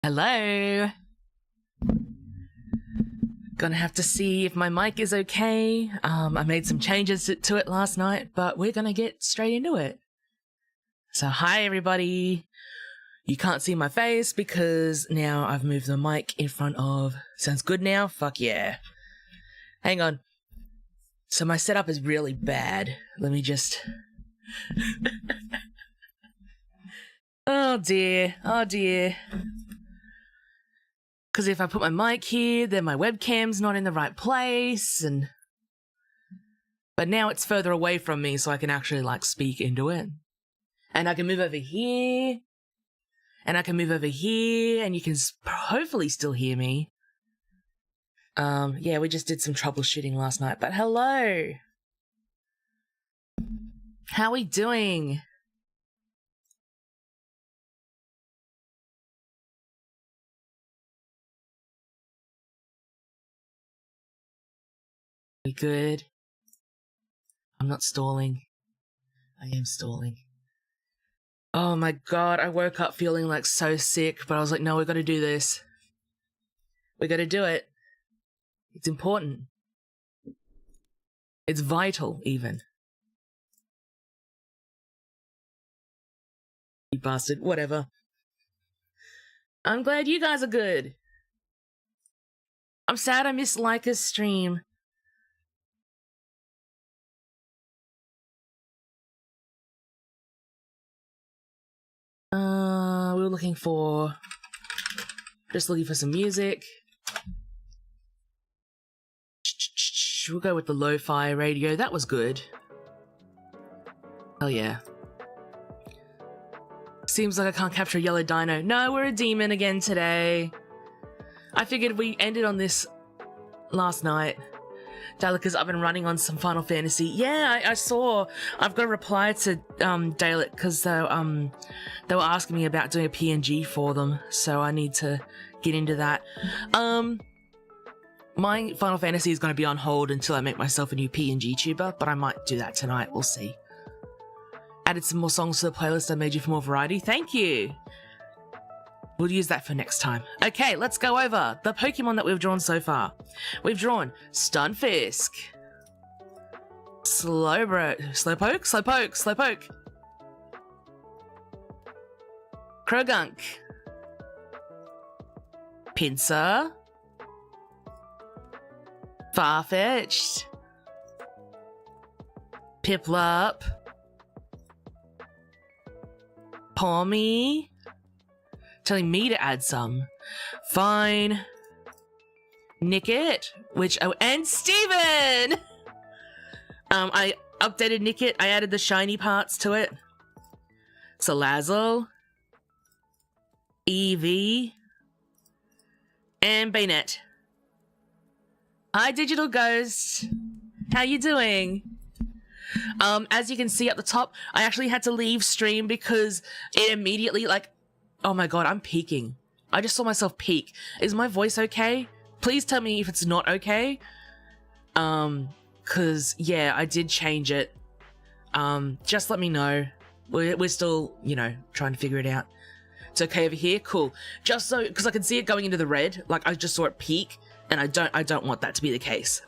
Hello. Gonna have to see if my mic is okay. I made some changes to it last night, but we're gonna get straight into it. So hi everybody. You can't see my face because now I've moved the mic in front of... Sounds good now? Fuck yeah. Hang on. So my setup is really bad. Let me just... Oh dear. Oh dear. Because if I put my mic here, then my webcam's not in the right place, and... But now it's further away from me, so I can actually, speak into it. And I can move over here. And I can move over here, and you can hopefully still hear me. Yeah, we just did some troubleshooting last night, but hello! How we doing? We good? I'm not stalling. I am stalling. Oh my god, I woke up feeling so sick, but I was like, no, we gotta do this. We gotta do it. It's important. It's vital, even. You bastard, whatever. I'm glad you guys are good. I'm sad I missed Leica's stream. We were looking for... Just looking for some music. We'll go with the lo-fi radio. That was good. Oh yeah. Seems like I can't capture a yellow dino. No, we're a demon again today. I figured we ended on this last night. Dalica's up and running on some Final Fantasy. Yeah, I saw. I've got a reply to Dalek because they were asking me about doing a PNG for them, so I need to get into that. My Final Fantasy is going to be on hold until I make myself a new PNG tuber, but I might do that tonight. We'll see. Added some more songs to the playlist I made you for more variety. Thank you. We'll use that for next time. Okay, let's go over the Pokemon that we've drawn so far. We've drawn Stunfisk, Slowpoke, Krogunk, Pinsir, Farfetch'd, Piplup, Pawmi, telling me to add some. Fine. Nickit, and Steven! I updated Nickit, I added the shiny parts to it. Salazzle, Eevee, and Bayonet. Hi, Digital Ghost. How you doing? As you can see at the top, I actually had to leave stream because it immediately, oh my god, I'm peaking. I just saw myself peak. Is my voice okay? Please tell me if it's not okay. Cause yeah, I did change it. Just let me know. We're still, trying to figure it out. It's okay over here? Cool. Just so, cause I can see it going into the red. I just saw it peak, and I don't want that to be the case.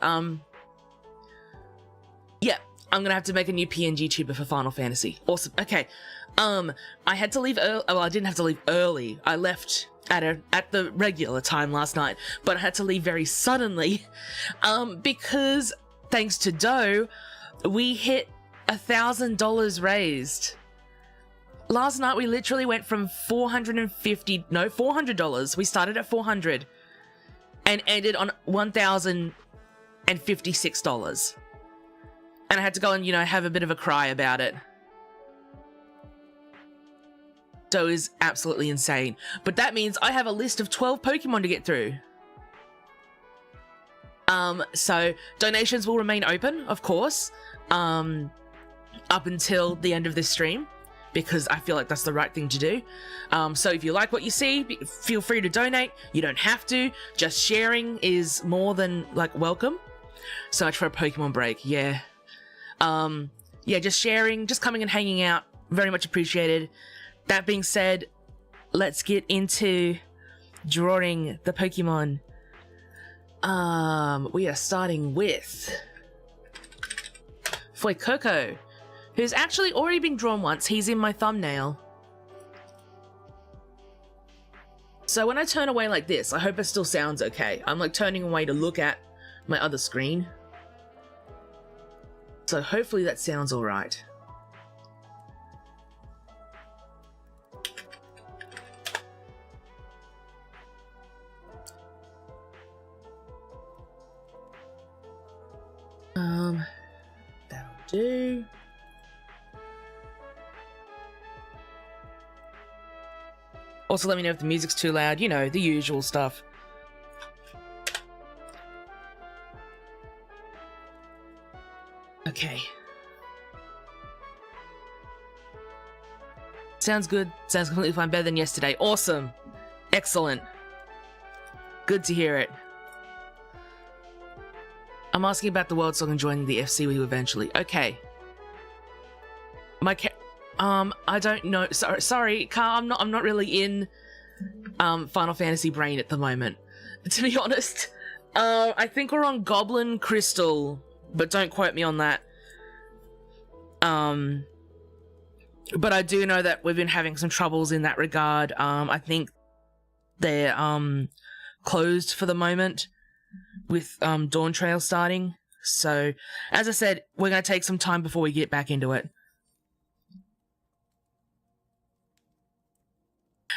Yeah, I'm gonna have to make a new PNG tuber for Final Fantasy. Awesome. Okay. I had to leave early. Well, I didn't have to leave early. I left at the regular time last night, but I had to leave very suddenly, because thanks to Doe, we hit $1,000 raised. Last night we literally went from $400. We started at $400 and ended on $1,056. And I had to go and, have a bit of a cry about it. Doe is absolutely insane. But that means I have a list of 12 Pokemon to get through. So donations will remain open, of course, up until the end of this stream, because I feel like that's the right thing to do. So if you like what you see, feel free to donate. You don't have to. Just sharing is more than, welcome. So much for a Pokemon break, yeah. Yeah, just sharing, just coming and hanging out. Very much appreciated. That being said, let's get into drawing the Pokemon. We are starting with Fuecoco, who's actually already been drawn once. He's in my thumbnail. So when I turn away like this, I hope it still sounds okay. I'm like turning away to look at my other screen. So hopefully that sounds all right. That'll do. Also, let me know if the music's too loud. You know, the usual stuff. Okay. Sounds good. Sounds completely fine. Better than yesterday. Awesome. Excellent. Good to hear it. I'm asking about the world so I can join the FC with you eventually. Okay. I don't know. Sorry, Carl, I'm not really in Final Fantasy brain at the moment, to be honest. I think we're on Goblin Crystal, but don't quote me on that. But I do know that we've been having some troubles in that regard. I think they're closed for the moment with Dawn Trail starting. So, as I said, we're going to take some time before we get back into it.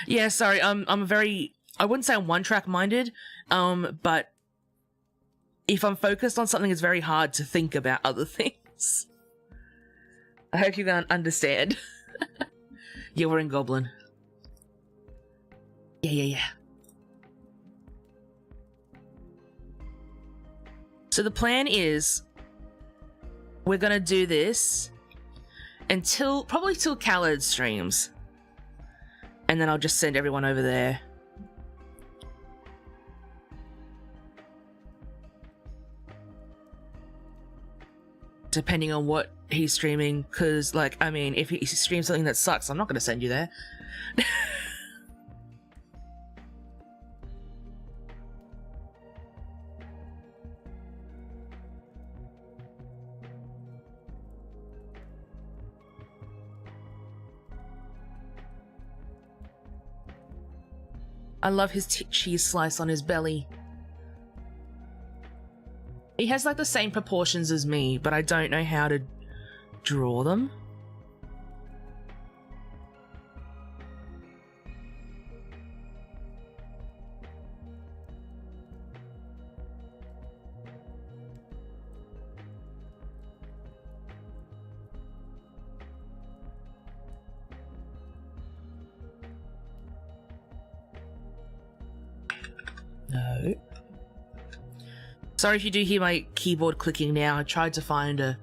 Yeah, sorry, I'm very, I wouldn't say I'm one-track minded, but if I'm focused on something, it's very hard to think about other things. I hope you can understand. Yeah, we're in Goblin. Yeah. So the plan is, we're gonna do this probably till Khaled streams. And then I'll just send everyone over there. Depending on what he's streaming, because, like, I mean, if he streams something that sucks, I'm not going to send you there. I love his cheese slice on his belly. He has like the same proportions as me, but I don't know how to draw them. No. Sorry if you do hear my keyboard clicking now. I tried to find a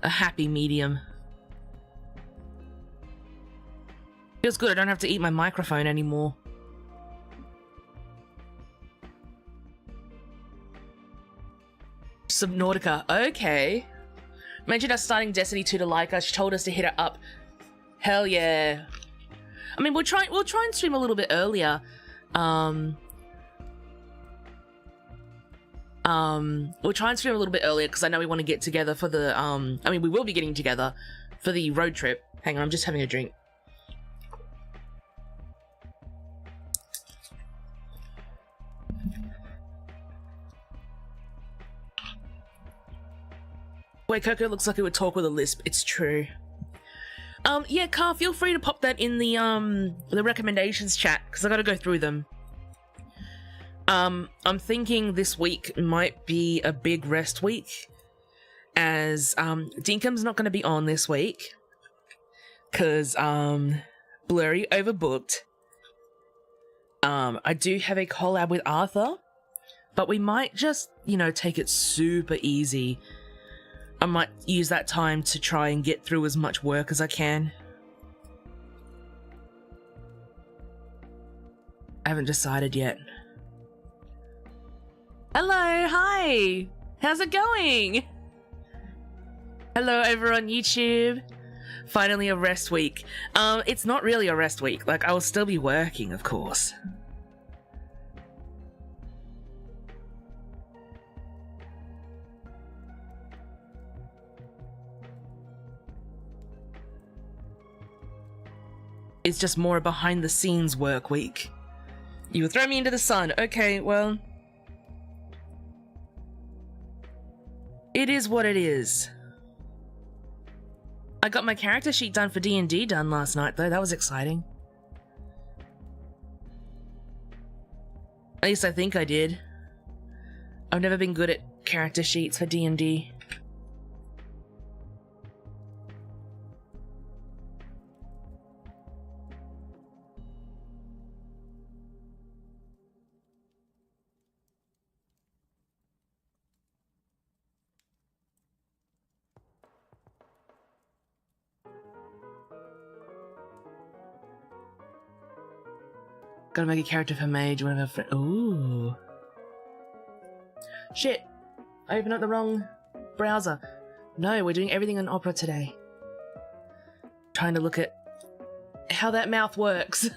happy medium. Feels good, I don't have to eat my microphone anymore. Subnautica, okay. Mentioned us starting Destiny 2 to like us. She told us to hit her up. Hell yeah. I mean, we'll try and stream a little bit earlier. We'll try and stream a little bit earlier because I know we want to get together for the, I mean, we will be getting together for the road trip. Hang on, I'm just having a drink. Wait, Coco looks like it would talk with a lisp. It's true. Yeah, Carl, feel free to pop that in the recommendations chat because I got to go through them. I'm thinking this week might be a big rest week, as Dinkum's not going to be on this week because Blurry overbooked. I do have a collab with Arthur, but we might just, you know, take it super easy. I might use that time to try and get through as much work as I can. I haven't decided yet. Hello, hi! How's it going? Hello over on YouTube. Finally a rest week. It's not really a rest week. Like, I will still be working, of course. It's just more a behind the scenes work week. You would throw me into the sun. Okay, well, it is what it is. I got my character sheet done for D&D done last night though. That was exciting. At least I think I did. I've never been good at character sheets for D&D. Gotta make a character for mage, one of our friends. Ooh. Shit! I opened up the wrong browser. No, we're doing everything on Opera today. Trying to look at how that mouth works.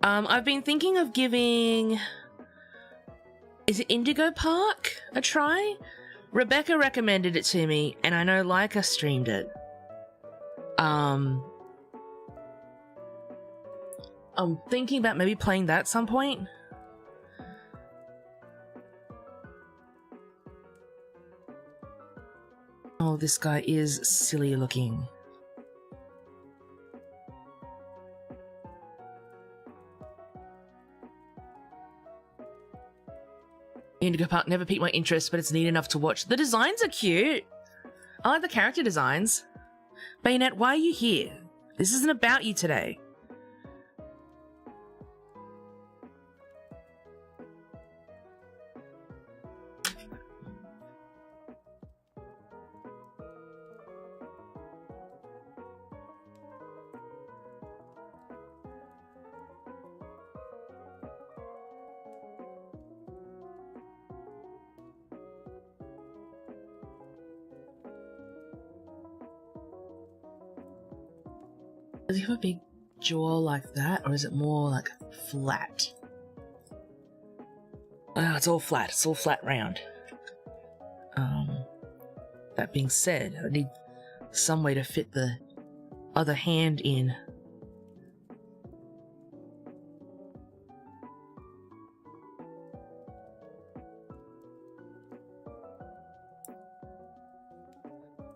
I've been thinking of giving... Is it Indigo Park a try? Rebecca recommended it to me, and I know Leica streamed it. I'm thinking about maybe playing that at some point. Oh, this guy is silly looking. Indigo Park never piqued my interest, but it's neat enough to watch. The designs are cute. I like the character designs. Bayonet, why are you here? This isn't about you today. Does he have a big jaw like that, or is it more like flat? Oh, it's all flat. It's all flat round. That being said, I need some way to fit the other hand in.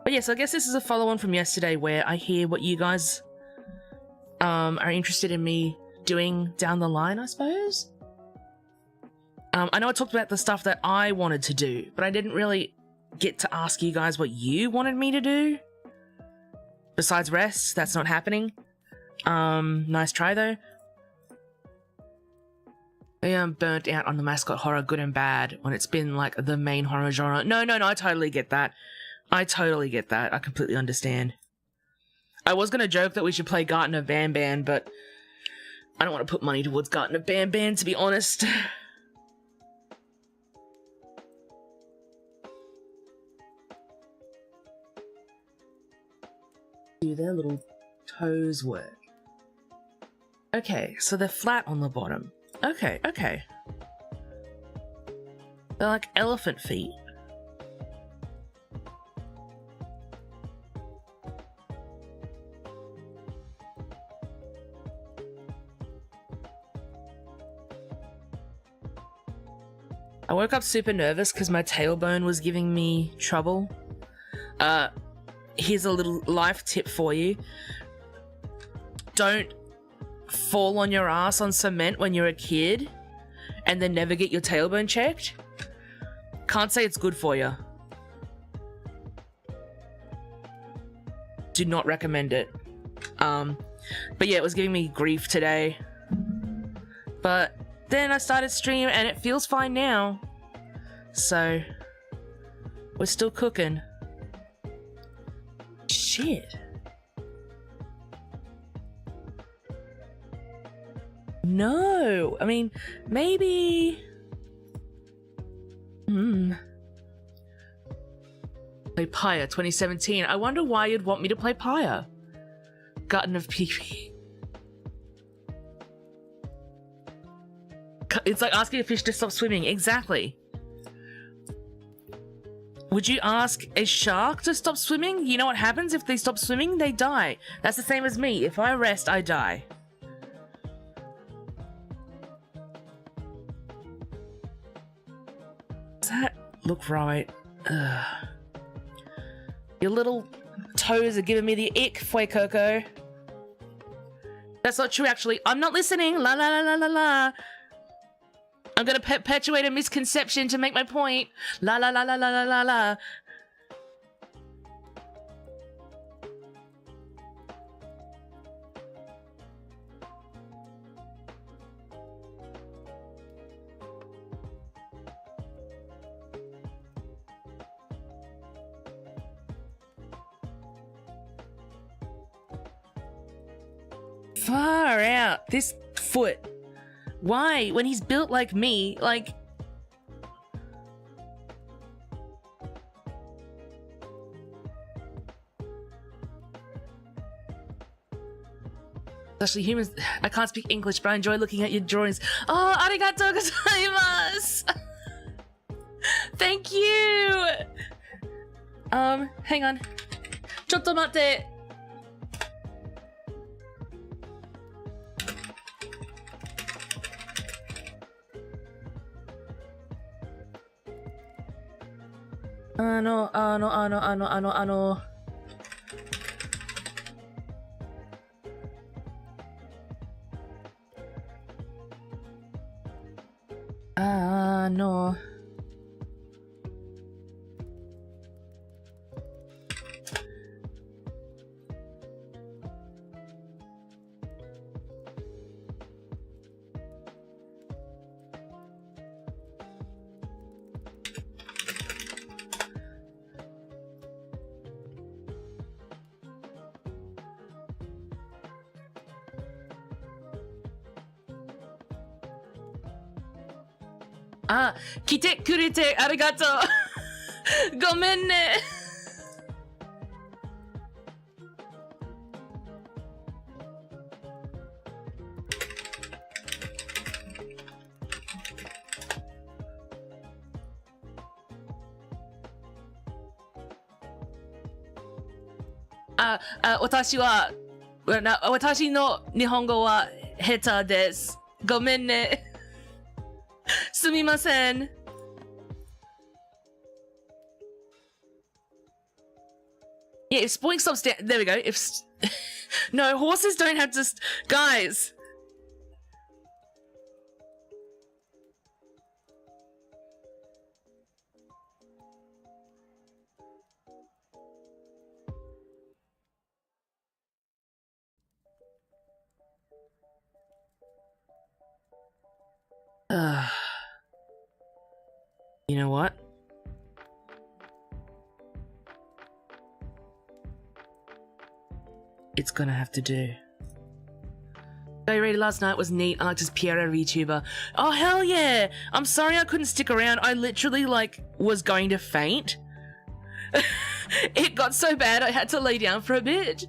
But yes, I guess this is a follow-on from yesterday where I hear what you guys are interested in me doing down the line, I suppose. I know I talked about the stuff that I wanted to do, but I didn't really get to ask you guys what you wanted me to do. Besides rest, that's not happening. Nice try though. I am burnt out on the mascot horror, good and bad, when it's been like the main horror genre. No, I totally get that. I completely understand. I was going to joke that we should play Garten of Banban, but I don't want to put money towards Garten of Banban, to be honest. Do their little toes work? Okay, so they're flat on the bottom. Okay. They're like elephant feet. I woke up super nervous because my tailbone was giving me trouble. Here's a little life tip for you. Don't fall on your ass on cement when you're a kid and then never get your tailbone checked. Can't say it's good for you. Do not recommend it. But yeah, it was giving me grief today. But then I started stream and it feels fine now. So we're still cooking. Shit. No, I mean, maybe... Play Pyre 2017. I wonder why you'd want me to play Pyre. Garten of PP. It's like asking a fish to stop swimming. Exactly. Would you ask a shark to stop swimming? You know what happens if they stop swimming? They die. That's the same as me. If I rest, I die. Does that look right? Ugh. Your little toes are giving me the ick, Fue Coco. That's not true, actually. I'm not listening. La la la la la la. I'm gonna perpetuate a misconception to make my point. La la la la la la la la. Far out. This foot. Why? When he's built like me, like... Especially humans. I can't speak English, but I enjoy looking at your drawings. Oh, arigatou gozaimasu! Thank you! Hang on. Chotto matte! No. Ah, 来てくれてありがとう。ごめんね。私は、私の日本語は下手です。ごめんね。すみません。Yeah, if Spoink stops there we go. If no, horses don't have to guys. You know what? It's gonna have to do. I read last night was neat. I liked his Piero VTuber. Oh hell yeah! I'm sorry I couldn't stick around. I literally like was going to faint. It got so bad I had to lay down for a bit.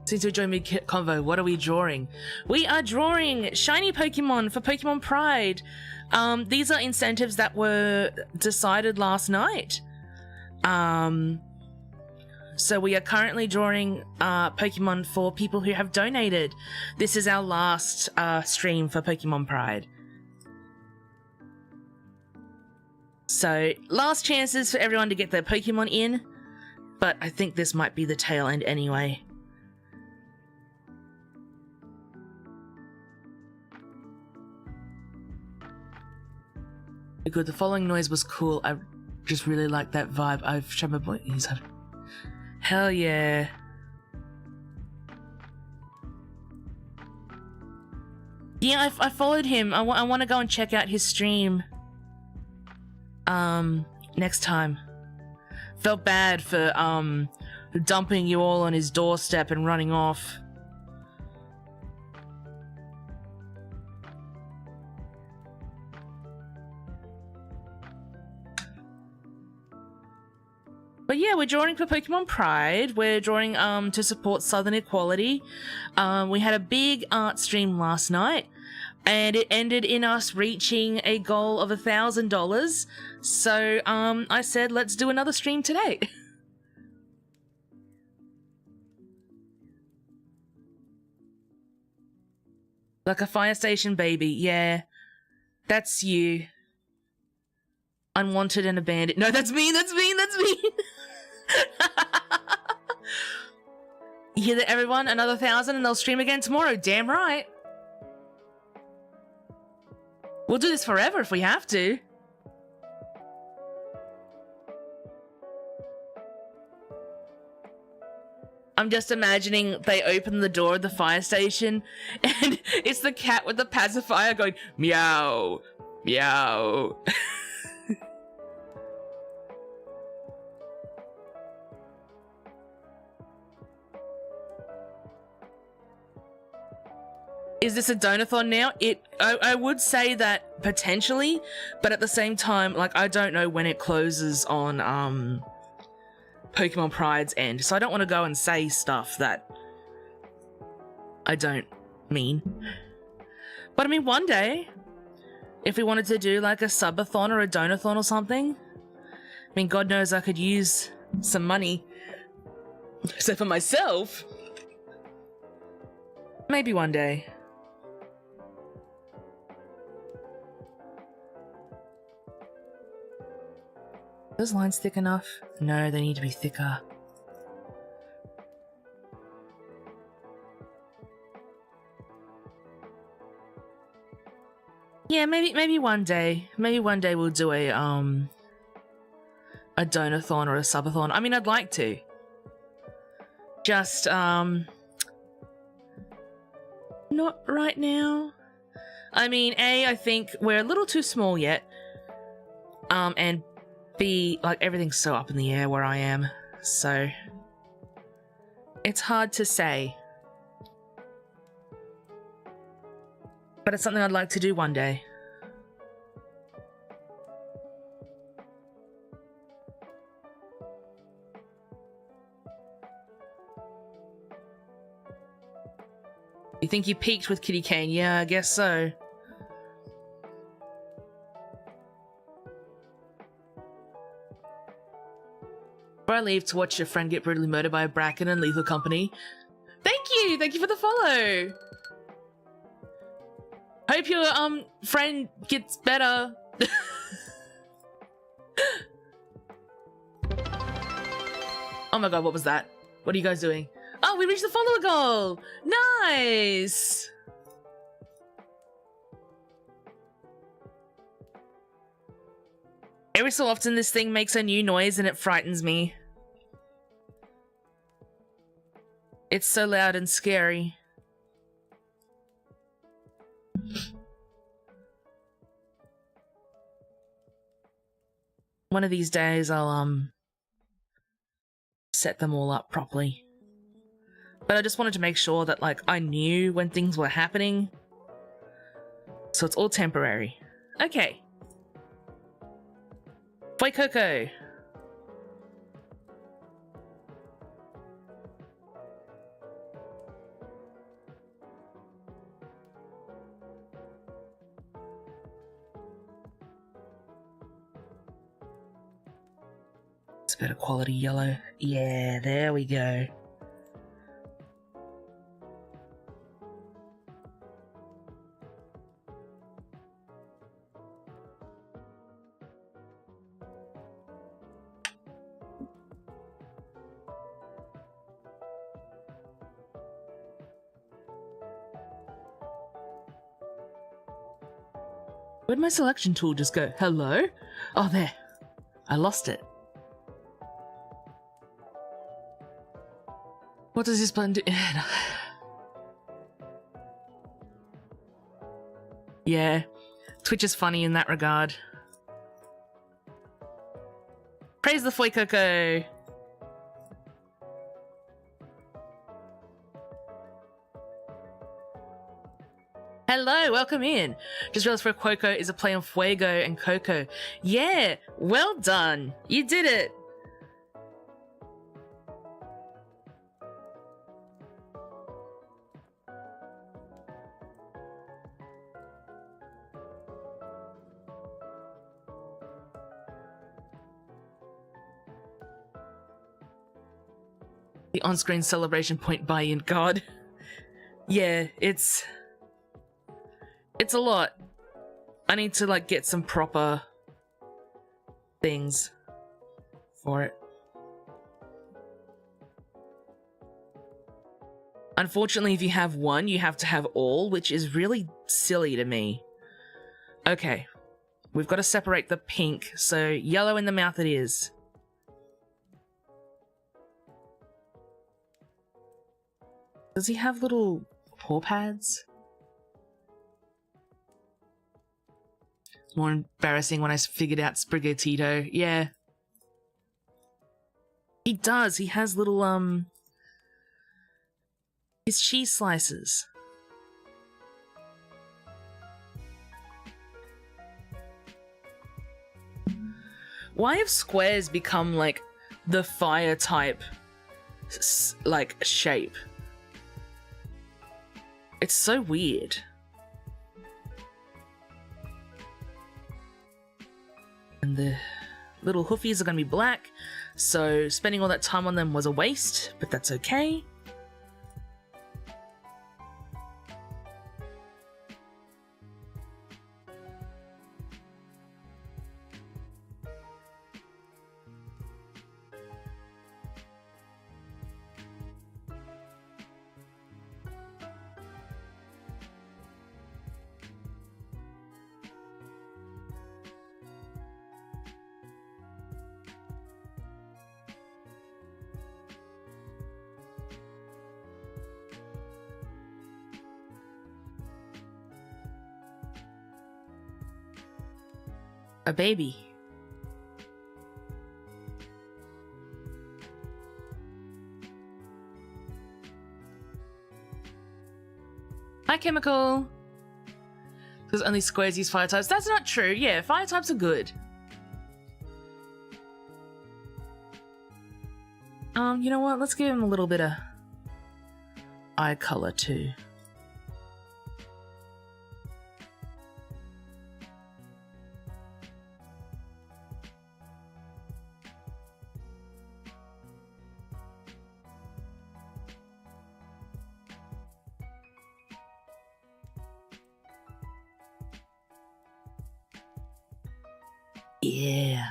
Since you joined me convo, what are we drawing? We are drawing shiny Pokemon for Pokemon Pride. These are incentives that were decided last night. So we are currently drawing Pokemon for people who have donated. This is our last stream for Pokemon Pride. So last chances for everyone to get their Pokemon in, but I think this might be the tail end anyway. Good. The following noise was cool. I just really like that vibe. I've shown my boy. He's had. Hell yeah. Yeah, I followed him. I want to go and check out his stream. Next time. Felt bad for dumping you all on his doorstep and running off. But yeah, we're drawing for Pokemon Pride. We're drawing to support Southern Equality. We had a big art stream last night, and it ended in us reaching a goal of $1,000. So I said, let's do another stream today. Like a fire station baby, yeah. That's you. Unwanted and abandoned. No, that's me, that's me, that's me. You hear that, everyone? Another 1,000 and they'll stream again tomorrow. Damn right. We'll do this forever if we have to. I'm just imagining they open the door of the fire station and it's the cat with the pacifier going, meow, meow. Is this a donathon now? I would say that potentially, but at the same time, like, I don't know when it closes on Pokemon Pride's end, so I don't want to go and say stuff that I don't mean. But I mean, one day, if we wanted to do like a subathon or a donathon or something, I mean, God knows I could use some money. So for myself, maybe one day. Are those lines thick enough? No, they need to be thicker. Yeah, maybe one day. Maybe one day we'll do a donathon or a subathon. I mean, I'd like to. Just not right now. I mean, A, I think we're a little too small yet. And B, like, everything's so up in the air where I am, so it's hard to say. But it's something I'd like to do one day. You think you peaked with Kitty Cane? Yeah, I guess so. Before I leave to watch your friend get brutally murdered by a bracken and Lethal Company. Thank you! Thank you for the follow! Hope your friend gets better. Oh my god, what was that? What are you guys doing? Oh, we reached the follower goal! Nice! Every so often this thing makes a new noise and it frightens me. It's so loud and scary. One of these days I'll set them all up properly. But I just wanted to make sure that, like, I knew when things were happening. So it's all temporary. Okay. Boy Coco. It's better quality yellow. Yeah, there we go. Where'd my selection tool just go? Hello? Oh, there. I lost it. What does this button do? Yeah, Twitch is funny in that regard. Praise the Foy Coco! Hello, welcome in. Just realized for Coco is a play on Fuego and Coco. Yeah, well done. You did it. The on-screen celebration point buy-in. God. Yeah, it's a lot. I need to like get some proper things for it. Unfortunately, if you have one, you have to have all, which is really silly to me. Okay. We've got to separate the pink, so yellow in the mouth it is. Does he have little paw pads? It's more embarrassing when I figured out Sprigatito. Yeah. He does. He has little, his cheese slices. Why have squares become, like, the fire type, like, shape? It's so weird. And the little hoofies are going to be black, so spending all that time on them was a waste, but that's okay. A baby. Hi, Chemical. Because only squares use fire types. That's not true. Yeah, fire types are good. You know what? Let's give him a little bit of eye color too. Yeah.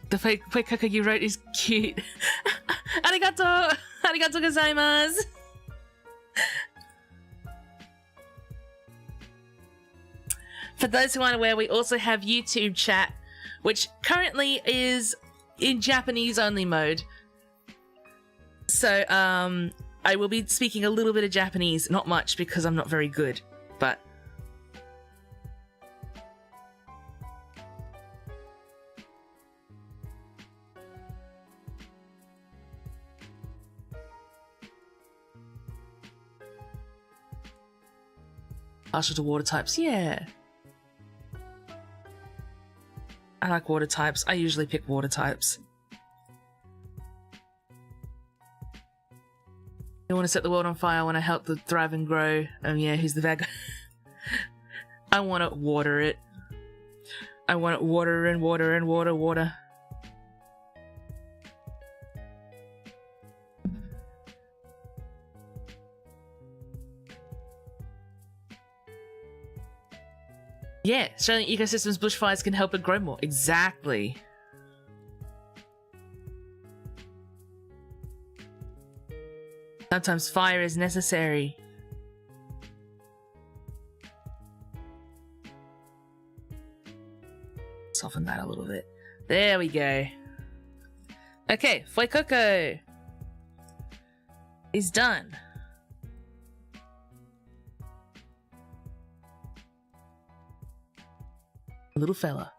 The fake caca you wrote is cute. Arigato! Arigato gozaimasu! For those who aren't aware, we also have YouTube chat, which currently is in Japanese only mode. So, I will be speaking a little bit of Japanese, not much because I'm not very good, but partial to water types, yeah. I like water types. I usually pick water types. You want to set the world on fire, I want to help it thrive and grow. Yeah, who's the bad guy? I want to water it. I want it water and water and water. Yeah, showing ecosystems bushfires can help it grow more. Exactly. Sometimes fire is necessary. Soften that a little bit. There we go. Okay, Fuecoco is done. Little fella.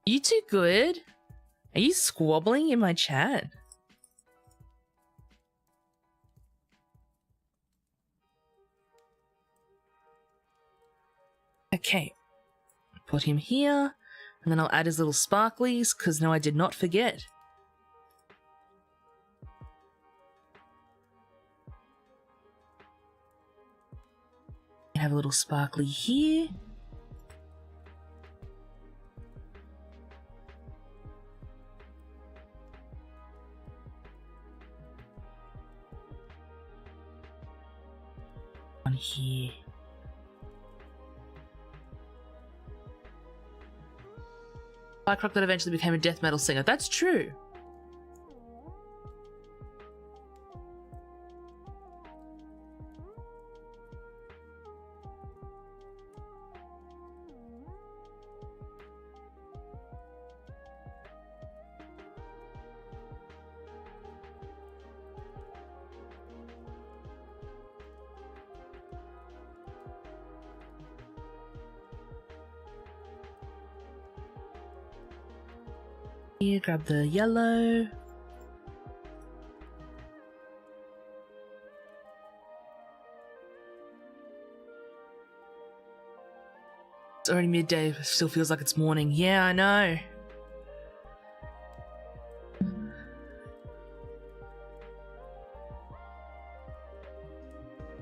You too good? Are you squabbling in my chat? Okay. Put him here, and then I'll add his little sparklies, because no, I did not forget. Have a little sparkly here. here. Black Rock that eventually became a death metal singer. That's true. Here, grab the yellow. It's already midday, it still feels like it's morning. Yeah, I know.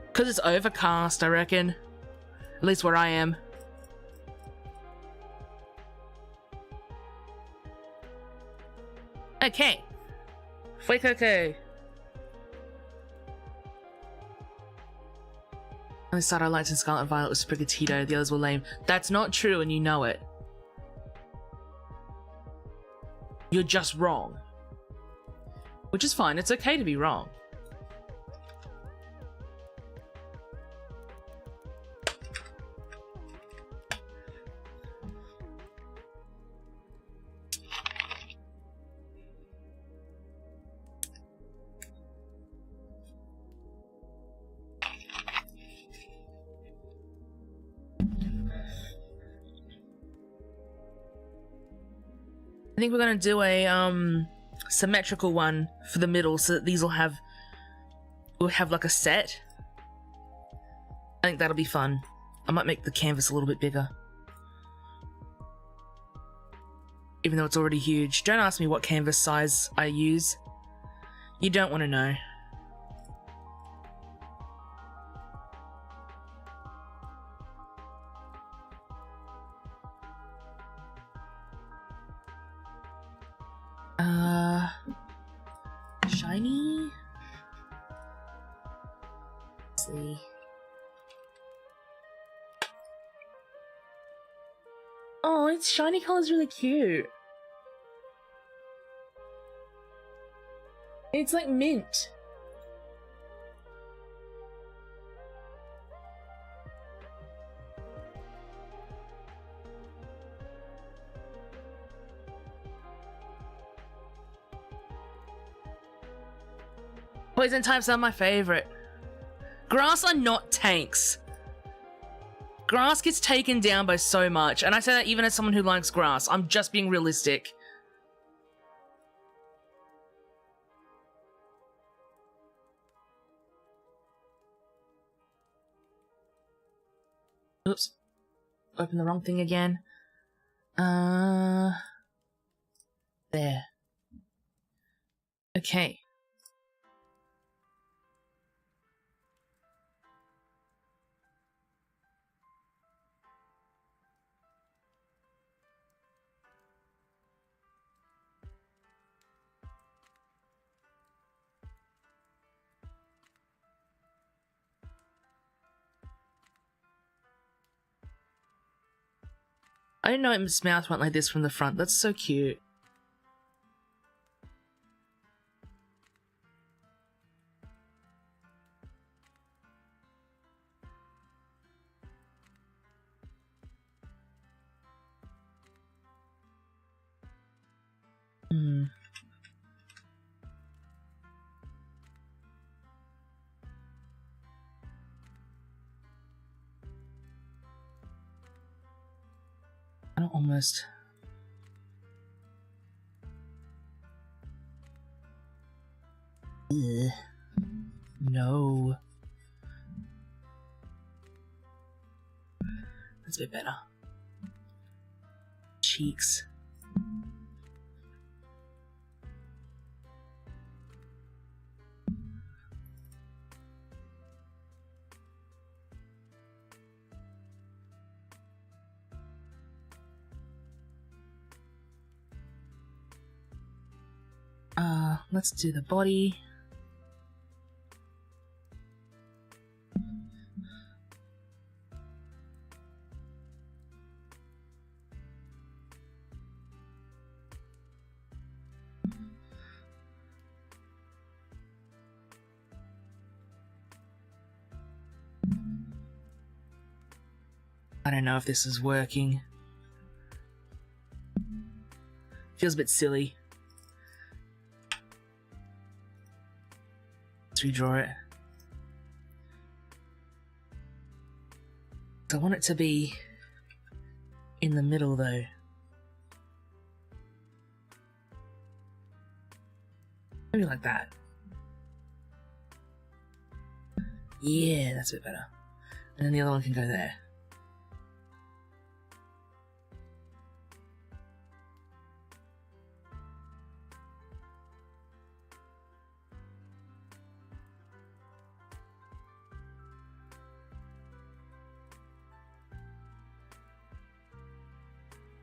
Because it's overcast, I reckon. At least where I am. Okay. Okay. Only side I liked in Scarlet and Violet was Sprigatito, the others were lame. That's not true and you know it. You're just wrong. Which is fine, it's okay to be wrong. I think we're gonna do a symmetrical one for the middle so that these will have like a set. I think that'll be fun. I might make the canvas a little bit bigger. Even though it's already huge. Don't ask me what canvas size I use. You don't want to know. Shiny? Let's see. Oh, its shiny color's really cute. It's like mint. Poison types are my favorite. Grass are not tanks. Grass gets taken down by so much, and I say that even as someone who likes grass. I'm just being realistic. Oops. Open the wrong thing again. There. Okay. I didn't know its mouth went like this from the front. That's so cute. Almost. Ugh. No. That's a bit better. Cheeks. Let's do the body. I don't know if this is working. Feels a bit silly. Let's redraw it. I want it to be in the middle though. Maybe like that. Yeah, that's a bit better. And then the other one can go there.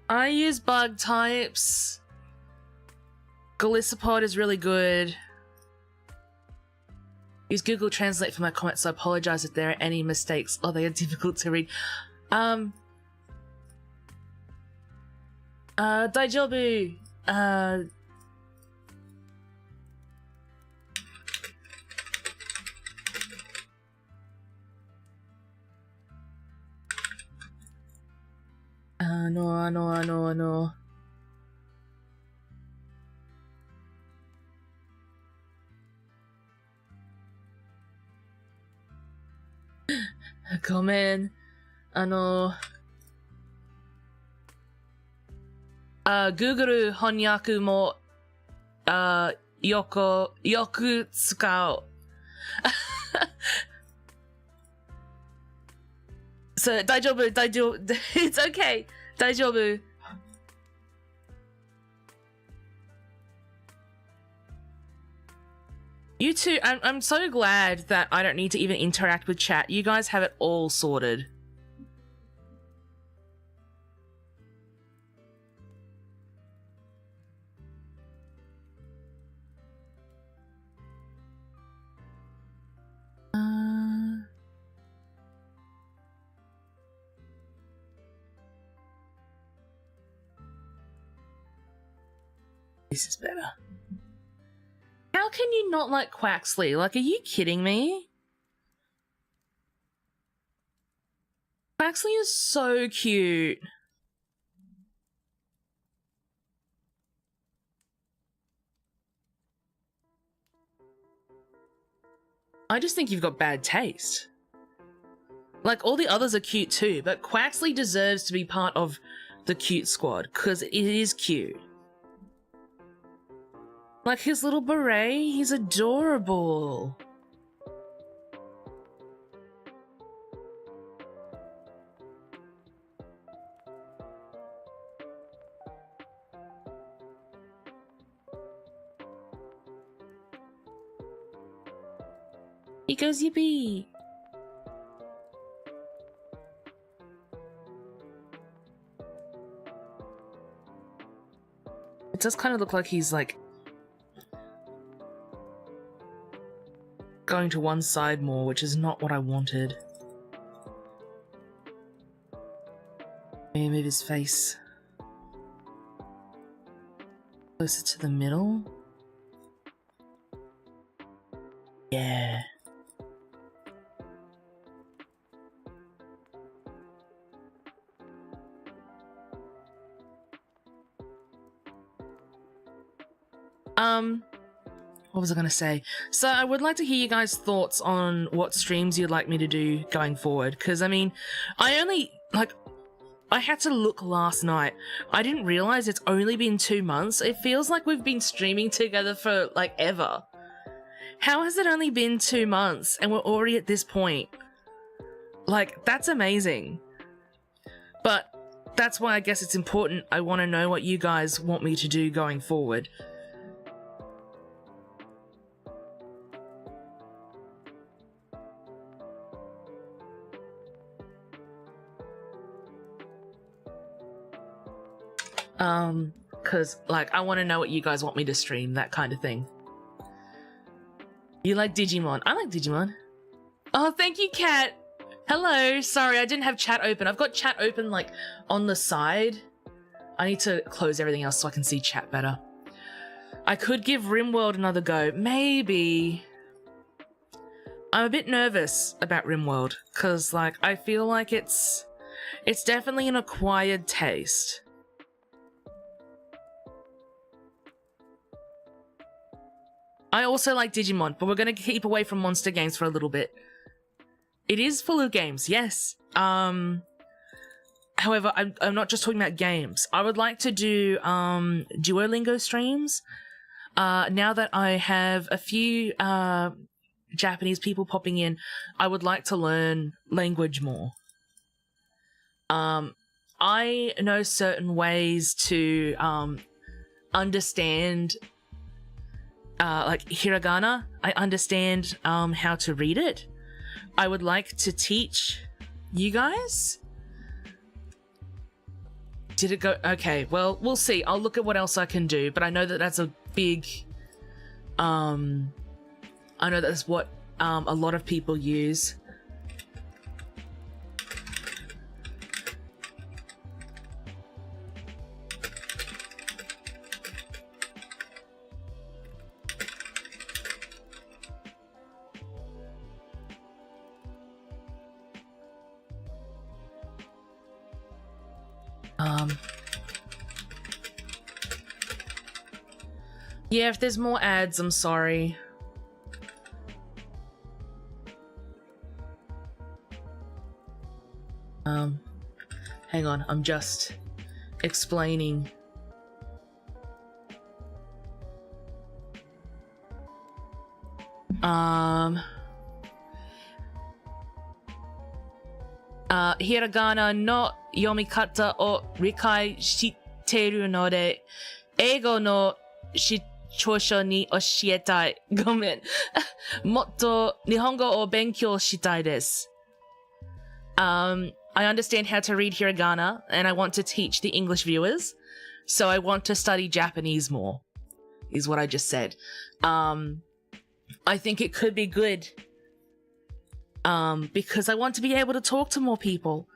I use bug types. Galissapod is really good. Use Google Translate for my comments, so I apologize if there are any mistakes or they are difficult to read. Daijobu. No. Gomen. Google 翻訳もよく使う。So 大丈夫 It's okay 大丈夫 You two, I'm so glad that I don't need to even interact with chat. You guys have it all sorted. This is better. How can you not like Quaxley? Like, are you kidding me? Quaxley is so cute. I just think you've got bad taste. Like, all the others are cute too, but Quaxley deserves to be part of the cute squad, because it is cute. Like his little beret, he's adorable. He goes yippee. It does kind of look like he's like going to one side more, which is not what I wanted. Maybe move his face closer to the middle. Yeah. What was I going to say? So I would like to hear you guys' thoughts on what streams you'd like me to do going forward. Because, I mean, I had to look last night. I didn't realize it's only been 2 months. It feels like we've been streaming together for, like, ever. How has it only been 2 months and we're already at this point? Like, that's amazing. But that's why I guess it's important. I want to know what you guys want me to do going forward. Cause like I want to know what you guys want me to stream, that kind of thing. You like Digimon? I like Digimon. Oh, thank you, Kat. Hello. Sorry, I didn't have chat open. I've got chat open like on the side. I need to close everything else so I can see chat better. I could give RimWorld another go. Maybe. I'm a bit nervous about RimWorld because like I feel like it's It's definitely an acquired taste. I also like Digimon, but we're going to keep away from monster games for a little bit. It is full of games, yes. However, I'm not just talking about games. I would like to do Duolingo streams. Now that I have a few Japanese people popping in, I would like to learn language more. I know certain ways to understand like hiragana. I understand how to read it. I would like to teach you guys. Did it go? Okay, well, we'll see. I'll look at what else I can do, but I know that that's a big I know that's what a lot of people use. Yeah, if there's more ads, I'm sorry. Hang on, I'm just explaining. Hiragana no yomikata o rikai shiteru node, eigo no shoushou ni oshietai. Gomen. Motto nihongo o benkyou shitai desu. I understand how to read hiragana, and I want to teach the English viewers, so I want to study Japanese more, is what I just said. I think it could be good, because I want to be able to talk to more people.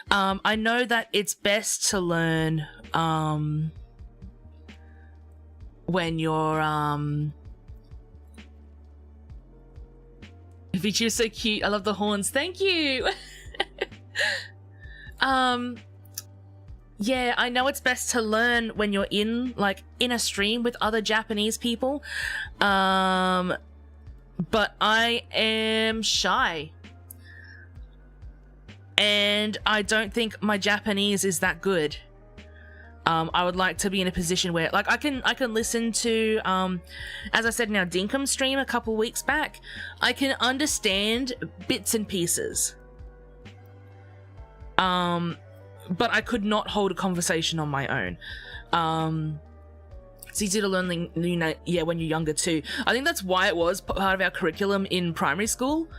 I know that it's best to learn, when you're, Vichu's so cute. I love the horns. Thank you. Yeah, I know it's best to learn when you're in a stream with other Japanese people. But I am shy. And I don't think my Japanese is that good. I would like to be in a position where I can listen to, as I said in our Dinkum stream a couple weeks back, I can understand bits and pieces. But I could not hold a conversation on my own. It's easy to learn, when you're younger too. I think that's why it was part of our curriculum in primary school.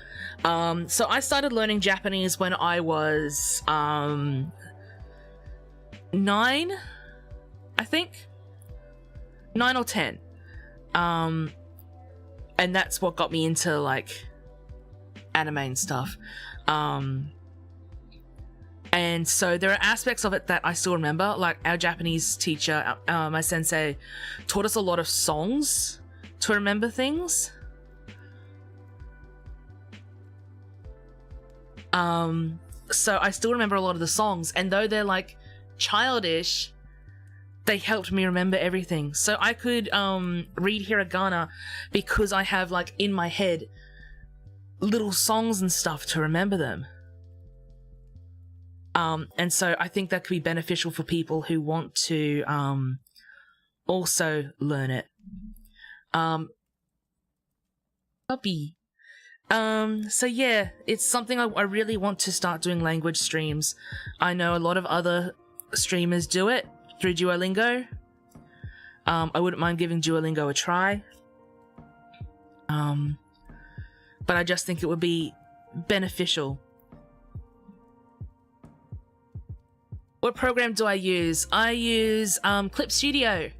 So I started learning Japanese when I was 9, I think. 9 or 10. And that's what got me into anime and stuff. And so there are aspects of it that I still remember. Like our Japanese teacher, my sensei, taught us a lot of songs to remember things. So I still remember a lot of the songs, and though they're childish, they helped me remember everything. So I could read hiragana because I have in my head little songs and stuff to remember them. And so I think that could be beneficial for people who want to also learn it. Puppy. So yeah, it's something I really want to start doing language streams. I know a lot of other streamers do it through Duolingo. I wouldn't mind giving Duolingo a try. But I just think it would be beneficial. What program do I use? I use Clip Studio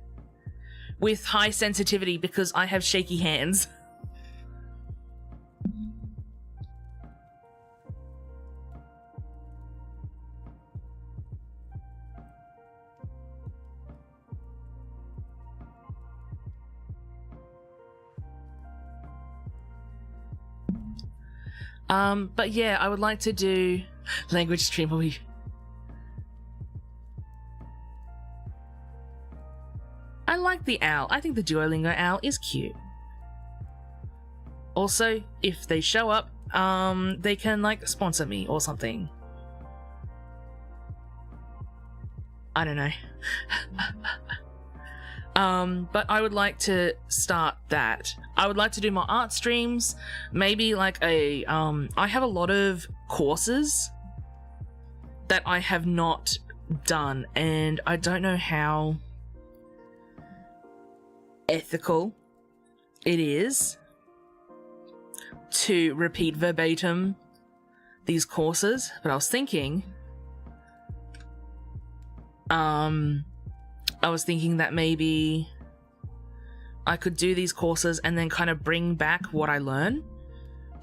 with high sensitivity because I have shaky hands. But yeah, I would like to do language stream. I like the owl. I think the Duolingo owl is cute. Also, if they show up, they can like sponsor me or something. I don't know. But I would like to start that. I would like to do more art streams, maybe like a, I have a lot of courses that I have not done, and I don't know how ethical it is to repeat verbatim these courses, but I was thinking, that maybe I could do these courses and then kind of bring back what I learn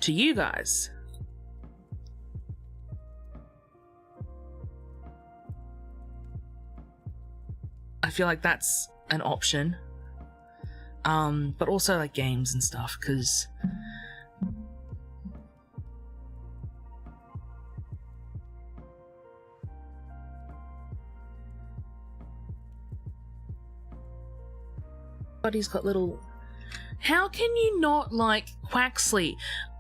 to you guys. I feel like that's an option. But also like games and stuff, because but he's got little... How can you not like Quaxley?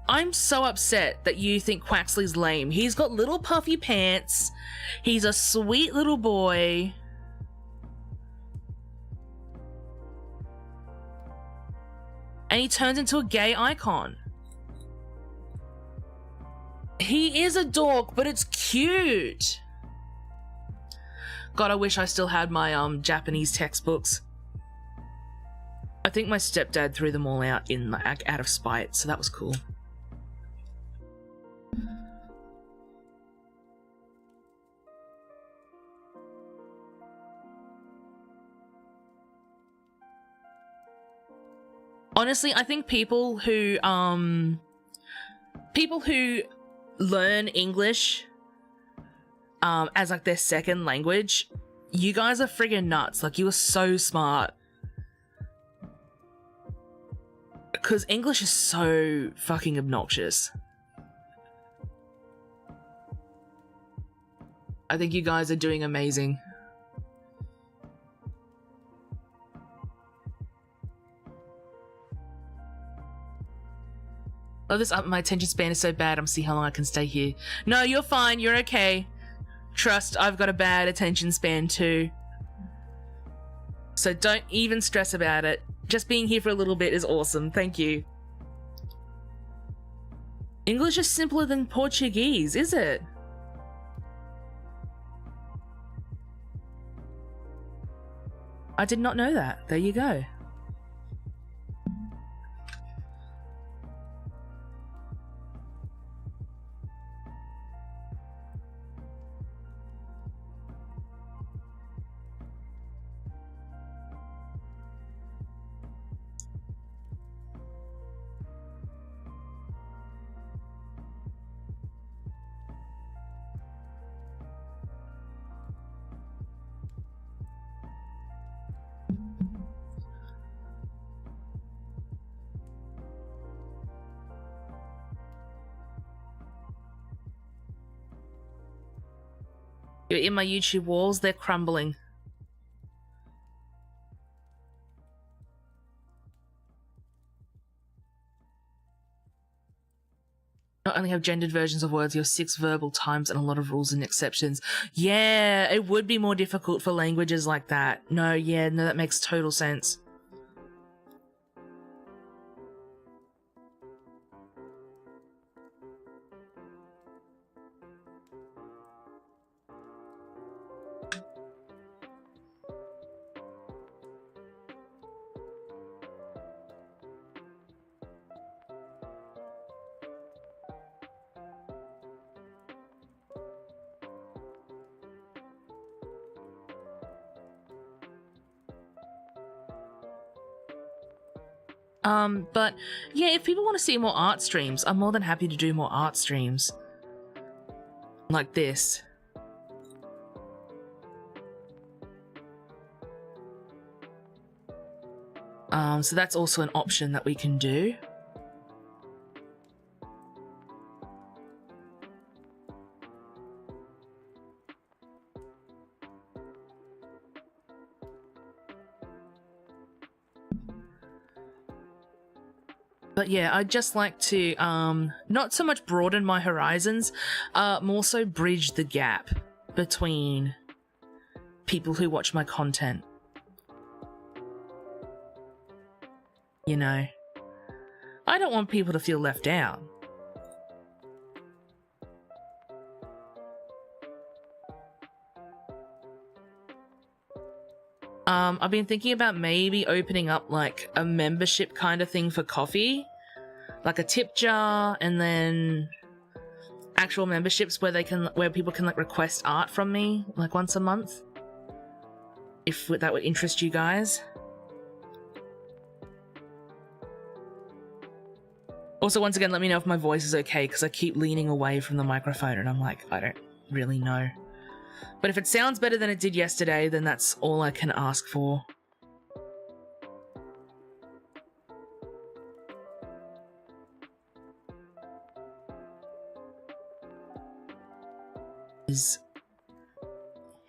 I'm so upset that you think Quaxley's lame. He's got little puffy pants. He's a sweet little boy. And he turns into a gay icon. He is a dork, but it's cute. God, I wish I still had my Japanese textbooks. I think my stepdad threw them all out out of spite, so that was cool. Honestly, I think people who learn English as like their second language, you guys are friggin' nuts. Like, you are so smart. Because English is so fucking obnoxious. I think you guys are doing amazing. Oh, my attention span is so bad, I'm seeing how long I can stay here. No, you're fine, you're okay. Trust, I've got a bad attention span too. So don't even stress about it. Just being here for a little bit is awesome, thank you. English is simpler than Portuguese, is it? I did not know that. There you go. You're in my YouTube walls, they're crumbling. Not only have gendered versions of words, you have 6 verbal times and a lot of rules and exceptions. Yeah, it would be more difficult for languages like that. No, that makes total sense. But yeah, if people want to see more art streams, I'm more than happy to do more art streams. Like this. So that's also an option that we can do. But yeah, I'd just like to not so much broaden my horizons, more so bridge the gap between people who watch my content. You know, I don't want people to feel left out. I've been thinking about maybe opening up like a membership kind of thing for coffee, like a tip jar, and then actual memberships where people can like request art from me like once a month, if that would interest you guys. Also, once again, let me know if my voice is okay, because I keep leaning away from the microphone and I'm like, I don't really know. But if it sounds better than it did yesterday, then that's all I can ask for. His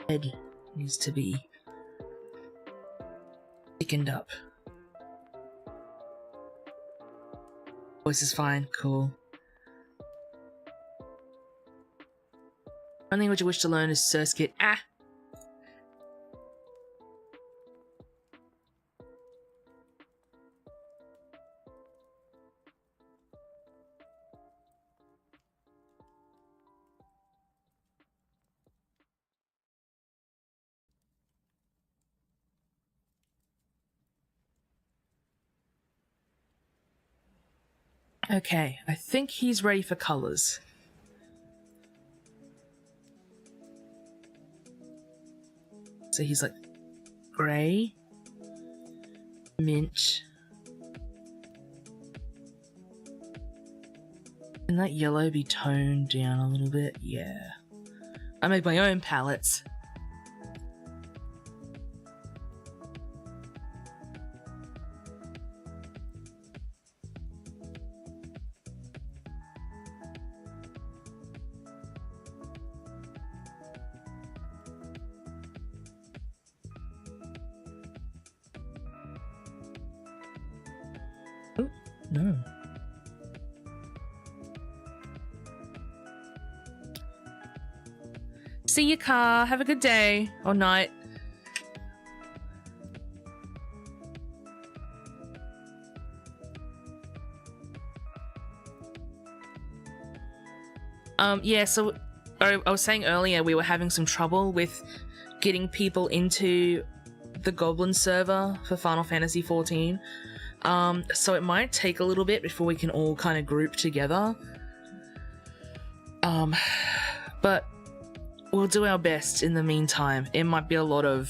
head needs to be thickened up. Voice is fine, cool. One language I wish to learn is Surskit. Okay, I think he's ready for colours. So he's like grey, mint. Can that yellow be toned down a little bit? Yeah. I make my own palettes. Oh, no. See you, car. Have a good day or night. Yeah, so I was saying earlier we were having some trouble with getting people into the Goblin server for Final Fantasy XIV. So it might take a little bit before we can all kind of group together. But we'll do our best in the meantime. It might be a lot of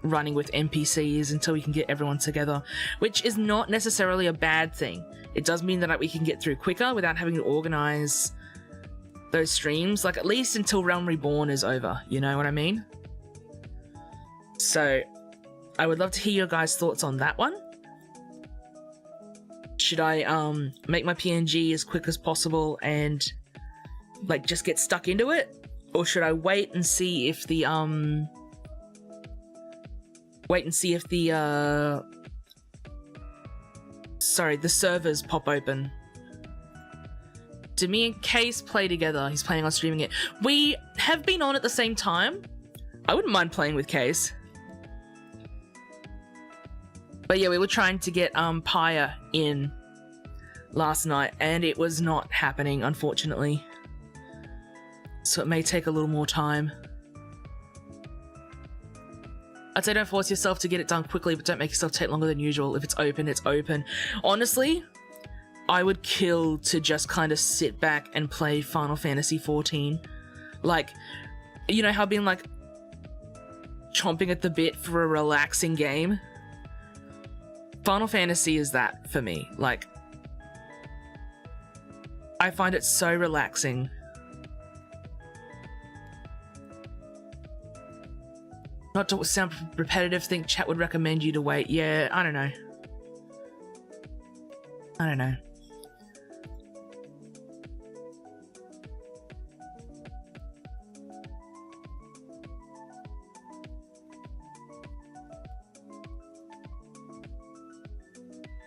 running with NPCs until we can get everyone together, which is not necessarily a bad thing. It does mean that we can get through quicker without having to organize those streams, like at least until Realm Reborn is over, you know what I mean? So I would love to hear your guys' thoughts on that one. Should I make my PNG as quick as possible and like just get stuck into it? Or should I wait and see if the the servers pop open? Do me and Case play together? He's planning on streaming it. We have been on at the same time. I wouldn't mind playing with Case. But yeah, we were trying to get Pyre in last night and it was not happening, unfortunately. So it may take a little more time. I'd say don't force yourself to get it done quickly, but don't make yourself take longer than usual. If it's open, it's open. Honestly, I would kill to just kind of sit back and play Final Fantasy XIV. Like, you know how I've been like chomping at the bit for a relaxing game? Final Fantasy is that for me. Like, I find it so relaxing. Not to sound repetitive, think chat would recommend you to wait. Yeah, I don't know. I don't know.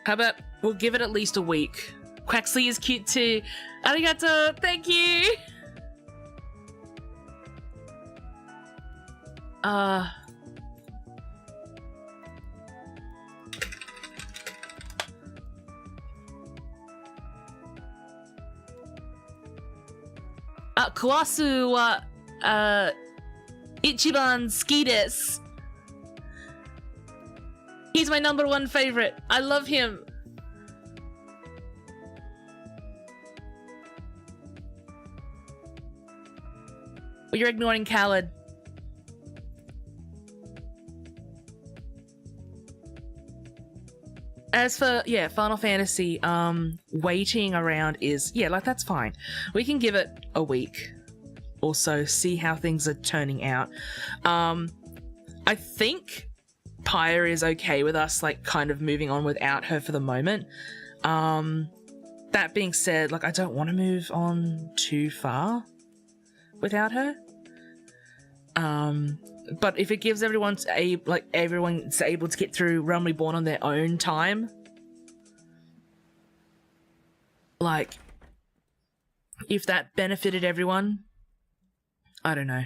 How about we'll give it at least a week. Quaxley is cute too. Arigato, thank you. Kawasu wa ichiban suki desu. He's my #1 favorite. I love him. Well, you're ignoring Khaled. As for, yeah, Final Fantasy, waiting around is, yeah, like, that's fine. We can give it a week or so, see how things are turning out. I think Pyre is okay with us, like, kind of moving on without her for the moment. That being said, like, I don't want to move on too far without her. But if it gives everyone's everyone's able to get through Realm Reborn on their own time, like, if that benefited everyone, I don't know.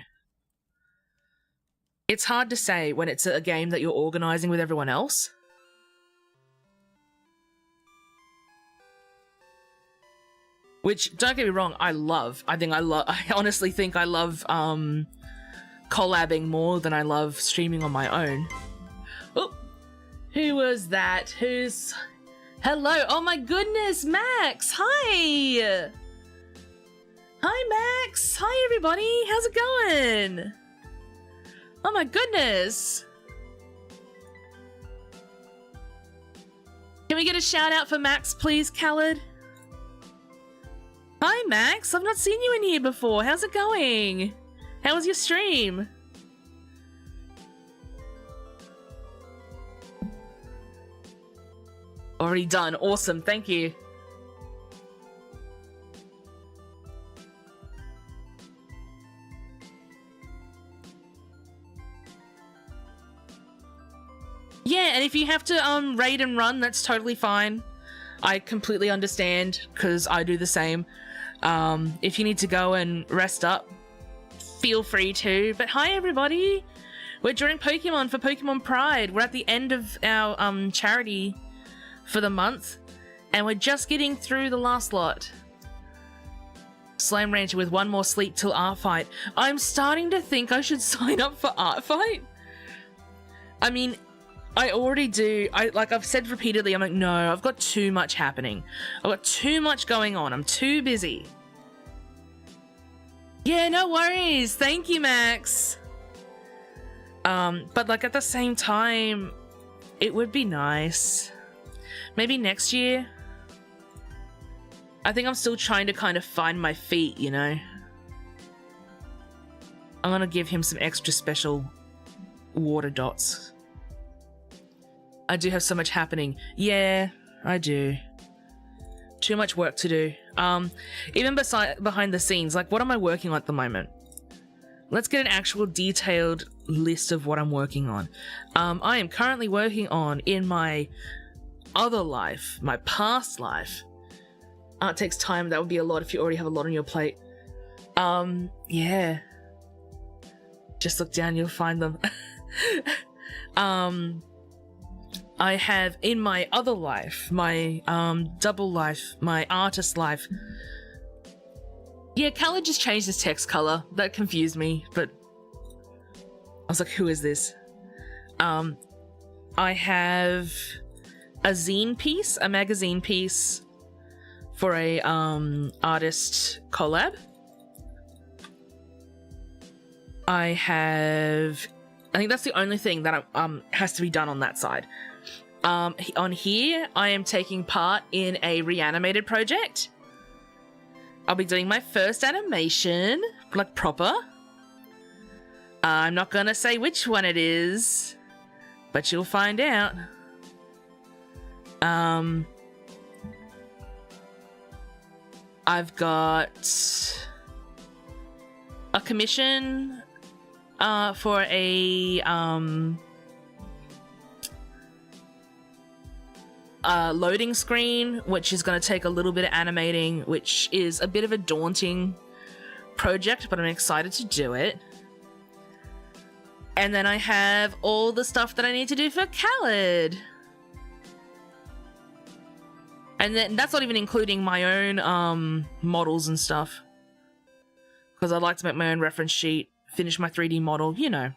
It's hard to say when it's a game that you're organizing with everyone else. Which, don't get me wrong, I honestly think I love, collabing more than I love streaming on my own. Oh, who was that? Hello? Oh my goodness, Max! Hi! Hi, Max! Hi, everybody! How's it going? Oh my goodness! Can we get a shout out for Max, please, Khaled? Hi, Max! I've not seen you in here before. How's it going? How was your stream? Already done. Awesome. Thank you. Yeah, and if you have to raid and run, that's totally fine. I completely understand, because I do the same. If you need to go and rest up, feel free to. But hi, everybody! We're drawing Pokemon for Pokemon Pride. We're at the end of our charity for the month, and we're just getting through the last lot. Slime Rancher with one more sleep till Art Fight. I'm starting to think I should sign up for Art Fight. I mean, I already do. I've said repeatedly, I'm like, no, I've got too much happening. I've got too much going on. I'm too busy. Yeah, no worries. Thank you, Max. But like at the same time, it would be nice. Maybe next year. I think I'm still trying to kind of find my feet, you know? I'm gonna give him some extra special water dots. I do have so much happening. Yeah, I do. Too much work to do. Even behind the scenes, like, what am I working on at the moment? Let's get an actual detailed list of what I'm working on. I am currently working on, in my other life, my past life. It takes time. That would be a lot if you already have a lot on your plate. Yeah. Just look down, you'll find them. I have, in my other life, my double life, my artist life. Yeah, Khaled just changed his text color. That confused me, but I was like, who is this? I have a zine piece, a magazine piece for a artist collab. I think that's the only thing that has to be done on that side. On here, I am taking part in a reanimated project. I'll be doing my first animation, like proper. I'm not gonna say which one it is, but you'll find out. I've got a commission for a a loading screen, which is going to take a little bit of animating, which is a bit of a daunting project, but I'm excited to do it. And then I have all the stuff that I need to do for Khaled. And then that's not even including my own models and stuff. Because I'd like to make my own reference sheet, finish my 3D model, you know.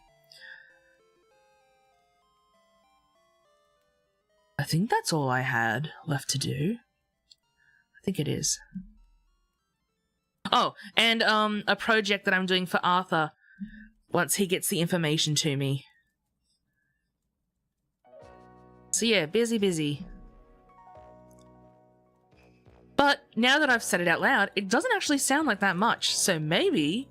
I think that's all I had left to do. I think it is. Oh, and a project that I'm doing for Arthur once he gets the information to me. So yeah, busy. But now that I've said it out loud, it doesn't actually sound like that much, so maybe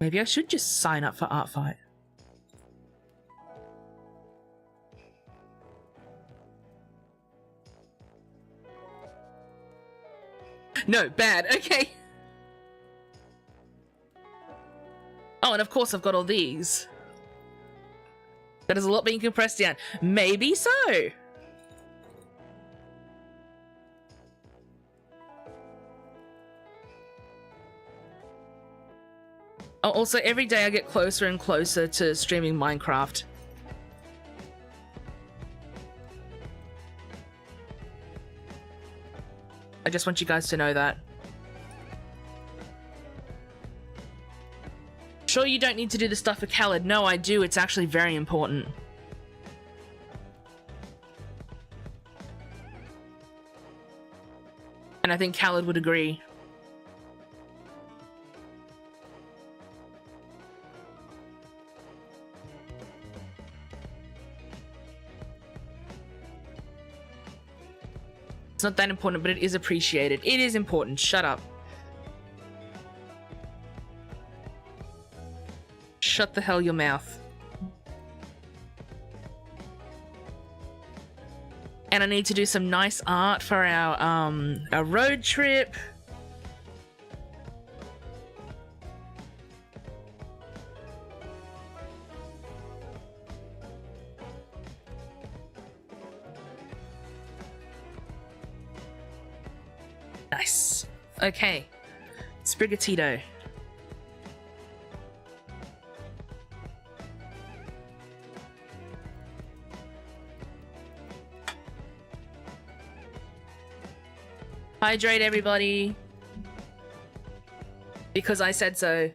I should just sign up for Art Fight. No, bad, okay. Oh, and of course I've got all these. That is a lot being compressed down. Maybe so. Oh, also, every day I get closer and closer to streaming Minecraft. I just want you guys to know that. Sure, you don't need to do the stuff for Khaled. No, I do. It's actually very important. And I think Khaled would agree. It's not that important, but it is appreciated. It is important. Shut up. Shut the hell your mouth. And I need to do some nice art for our road trip. Nice. Okay. Sprigatito. Hydrate, everybody. Because I said so.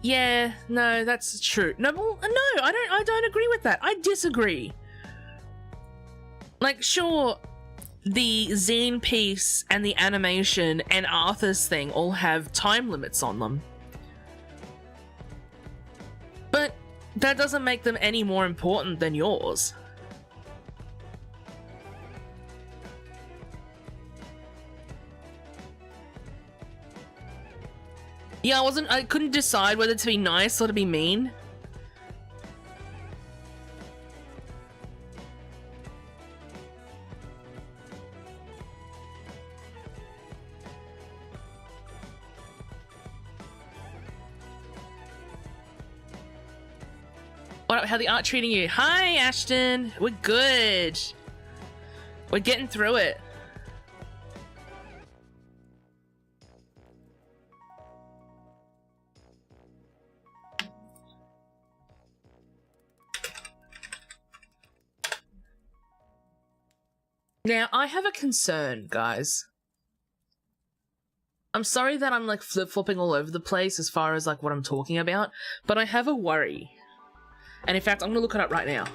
Yeah, no, that's true. No, well, no, I don't agree with that. I disagree. Like, sure, the zine piece and the animation and Arthur's thing all have time limits on them. But that doesn't make them any more important than yours. Yeah, I couldn't decide whether to be nice or to be mean. How the art treating you? Hi, Ashton. We're good. We're getting through it. Now, I have a concern, guys. I'm sorry that I'm like flip-flopping all over the place as far as like what I'm talking about, but I have a worry. And in fact, I'm gonna look it up right now.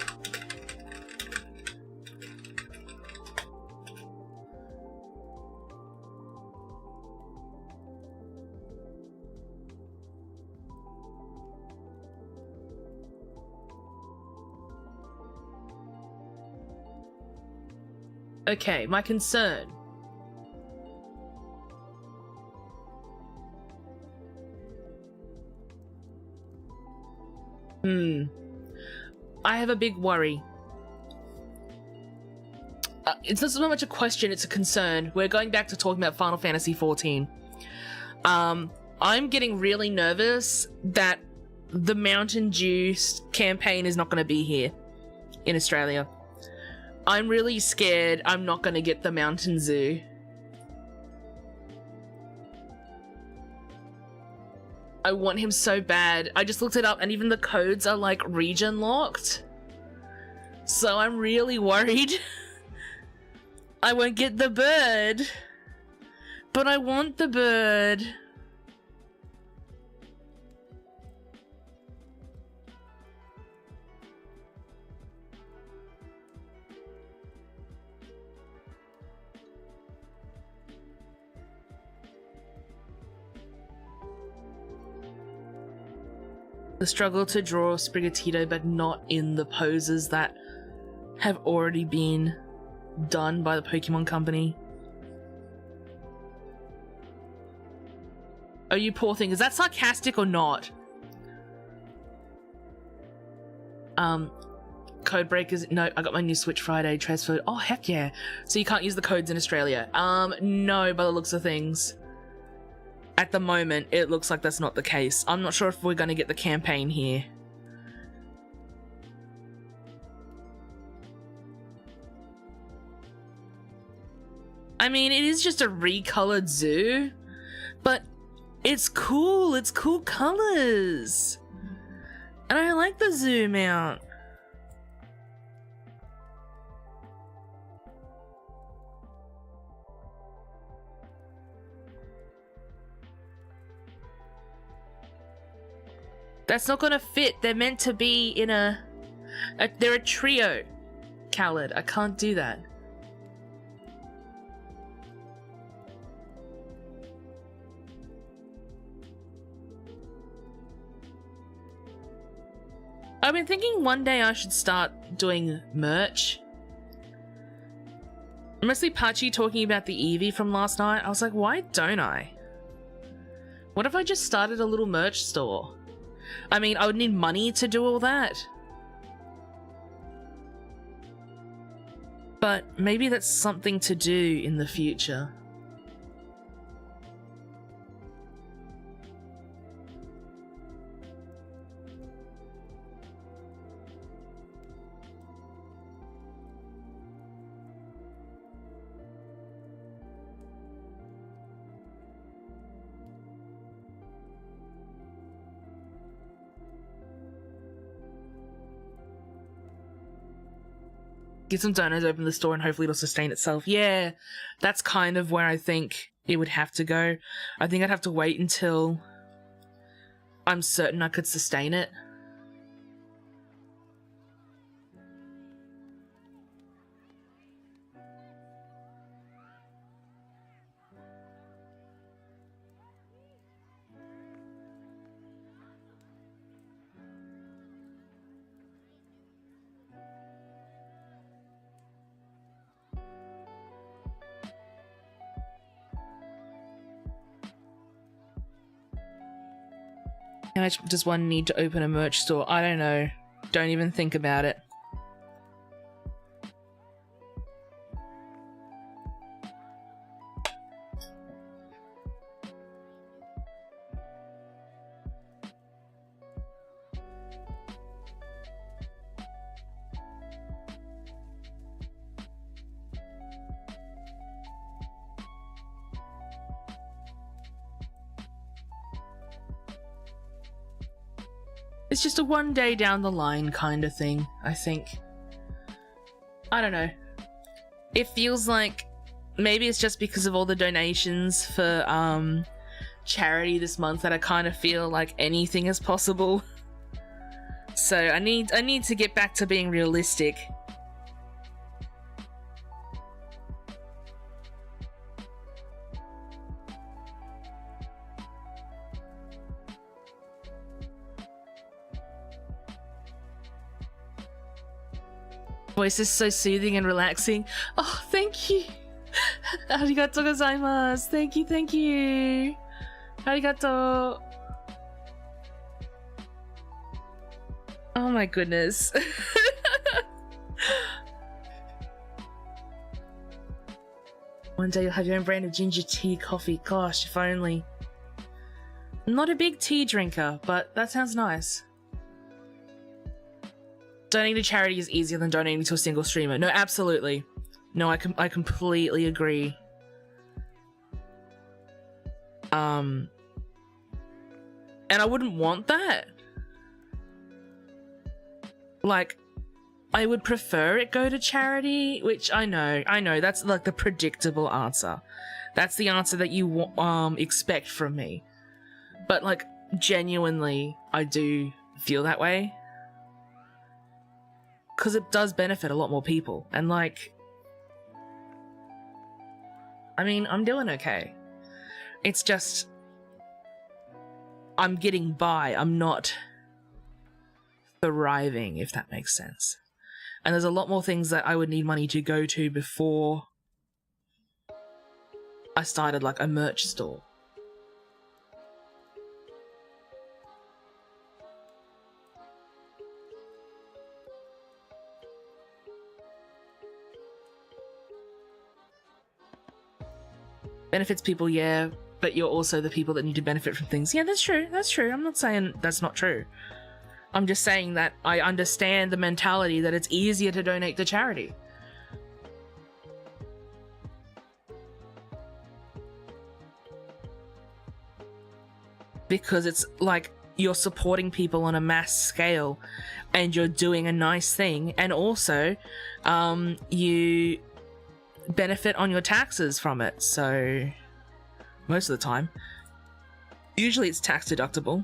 Okay, my concern. I have a big worry it's not so much a question, it's a concern. We're going back to talking about Final Fantasy XIV. I'm getting really nervous that the Mountain Dew campaign is not going to be here in Australia. I'm really scared I'm not going to get the Mountain Zoo. I want him so bad. I just looked it up and even the codes are like region locked. So I'm really worried I won't get the bird. But I want the bird. The struggle to draw Sprigatito, but not in the poses that have already been done by the Pokemon Company. Oh, you poor thing. Is that sarcastic or not? Code breakers. No, I got my new Switch Friday transferred. Oh, heck yeah. So you can't use the codes in Australia. No, by the looks of things. At the moment, it looks like that's not the case. I'm not sure if we're going to get the campaign here. I mean, it is just a recolored zoo, but it's cool. It's cool colors. And I like the zoom out. That's not gonna fit. They're meant to be in they're a trio, Khaled. I can't do that. I've been thinking one day I should start doing merch. Mostly Pachi talking about the Eevee from last night. I was like, why don't I? What if I just started a little merch store? I mean, I would need money to do all that. But maybe that's something to do in the future. Get some donuts, open the store, and hopefully it'll sustain itself. Yeah, that's kind of where I think it would have to go. I think I'd have to wait until I'm certain I could sustain it. And does one need to open a merch store? I don't know. Don't even think about it. It's just a one day down the line kind of thing, I think. I don't know. It feels like maybe it's just because of all the donations for charity this month that I kind of feel like anything is possible. So I need to get back to being realistic. Voice is so soothing and relaxing. Oh, thank you. Arigatou gozaimasu. Thank you, thank you. Arigatou. Oh my goodness. One day you'll have your own brand of ginger tea coffee. Gosh, if only. I'm not a big tea drinker, but that sounds nice. Donating to charity is easier than donating to a single streamer. No, absolutely. No, I completely agree. And I wouldn't want that. Like, I would prefer it go to charity, which I know, that's like the predictable answer. That's the answer that you expect from me. But like, genuinely, I do feel that way. Because it does benefit a lot more people. And like, I mean, I'm doing okay. It's just, I'm getting by. I'm not thriving, if that makes sense. And there's a lot more things that I would need money to go to before I started like a merch store. Benefits people, yeah, but you're also the people that need to benefit from things. Yeah, that's true. That's true. I'm not saying that's not true. I'm just saying that I understand the mentality that it's easier to donate to charity. Because it's like you're supporting people on a mass scale and you're doing a nice thing, and also you benefit on your taxes from it. So most of the time, usually it's tax deductible.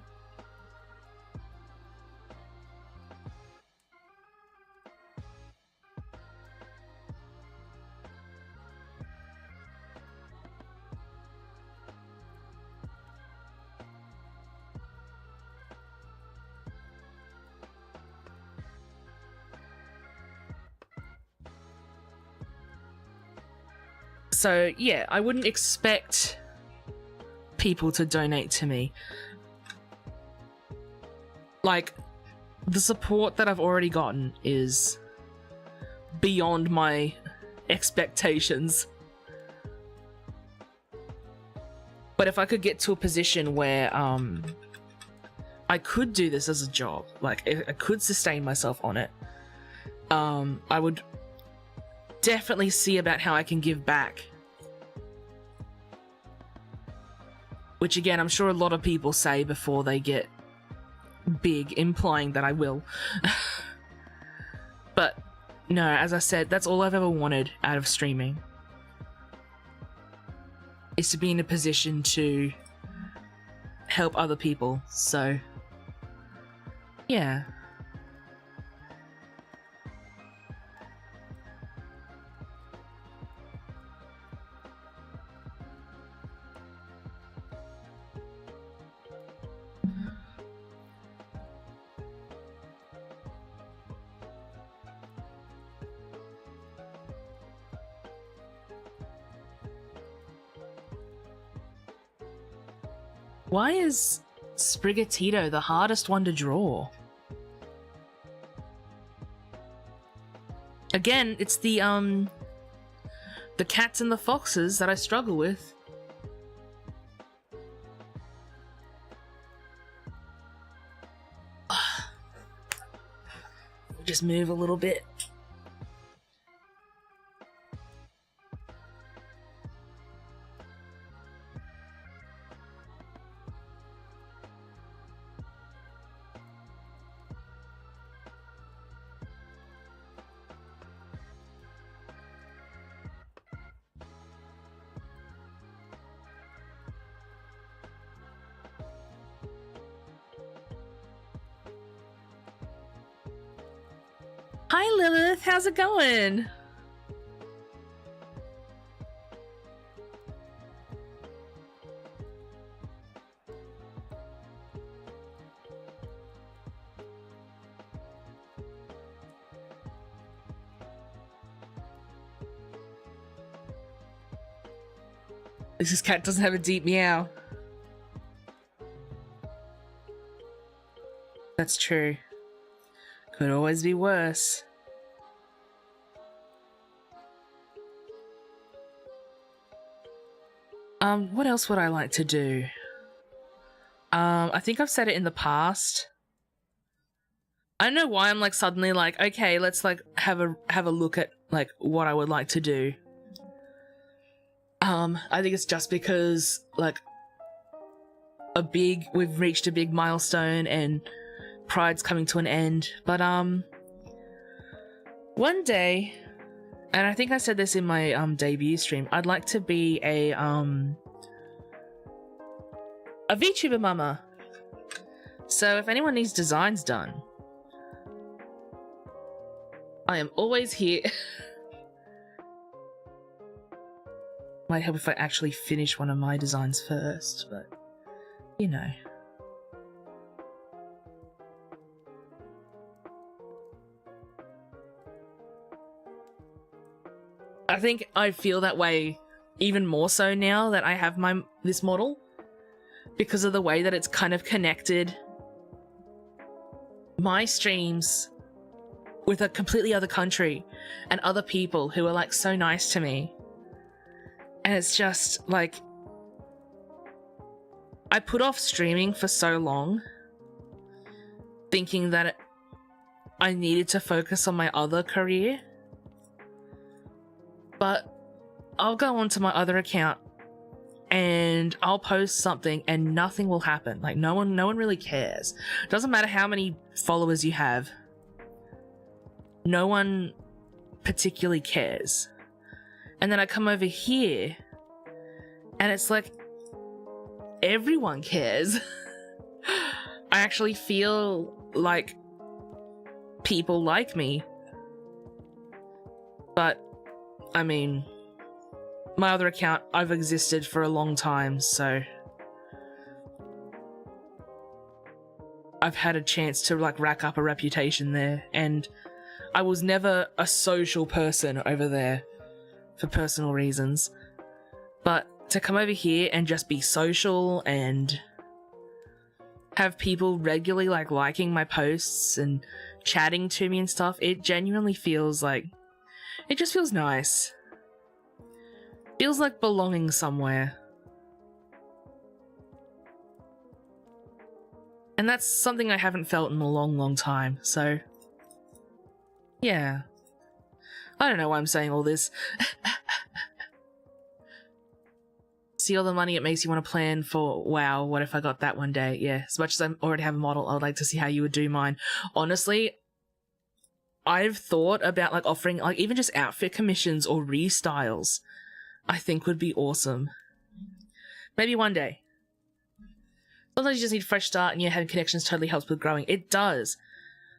So yeah, I wouldn't expect people to donate to me. Like, the support that I've already gotten is beyond my expectations. But if I could get to a position where I could do this as a job, like I could sustain myself on it, I would definitely see about how I can give back. Which again, I'm sure a lot of people say before they get big, implying that I will. But no, as I said, that's all I've ever wanted out of streaming. Is to be in a position to help other people, so yeah. Why is Sprigatito the hardest one to draw? Again, it's the cats and the foxes that I struggle with. Just move a little bit. Hi Lilith, how's it going? This cat doesn't have a deep meow. That's true. Could always be worse. What else would I like to do? I think I've said it in the past. I don't know why I'm like suddenly like, okay, let's like have a look at like what I would like to do. I think it's just because like we've reached a big milestone and Pride's coming to an end. But one day, and I think I said this in my debut stream, I'd like to be a VTuber mama. So if anyone needs designs done, I am always here. Might help if I actually finish one of my designs first, but you know. I think I feel that way even more so now that I have this model, because of the way that it's kind of connected my streams with a completely other country and other people who are like so nice to me. And it's just like, I put off streaming for so long thinking that I needed to focus on my other career, but I'll go onto my other account and I'll post something and nothing will happen. Like no one really cares. Doesn't matter how many followers you have. No one particularly cares. And then I come over here and it's like everyone cares. I actually feel like people like me. But I mean, my other account, I've existed for a long time, so I've had a chance to like rack up a reputation there, and I was never a social person over there for personal reasons. But to come over here and just be social and have people regularly like liking my posts and chatting to me and stuff, it genuinely feels like, it just feels nice. Feels like belonging somewhere. And that's something I haven't felt in a long, long time, so yeah. I don't know why I'm saying all this. See all the money it makes you want to plan for, wow, what if I got that one day? Yeah, as much as I already have a model, I would like to see how you would do mine. Honestly, I've thought about like offering like even just outfit commissions or restyles. I think would be awesome. Maybe one day. Sometimes you just need a fresh start, and having connections totally helps with growing. It does.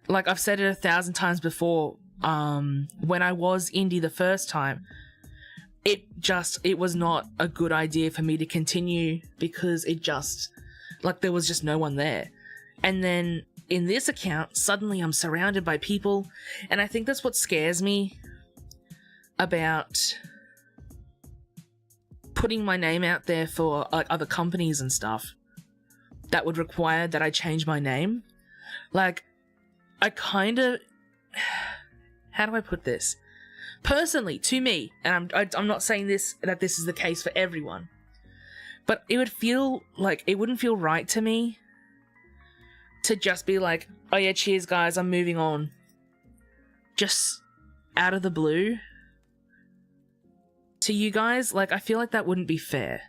Like I've said it 1,000 times before, when I was indie the first time, it was not a good idea for me to continue because it just, like there was just no one there. And then in this account, suddenly I'm surrounded by people, and I think that's what scares me about putting my name out there for like other companies and stuff that would require that I change my name. Like, I kind of, how do I put this? Personally, to me, and I'm not saying that this is the case for everyone, but it would feel like, it wouldn't feel right to me to just be like, oh yeah, cheers guys, I'm moving on. Just out of the blue. To you guys, like, I feel like that wouldn't be fair.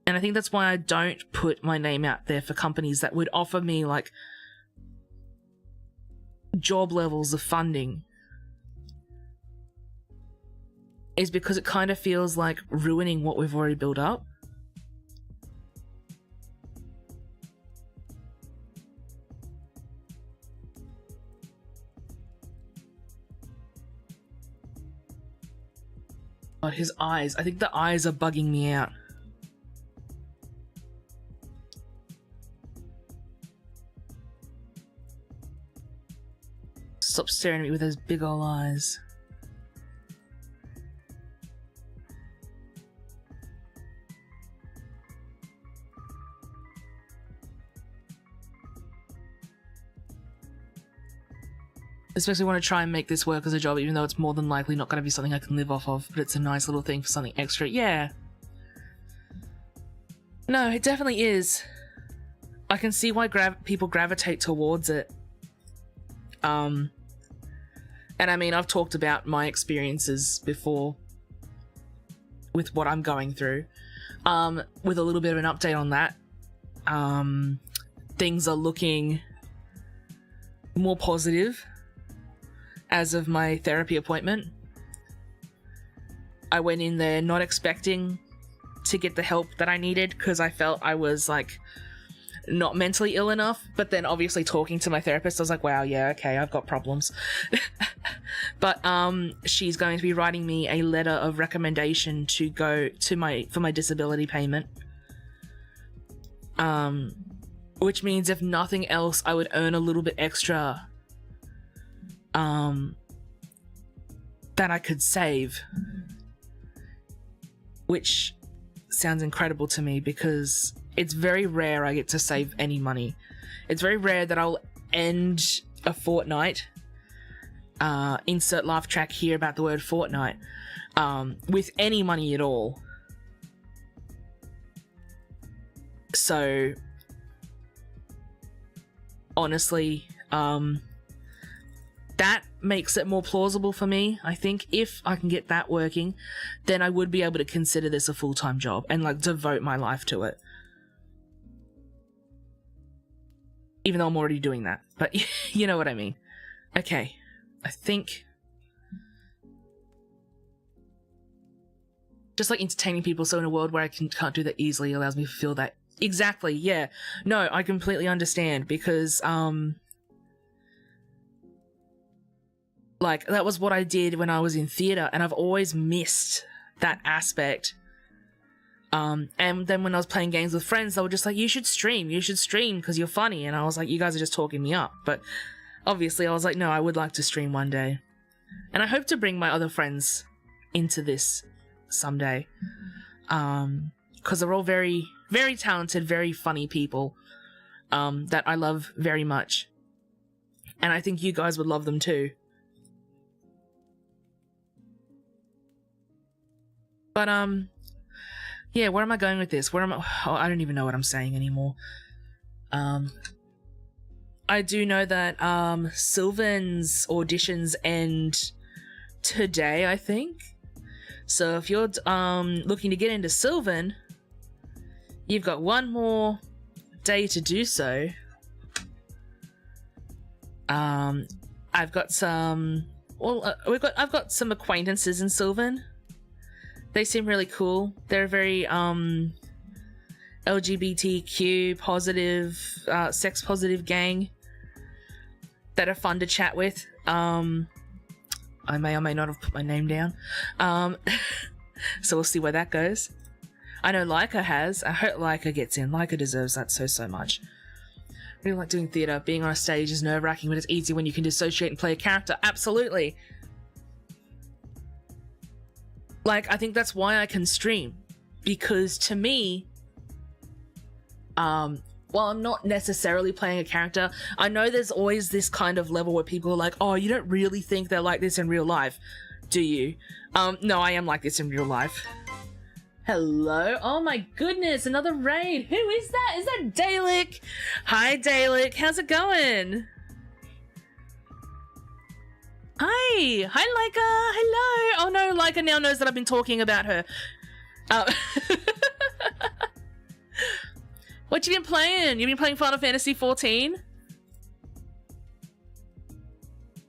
And I think that's why I don't put my name out there for companies that would offer me, like, job levels of funding. Is because it kind of feels like ruining what we've already built up. But his eyes, I think the eyes are bugging me out. Stop staring at me with those big ol' eyes. This makes me want to try and make this work as a job, even though it's more than likely not going to be something I can live off of, but it's a nice little thing for something extra. Yeah. No, it definitely is. I can see why people gravitate towards it. And I mean, I've talked about my experiences before with what I'm going through. With a little bit of an update on that, things are looking more positive as of my therapy appointment. I went in there not expecting to get the help that I needed because I felt I was like not mentally ill enough, but then obviously talking to my therapist, I was like, wow, yeah, okay, I've got problems. But she's going to be writing me a letter of recommendation to go to for my disability payment, which means if nothing else I would earn a little bit extra that I could save, which sounds incredible to me because it's very rare I get to save any money. It's very rare that I'll end a fortnight, insert laugh track here about the word fortnight, with any money at all. So honestly, that makes it more plausible for me. I think if I can get that working, then I would be able to consider this a full-time job and like devote my life to it. Even though I'm already doing that, but you know what I mean. Okay, I think just like entertaining people, so in a world where I can't do that easily allows me to feel that. Exactly, yeah. No, I completely understand because like that was what I did when I was in theatre, and I've always missed that aspect. And then when I was playing games with friends, they were just like, you should stream because you're funny. And I was like, you guys are just talking me up. But obviously I was like, no, I would like to stream one day. And I hope to bring my other friends into this someday. Because they're all very, very talented, very funny people that I love very much. And I think you guys would love them too. But, yeah, where am I going with this? Where am I? Oh, I don't even know what I'm saying anymore. I do know that Sylvan's auditions end today, I think. So if you're looking to get into Sylvan, you've got one more day to do so. I've got some. Well, I've got some acquaintances in Sylvan. They seem really cool. They're very LGBTQ positive, sex positive gang that are fun to chat with. I may or may not have put my name down. So we'll see where that goes. I know Leica has. I hope Leica gets in. Leica deserves that so much. I really like doing theatre. Being on a stage is nerve-wracking, but it's easy when you can dissociate and play a character. Absolutely. Like, I think that's why I can stream. Because to me, while I'm not necessarily playing a character, I know there's always this kind of level where people are like, oh, you don't really think they're like this in real life, do you? No, I am like this in real life. Hello? Oh my goodness, another raid. Who is that? Is that Dalek? Hi, Dalek. How's it going? Hi. Hi, Leica. Hello. Oh no, Leica now knows that I've been talking about her. What you been playing? You been playing Final Fantasy 14?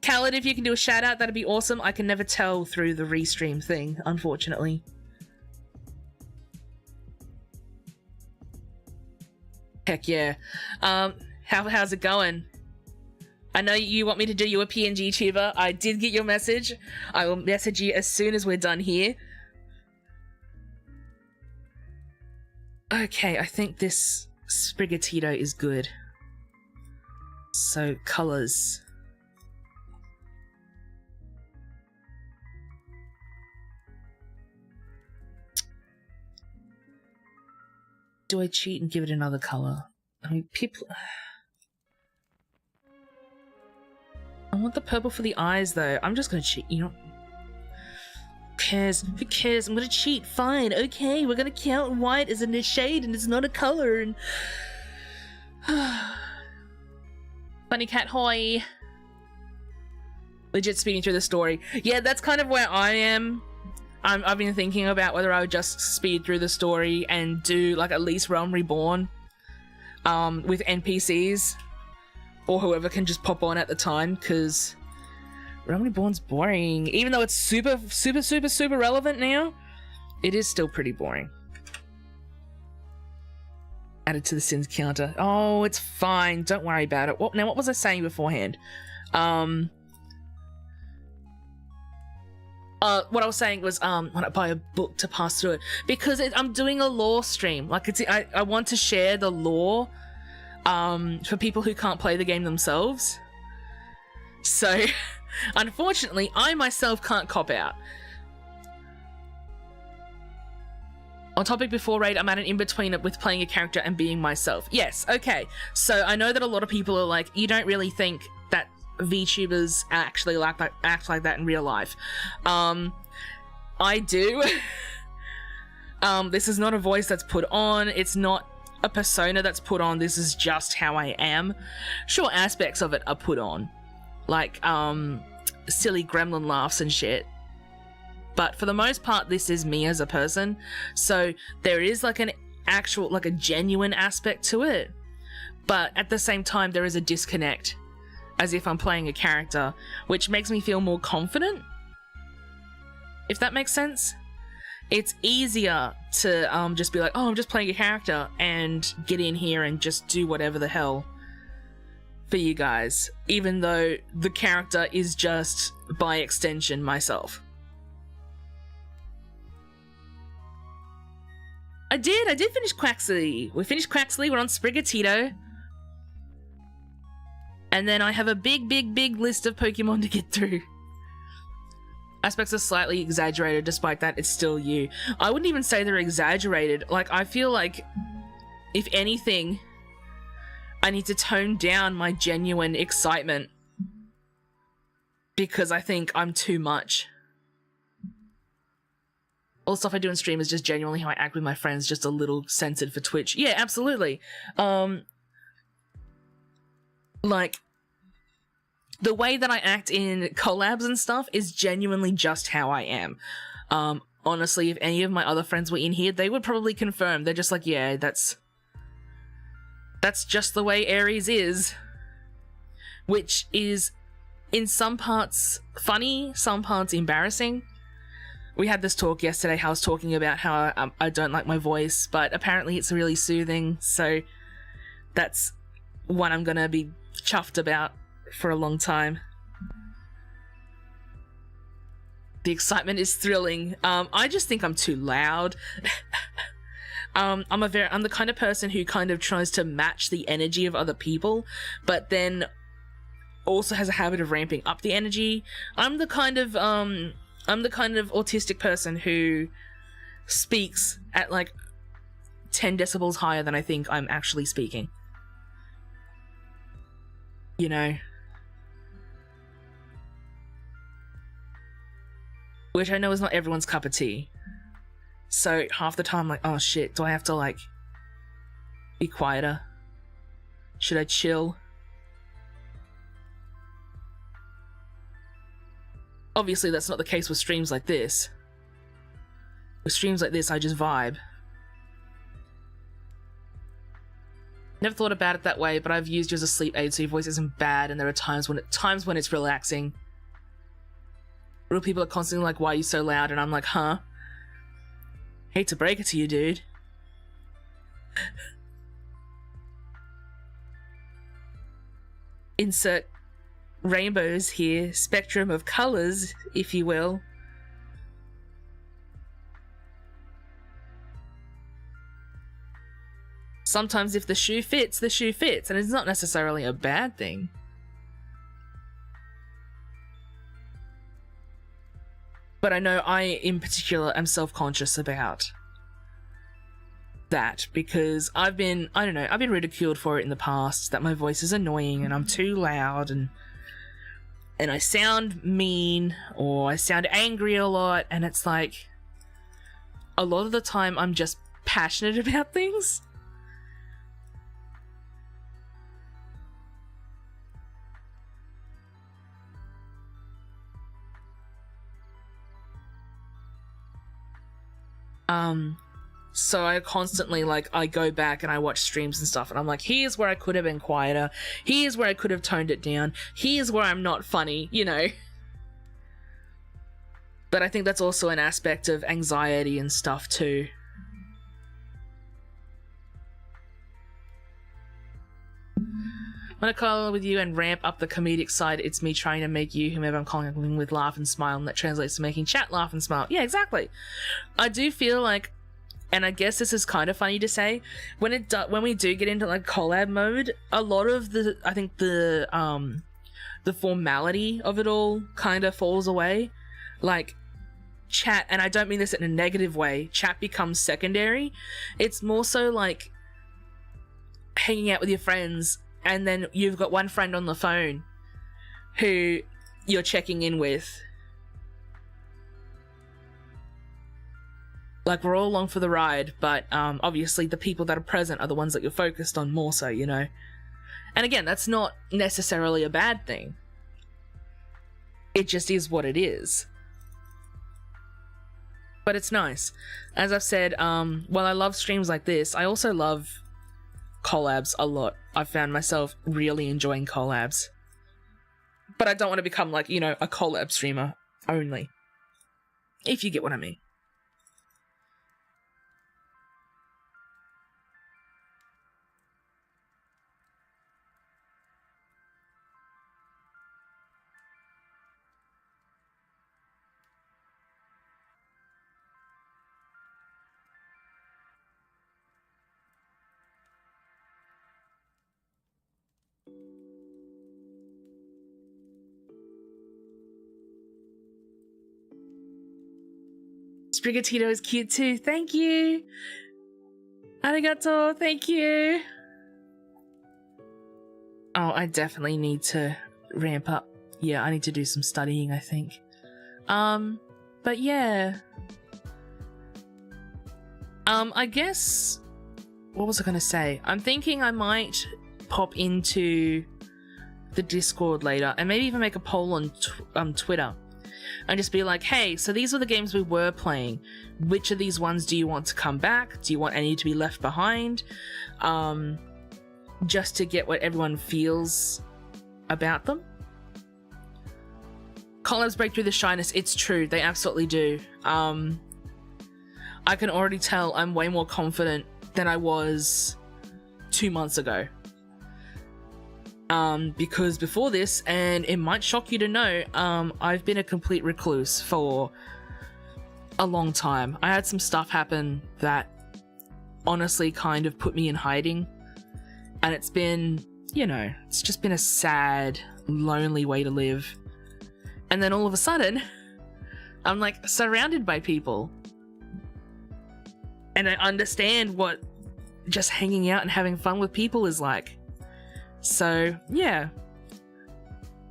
Khaled, if you can do a shout out, that'd be awesome. I can never tell through the restream thing, unfortunately. Heck yeah. How's it going? I know you want me to do you a PNG tuber. I did get your message. I will message you as soon as we're done here. Okay, I think this Sprigatito is good. So, colours. Do I cheat and give it another colour? I mean, people... I want the purple for the eyes, though. I'm just gonna cheat, you know... Who cares? I'm gonna cheat. Fine. Okay, we're gonna count white as a shade and it's not a color. And funny cat hoy. Legit speeding through the story. Yeah, that's kind of where I am. I've been thinking about whether I would just speed through the story and do like at least Realm Reborn with NPCs or whoever can just pop on at the time, because Realm Reborn's boring. Even though it's super relevant now, it is still pretty boring. Added to the sins counter. Oh, it's fine. Don't worry about it. What was I saying beforehand? What I was saying was, when I buy a book to pass through it, because I'm doing a lore stream. Like, I want to share the lore, for people who can't play the game themselves. So, unfortunately, I myself can't cop out. On topic before raid, I'm at an in-between with playing a character and being myself. Yes, okay. So I know that a lot of people are like, you don't really think that VTubers actually act like that in real life. I do. This is not a voice that's put on. It's not a persona that's put on. This is just how I am. Sure, aspects of it are put on. Like, silly gremlin laughs and shit. But for the most part, this is me as a person. So there is like an actual, like a genuine aspect to it. But at the same time, there is a disconnect, as if I'm playing a character, which makes me feel more confident. If that makes sense. It's easier to just be like, oh, I'm just playing a character, and get in here and just do whatever the hell for you guys. Even though the character is just, by extension, myself. I did finish Quaxley. We finished Quaxley, we're on Sprigatito. And then I have a big list of Pokemon to get through. Aspects are slightly exaggerated, despite that, it's still you. I wouldn't even say they're exaggerated. Like, I feel like, if anything, I need to tone down my genuine excitement. Because I think I'm too much. All the stuff I do in stream is just genuinely how I act with my friends, just a little censored for Twitch. Yeah, absolutely. Like, the way that I act in collabs and stuff is genuinely just how I am. Honestly, if any of my other friends were in here, they would probably confirm. They're just like, yeah, that's just the way Aries is. Which is, in some parts, funny, some parts embarrassing. We had this talk yesterday, how I was talking about how I don't like my voice, but apparently it's really soothing, so that's one I'm gonna be chuffed about for a long time. The excitement is thrilling. I just think I'm too loud. I'm the kind of person who kind of tries to match the energy of other people, but then also has a habit of ramping up the energy. I'm the kind of autistic person who speaks at like 10 decibels higher than I think I'm actually speaking. You know? Which I know is not everyone's cup of tea. So half the time I'm like, oh shit, do I have to like be quieter? Should I chill? Obviously, that's not the case with streams like this. With streams like this, I just vibe. Never thought about it that way, but I've used you as a sleep aid, so your voice isn't bad, and there are times when it's relaxing. Real people are constantly like, why are you so loud? And I'm like, huh? Hate to break it to you, dude. Insert rainbows here, spectrum of colors, if you will. Sometimes if the shoe fits, the shoe fits, and it's not necessarily a bad thing. But I know I, in particular, am self-conscious about that, because I've been ridiculed for it in the past, that my voice is annoying and I'm too loud, and and I sound mean or I sound angry a lot, and it's like a lot of the time I'm just passionate about things. So I constantly, like, I go back and I watch streams and stuff, and I'm like, here's where I could have been quieter, here's where I could have toned it down, here's where I'm not funny, you know. But I think that's also an aspect of anxiety and stuff too. When I call with you and ramp up the comedic side, it's me trying to make you, whomever I'm calling with, laugh and smile, and that translates to making chat laugh and smile. Yeah, exactly. I do feel like, and I guess this is kind of funny to say, when we do get into like collab mode, a lot of the, I think the formality of it all kind of falls away. Like, chat, and I don't mean this in a negative way, chat becomes secondary. It's more so like hanging out with your friends, and then you've got one friend on the phone who you're checking in with. Like, we're all along for the ride, but obviously the people that are present are the ones that you're focused on more so, you know? And again, that's not necessarily a bad thing. It just is what it is. But it's nice. As I've said, while I love streams like this, I also love collabs a lot. I've found myself really enjoying collabs. But I don't want to become, like, you know, a collab streamer only. If you get what I mean. Sprigatito is cute too. Thank you. Arigato. Thank you. Oh, I definitely need to ramp up. Yeah, I need to do some studying, I think. But yeah. I guess, what was I gonna say? I'm thinking I might pop into the Discord later and maybe even make a poll on Twitter. And just be like, hey, so these are the games we were playing. Which of these ones do you want to come back? Do you want any to be left behind? Just to get what everyone feels about them. Collabs break through the shyness. It's true. They absolutely do. I can already tell I'm way more confident than I was 2 months ago. Because before this, and it might shock you to know, I've been a complete recluse for a long time. I had some stuff happen that honestly kind of put me in hiding, and it's been, you know, it's just been a sad, lonely way to live. And then all of a sudden, I'm like surrounded by people, and I understand what just hanging out and having fun with people is like. So, yeah.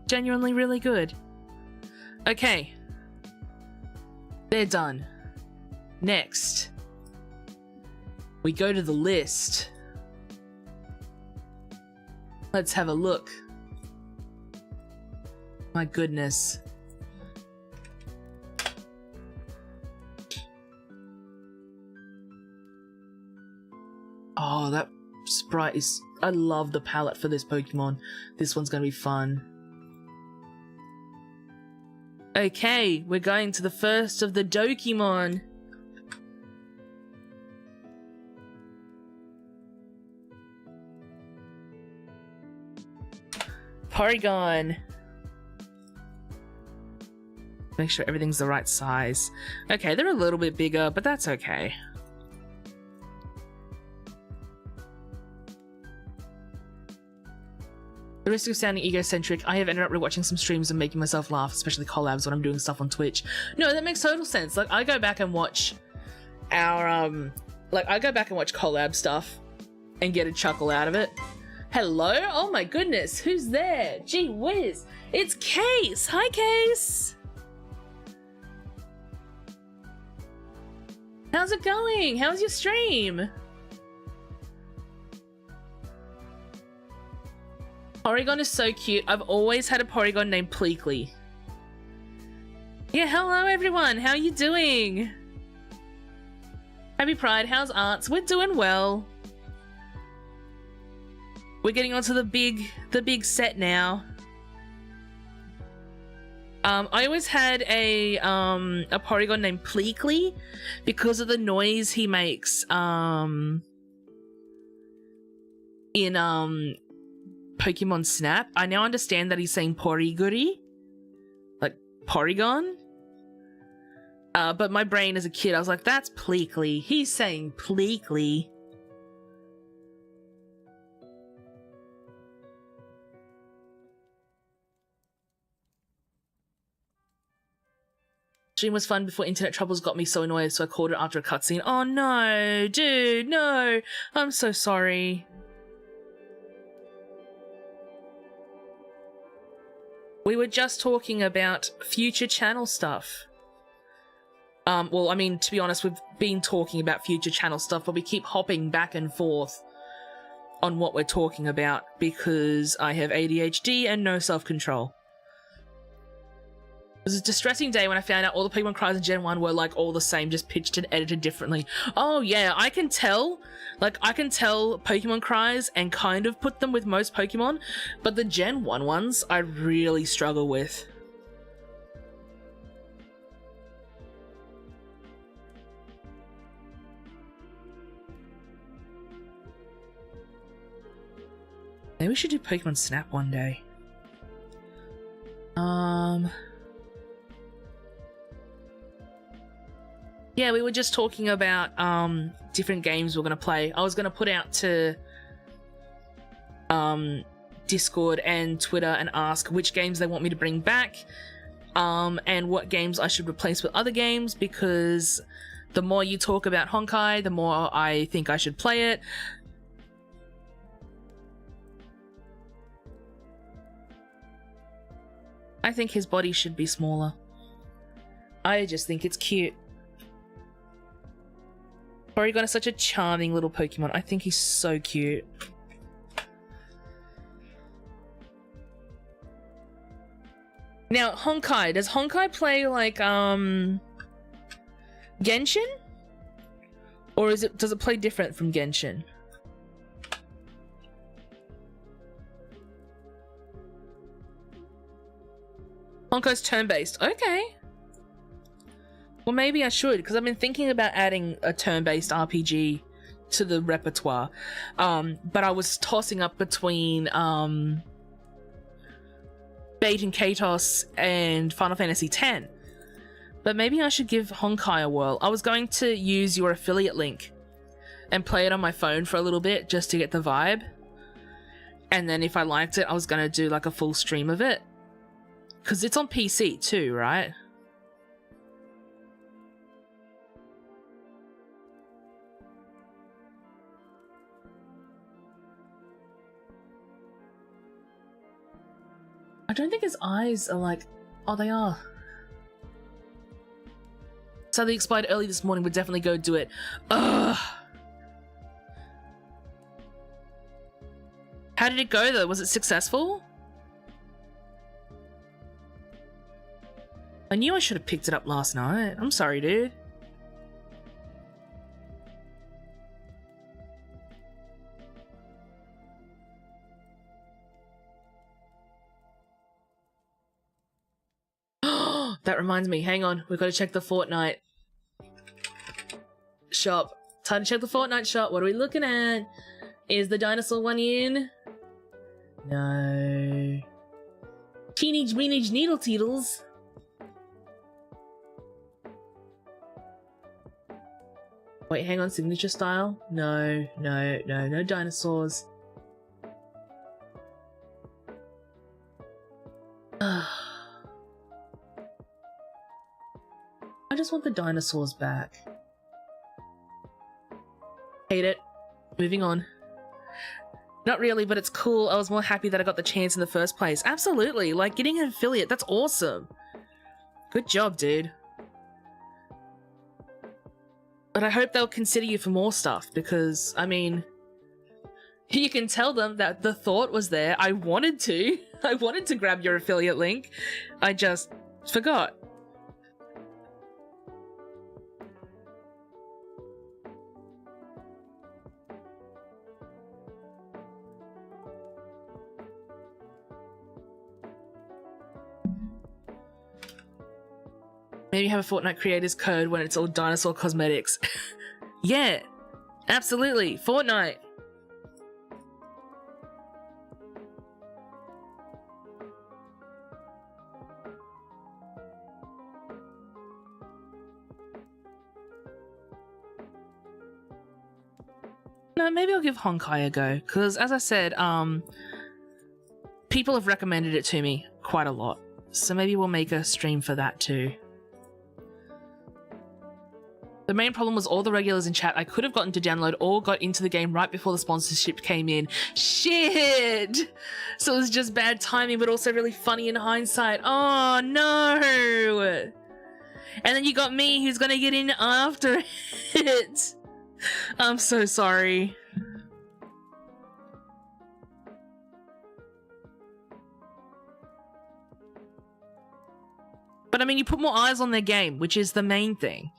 Genuinely really good. Okay. They're done. Next, we go to the list. Let's have a look. My goodness. Oh, that sprite is... I love the palette for this Pokemon. This one's gonna be fun. Okay, we're going to the first of the Dokemon. Porygon. Make sure everything's the right size. Okay, they're a little bit bigger, but that's okay. The risk of sounding egocentric, I have ended up rewatching some streams and making myself laugh, especially collabs when I'm doing stuff on Twitch. No, that makes total sense. Like, I go back and watch our, I go back and watch collab stuff and get a chuckle out of it. Hello? Oh my goodness, who's there? Gee whiz. It's Case. Hi, Case. How's it going? How's your stream? Porygon is so cute. I've always had a Porygon named Pleakley. Yeah, hello everyone. How are you doing? Happy Pride. How's Arts? We're doing well. We're getting onto the big set now. I always had a Porygon named Pleakley because of the noise he makes in Pokemon Snap. I now understand that he's saying Poriguri, like Porygon. But my brain as a kid, I was like, that's Pleakley. He's saying Pleakley. Stream was fun before internet troubles got me so annoyed, so I called it after a cutscene. Oh no, dude, no. I'm so sorry. We were just talking about future channel stuff. Well, I mean, to be honest, we've been talking about future channel stuff, but we keep hopping back and forth on what we're talking about because I have ADHD and no self-control. It was a distressing day when I found out all the Pokemon cries in Gen 1 were like all the same, just pitched and edited differently. Oh yeah, I can tell. Like, I can tell Pokemon cries and kind of put them with most Pokemon, but the Gen 1 ones I really struggle with. Maybe we should do Pokemon Snap one day. Yeah, we were just talking about different games we're gonna play. I was gonna put out to Discord and Twitter and ask which games they want me to bring back, and what games I should replace with other games, because the more you talk about Honkai, the more I think I should play it. I think his body should be smaller. I just think it's cute. Porygon is such a charming little Pokemon. I think he's so cute. Now, Honkai. Does Honkai play like, Genshin? Or does it play different from Genshin? Honkai's turn-based. Okay. Well, maybe I should, because I've been thinking about adding a turn-based RPG to the repertoire. But I was tossing up between Fate and Katos and Final Fantasy X. But maybe I should give Honkai a whirl. I was going to use your affiliate link and play it on my phone for a little bit just to get the vibe. And then if I liked it, I was going to do like a full stream of it. Because it's on PC too, right? I don't think his eyes are like... Oh, they are. So they expired early this morning. We'd definitely go do it. Ugh. How did it go though? Was it successful? I knew I should have picked it up last night. I'm sorry, dude. That reminds me, hang on, we've got to check the Fortnite shop. Time to check the Fortnite shop. What are we looking at? Is the dinosaur one in? No. Teenage Mutant Needle Teetles. Wait, hang on, signature style? No, no, no, no dinosaurs. I just want the dinosaurs back. Hate it. Moving on. Not really, but it's cool. I was more happy that I got the chance in the first place. Absolutely. Like, getting an affiliate, that's awesome. Good job, dude. But I hope they'll consider you for more stuff because, I mean, you can tell them that the thought was there. I wanted to. I wanted to grab your affiliate link. I just forgot. Maybe have a Fortnite creators code when it's all dinosaur cosmetics. Yeah, absolutely. Fortnite. No, maybe I'll give Honkai a go, because as I said, people have recommended it to me quite a lot. So maybe we'll make a stream for that too. The main problem was all the regulars in chat I could have gotten to download all got into the game right before the sponsorship came in. Shit! So it was just bad timing, but also really funny in hindsight. Oh no! And then you got me who's gonna get in after it. I'm so sorry. But I mean, you put more eyes on their game, which is the main thing.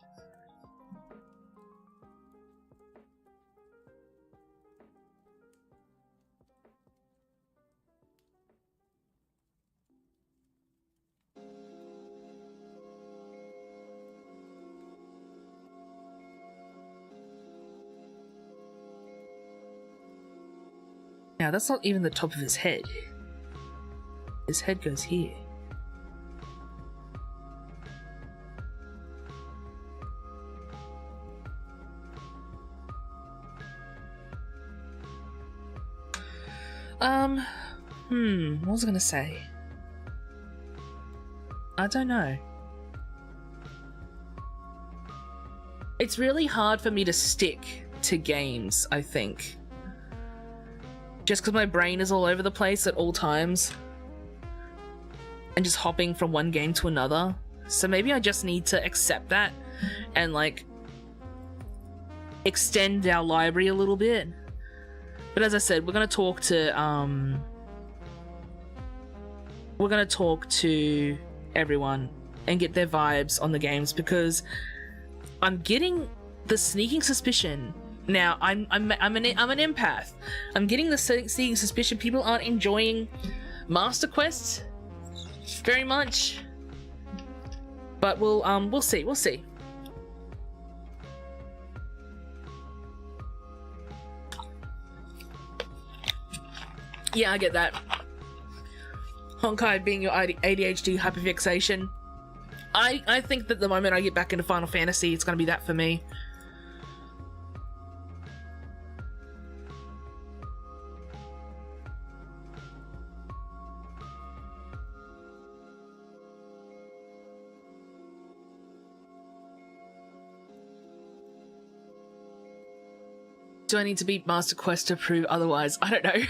Now, that's not even the top of his head. His head goes here. What was I gonna say? I don't know. It's really hard for me to stick to games, I think. Just because my brain is all over the place at all times. And just hopping from one game to another. So maybe I just need to accept that and like extend our library a little bit. But as I said, we're gonna talk to everyone and get their vibes on the games, because I'm getting the sneaking suspicion. Now, I'm an empath. I'm getting the sneaking suspicion people aren't enjoying Master Quests very much. But we'll see. We'll see. Yeah, I get that. Honkai being your ADHD hyperfixation. I think that the moment I get back into Final Fantasy, it's gonna be that for me. Do I need to beat Master Quest to prove otherwise? I don't know.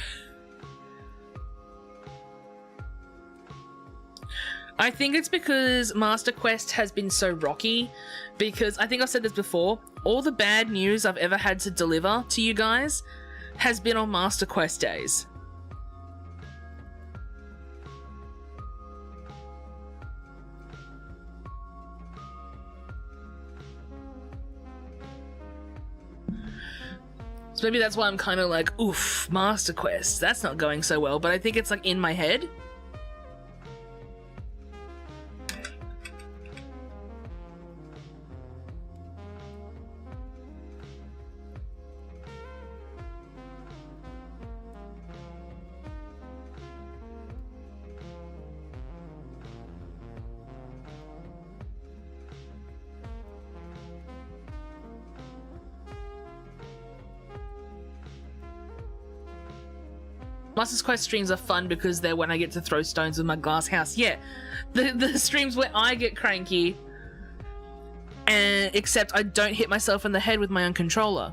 I think it's because Master Quest has been so rocky, because I think I've said this before, all the bad news I've ever had to deliver to you guys has been on Master Quest days. So maybe that's why I'm kind of like, oof, Master Quest, that's not going so well, but I think it's like in my head. Master Quest streams are fun because they're when I get to throw stones with my glass house. Yeah, the streams where I get cranky, and except I don't hit myself in the head with my own controller.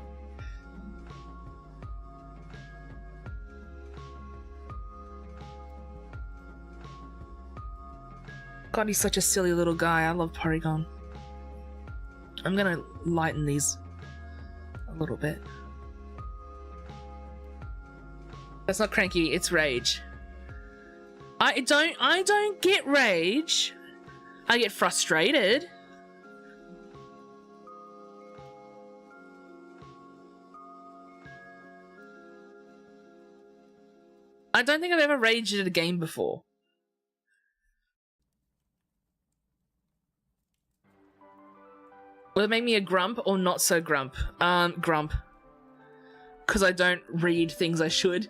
God, he's such a silly little guy. I love Porygon. I'm gonna lighten these a little bit. That's not cranky, it's rage. I don't get rage. I get frustrated. I don't think I've ever raged at a game before. Will it make me a grump or not so grump? Grump. Because I don't read things I should.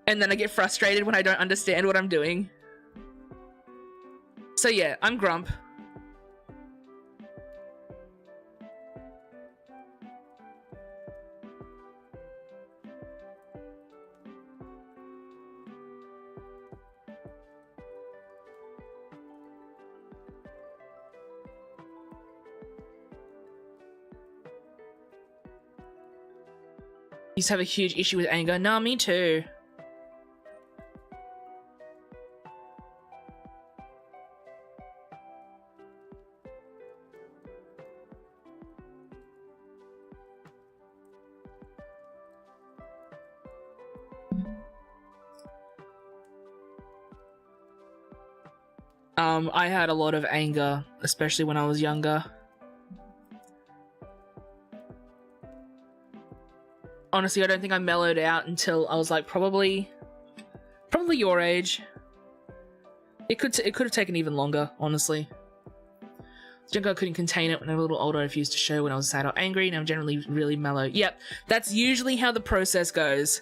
And then I get frustrated when I don't understand what I'm doing. So yeah, I'm grump. You just have a huge issue with anger. Nah, me too. I had a lot of anger, especially when I was younger. Honestly, I don't think I mellowed out until I was like probably your age. It could have taken even longer, honestly. I think I couldn't contain it when I was a little older. I refused to show when I was sad or angry, and I'm generally really mellow. Yep, that's usually how the process goes.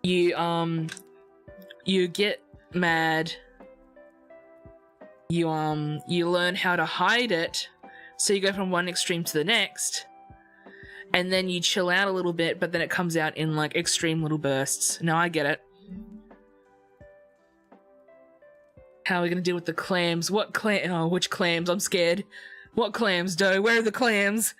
You get mad. You learn how to hide it, so you go from one extreme to the next, and then you chill out a little bit, but then it comes out in like extreme little bursts. No, I get it. How are we gonna deal with the clams? What clam? Oh, which clams? I'm scared. What clams, Doe? Where are the clams?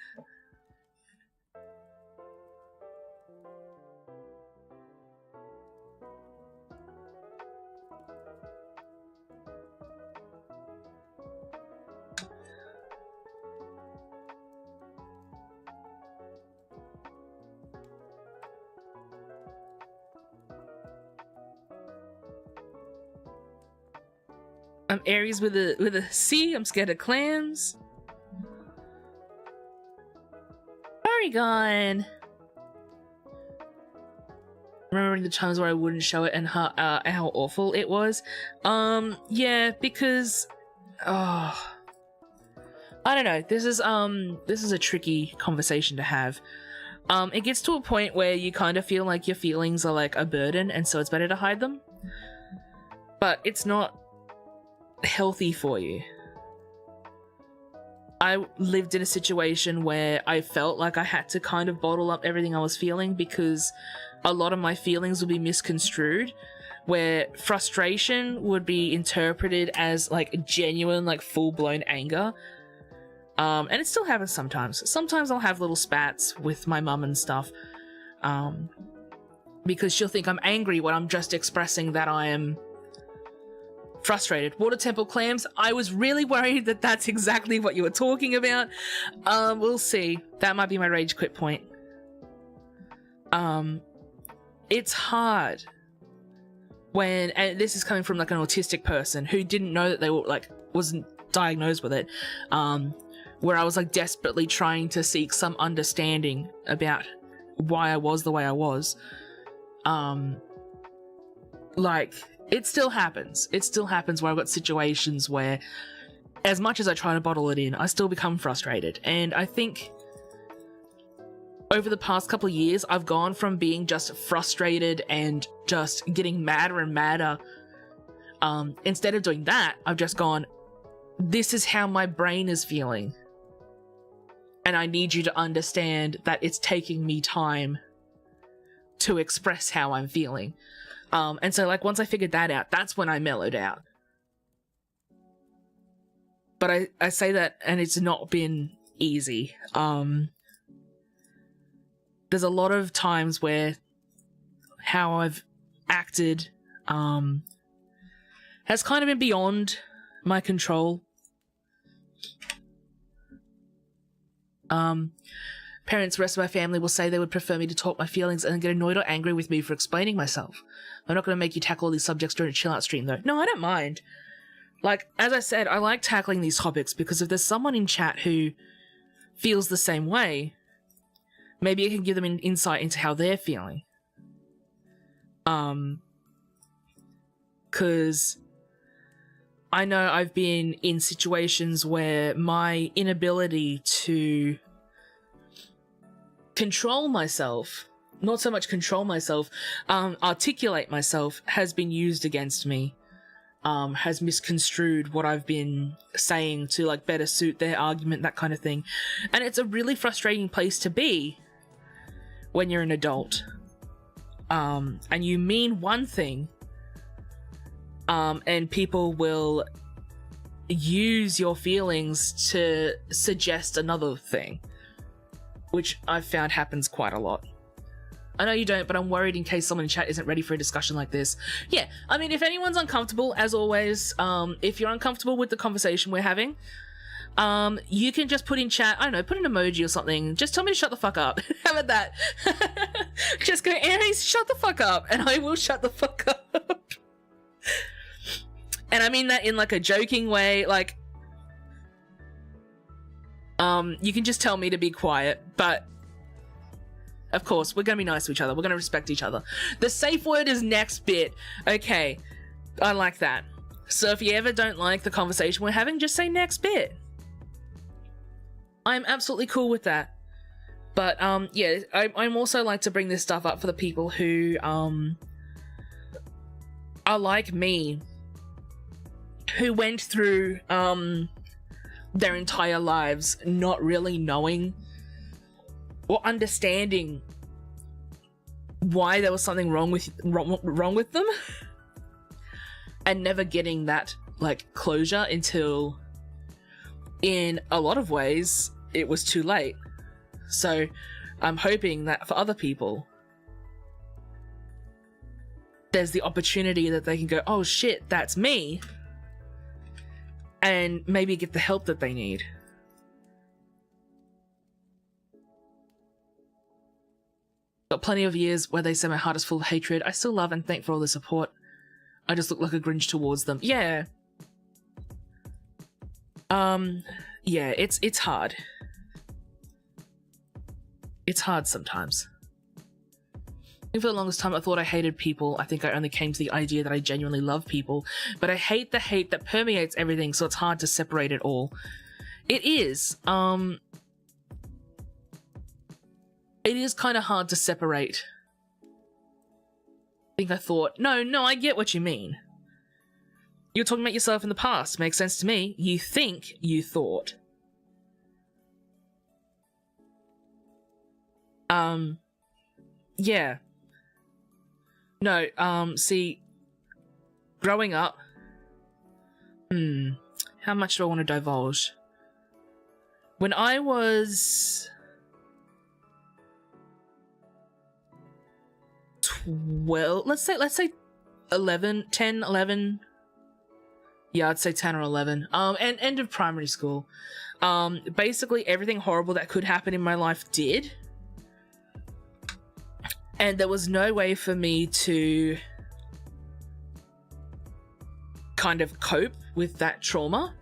I'm Aries with a C. I'm scared of clams. Porygon. Remembering the times where I wouldn't show it and how awful it was. Yeah, because I don't know. This is a tricky conversation to have. It gets to a point where you kind of feel like your feelings are like a burden, and so it's better to hide them. But it's not healthy for you. I lived in a situation where I felt like I had to kind of bottle up everything I was feeling because a lot of my feelings would be misconstrued, where frustration would be interpreted as like genuine, like full-blown anger. And it still happens sometimes. Sometimes I'll have little spats with my mum and stuff, because she'll think I'm angry when I'm just expressing that I am frustrated. Water temple clams, I was really worried that that's exactly what you were talking about. We'll see. That might be my rage quit point. It's hard when, and this is coming from like an autistic person who didn't know that they were like, wasn't diagnosed with it, where I was like desperately trying to seek some understanding about why I was the way I was. Like, it still happens. It still happens where I've got situations where, as much as I try to bottle it in, I still become frustrated. And I think over the past couple of years, I've gone from being just frustrated and just getting madder and madder. Instead of doing that, I've just gone, this is how my brain is feeling. And I need you to understand that it's taking me time to express how I'm feeling. And so, like, once I figured that out, that's when I mellowed out. But I say that, and it's not been easy. there's a lot of times where how I've acted has kind of been beyond my control. Parents, the rest of my family will say they would prefer me to talk my feelings and get annoyed or angry with me for explaining myself. I'm not going to make you tackle all these subjects during a chill out stream though. No, I don't mind. Like, as I said, I like tackling these topics because if there's someone in chat who feels the same way, maybe it can give them an insight into how they're feeling. Because I know I've been in situations where my inability to control myself, not so much control myself, articulate myself, has been used against me, has misconstrued what I've been saying to like better suit their argument, that kind of thing. And it's a really frustrating place to be when you're an adult. And you mean one thing, and people will use your feelings to suggest another thing, which I've found happens quite a lot. I know you don't, but I'm worried in case someone in chat isn't ready for a discussion like this. Yeah, I mean, if anyone's uncomfortable, as always, if you're uncomfortable with the conversation we're having, you can just put in chat, I don't know, put an emoji or something. Just tell me to shut the fuck up. How about that? Just go, Aries, shut the fuck up, and I will shut the fuck up. And I mean that in like a joking way, like, you can just tell me to be quiet, but of course, we're gonna be nice to each other. We're gonna respect each other. The safe word is next bit. Okay, I like that. So if you ever don't like the conversation we're having, just say next bit. I'm absolutely cool with that. But, yeah, I'm also like to bring this stuff up for the people who, are like me, who went through, their entire lives not really knowing or understanding why there was something wrong with them, and never getting that like closure until, in a lot of ways, it was too late. So I'm hoping that for other people, there's the opportunity that they can go, oh shit, that's me, and maybe get the help that they need. Got plenty of years where they say my heart is full of hatred. I still love and thank for all the support. I just look like a Grinch towards them. Yeah. Yeah, it's hard. It's hard sometimes. For the longest time, I thought I hated people. I think I only came to the idea that I genuinely love people, but I hate the hate that permeates everything, so it's hard to separate it all. It is kind of hard to separate. I think I thought, no, I get what you mean. You're talking about yourself in the past. Makes sense to me. You think you thought. Yeah. No, see, growing up, how much do I want to divulge? When I was 12, let's say 11, 10, 11. Yeah, I'd say 10 or 11. And end of primary school. Basically everything horrible that could happen in my life did. And there was no way for me to kind of cope with that trauma.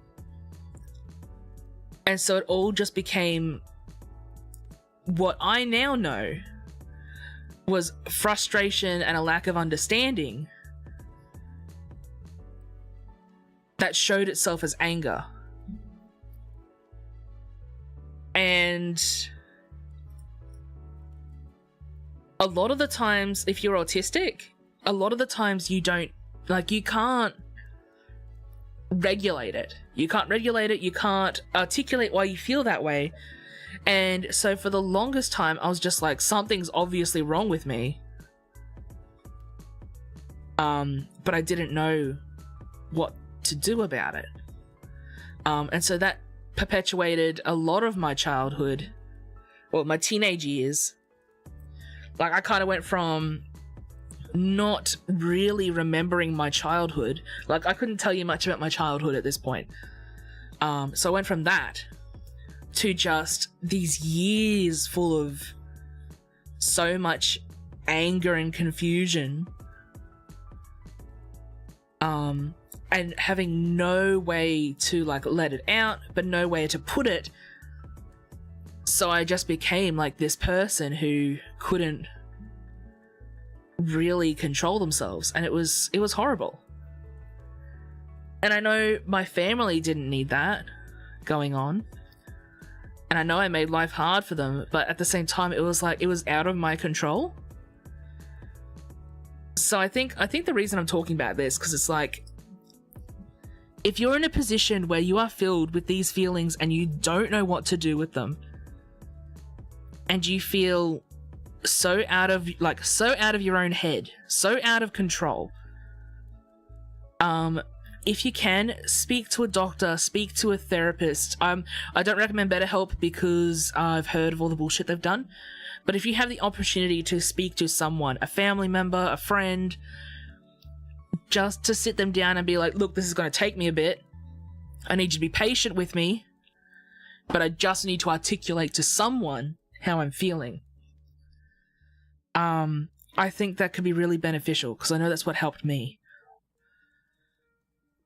And so it all just became what I now know was frustration and a lack of understanding that showed itself as anger. And a lot of the times, if you're autistic, a lot of the times you can't regulate it. You can't regulate it, you can't articulate why you feel that way. And so for the longest time, I was just like, something's obviously wrong with me. But I didn't know what to do about it. And so that perpetuated a lot of my childhood, or my teenage years, Like, I kind of went from not really remembering my childhood. Like, I couldn't tell you much about my childhood at this point. So I went from that to just these years full of so much anger and confusion, and having no way to like let it out, but no way to put it. So I just became like this person who couldn't really control themselves, and it was horrible. And I know my family didn't need that going on, and I know I made life hard for them, but at the same time it was like it was out of my control. So I think the reason I'm talking about this, because it's like, if you're in a position where you are filled with these feelings and you don't know what to do with them, and you feel so out of your own head, so out of control, if you can, speak to a doctor, speak to a therapist. I don't recommend BetterHelp because I've heard of all the bullshit they've done. But if you have the opportunity to speak to someone, a family member, a friend, just to sit them down and be like, look, this is going to take me a bit. I need you to be patient with me, but I just need to articulate to someone how I'm feeling. I think that could be really beneficial, because I know that's what helped me.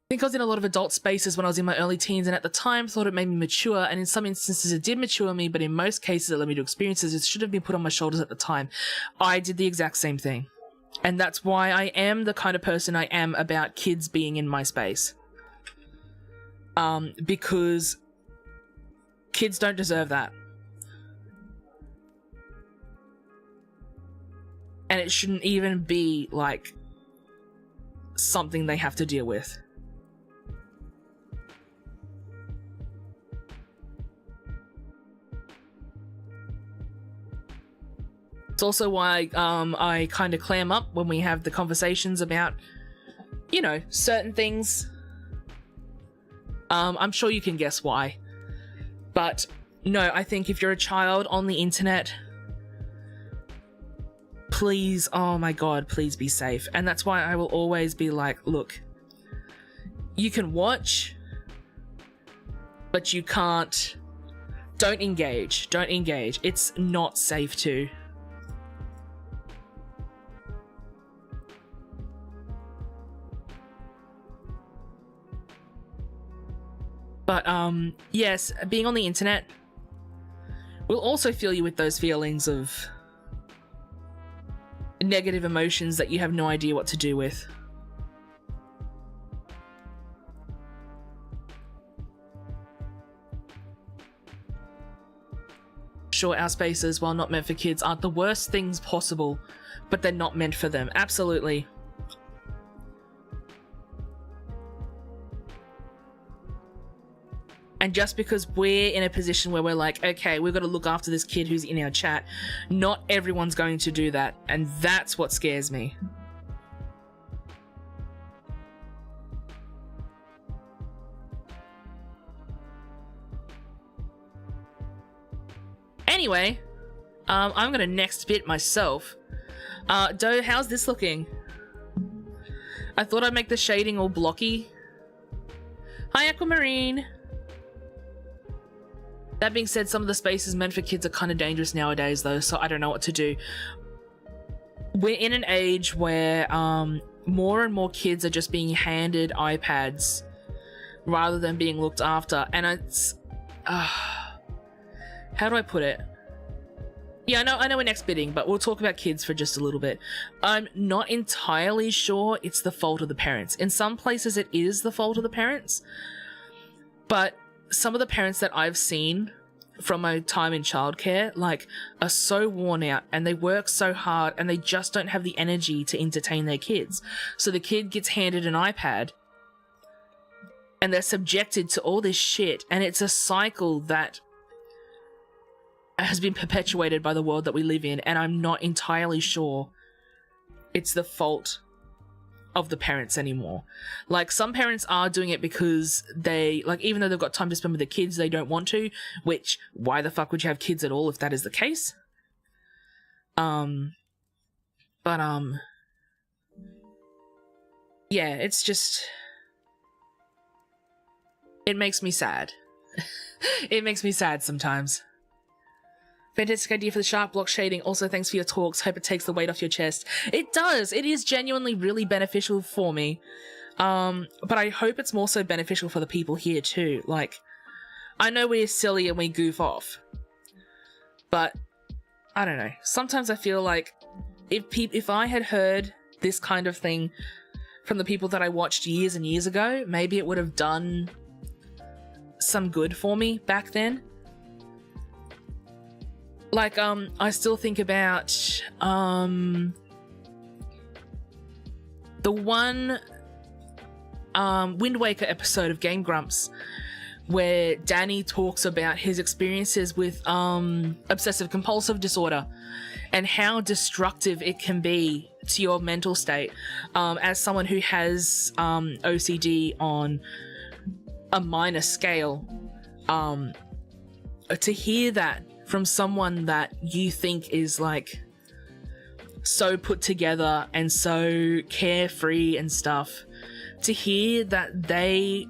I think I was in a lot of adult spaces when I was in my early teens, and at the time thought it made me mature, and in some instances it did mature me, but in most cases it led me to experiences it should have been put on my shoulders at the time. I did the exact same thing. And that's why I am the kind of person I am about kids being in my space. Because kids don't deserve that. And it shouldn't even be, like, something they have to deal with. It's also why I kind of clam up when we have the conversations about, you know, certain things. I'm sure you can guess why. But no, I think if you're a child on the internet, please, oh my god, please be safe. And that's why I will always be like, look, you can watch, but you can't. Don't engage. Don't engage. It's not safe to. But, yes, being on the internet will also fill you with those feelings of negative emotions that you have no idea what to do with. Sure, our spaces, while not meant for kids, aren't the worst things possible, but they're not meant for them. Absolutely. And just because we're in a position where we're like, okay, we've got to look after this kid who's in our chat, not everyone's going to do that. And that's what scares me. Anyway, I'm going to next bit myself. Doe, how's this looking? I thought I'd make the shading all blocky. Hi, Aquamarine. That being said, some of the spaces meant for kids are kind of dangerous nowadays, though, so I don't know what to do. We're in an age where more and more kids are just being handed iPads rather than being looked after, and it's... how do I put it? Yeah, I know we're next bidding, but we'll talk about kids for just a little bit. I'm not entirely sure it's the fault of the parents. In some places it is the fault of the parents, but some of the parents that I've seen from my time in childcare, like, are so worn out and they work so hard and they just don't have the energy to entertain their kids. So the kid gets handed an iPad and they're subjected to all this shit, and it's a cycle that has been perpetuated by the world that we live in, and I'm not entirely sure it's the fault of the parents anymore. Like, some parents are doing it because they, like, even though they've got time to spend with the kids, they don't want to, which, why the fuck would you have kids at all if that is the case? But yeah, it's just, it makes me sad. It makes me sad sometimes. Fantastic idea for the sharp block shading. Also, thanks for your talks. Hope it takes the weight off your chest. It does. It is genuinely really beneficial for me. But I hope it's more so beneficial for the people here too. Like, I know we're silly and we goof off, but I don't know. Sometimes I feel like if I had heard this kind of thing from the people that I watched years and years ago, maybe it would have done some good for me back then. Like, I still think about the one Wind Waker episode of Game Grumps where Danny talks about his experiences with obsessive compulsive disorder and how destructive it can be to your mental state. As someone who has OCD on a minor scale, to hear that from someone that you think is like so put together and so carefree and stuff, to hear that they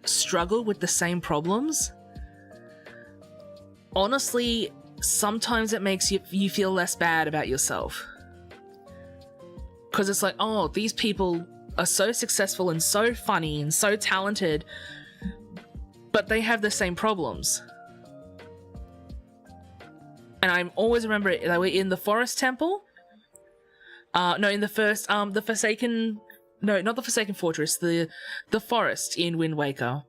struggle with the same problems, honestly, sometimes it makes you feel less bad about yourself. Because it's like, oh, these people are so successful and so funny and so talented, but they have the same problems. And I always remember they were in the Forest Temple. No, in the first, the Forsaken... No, not the Forsaken Fortress, the forest in Wind Waker.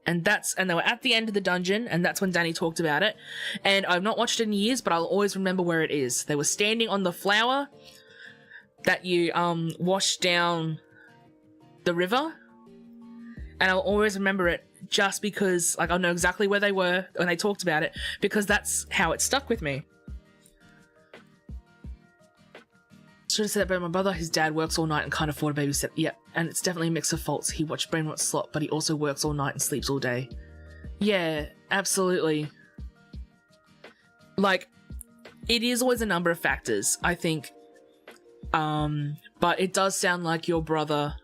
And they were at the end of the dungeon, and that's when Danny talked about it. And I've not watched it in years, but I'll always remember where it is. They were standing on the flower that you wash down the river. And I'll always remember it just because, like, I'll know exactly where they were when they talked about it, because that's how it stuck with me. Should have said that about my brother. His dad works all night and can't afford a babysitter. Yep, and it's definitely a mix of faults. He watched Brainrot Slot, but he also works all night and sleeps all day. Yeah, absolutely. Like, it is always a number of factors, I think. But it does sound like your brother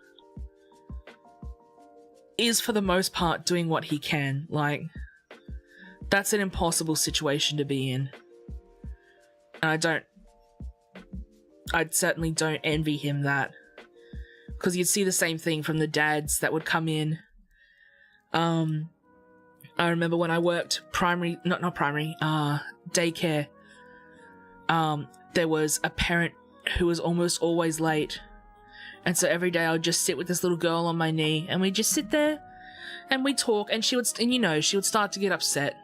is, for the most part, doing what he can. Like, that's an impossible situation to be in. And I certainly don't envy him that. Because you'd see the same thing from the dads that would come in. I remember when I worked daycare, there was a parent who was almost always late. And so every day I would just sit with this little girl on my knee, and we'd just sit there and we'd talk, and she would start to get upset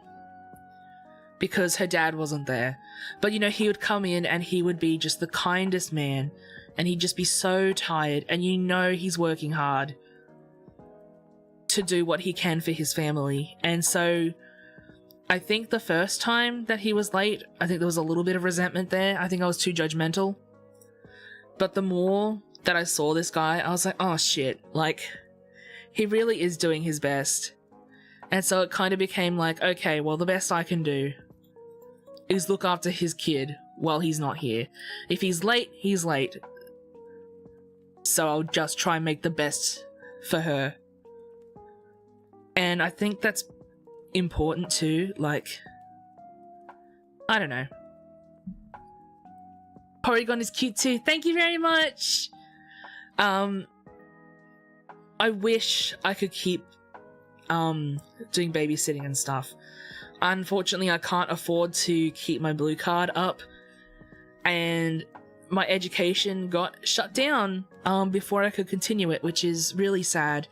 because her dad wasn't there. But he would come in and he would be just the kindest man, and he'd just be so tired, and he's working hard to do what he can for his family. And so I think the first time that he was late, I think there was a little bit of resentment there. I think I was too judgmental. But the more that I saw this guy, I was like, oh shit, like, he really is doing his best. And so it kind of became like, okay, well, the best I can do is look after his kid while he's not here. If he's late, he's late. So I'll just try and make the best for her. And I think that's important too. Like, I don't know. Porygon is cute too. Thank you very much. I wish I could keep doing babysitting and stuff. Unfortunately, I can't afford to keep my blue card up, and my education got shut down before I could continue it, which is really sad.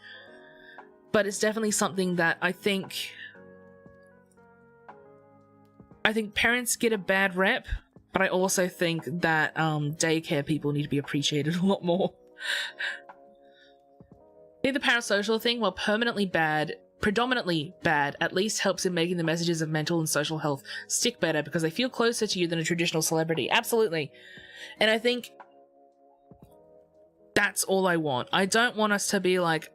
But it's definitely something that I think parents get a bad rep, but I also think that daycare people need to be appreciated a lot more. I think the parasocial thing, while predominantly bad, at least helps in making the messages of mental and social health stick better because they feel closer to you than a traditional celebrity. Absolutely. And I think that's all I want. I don't want us to be like,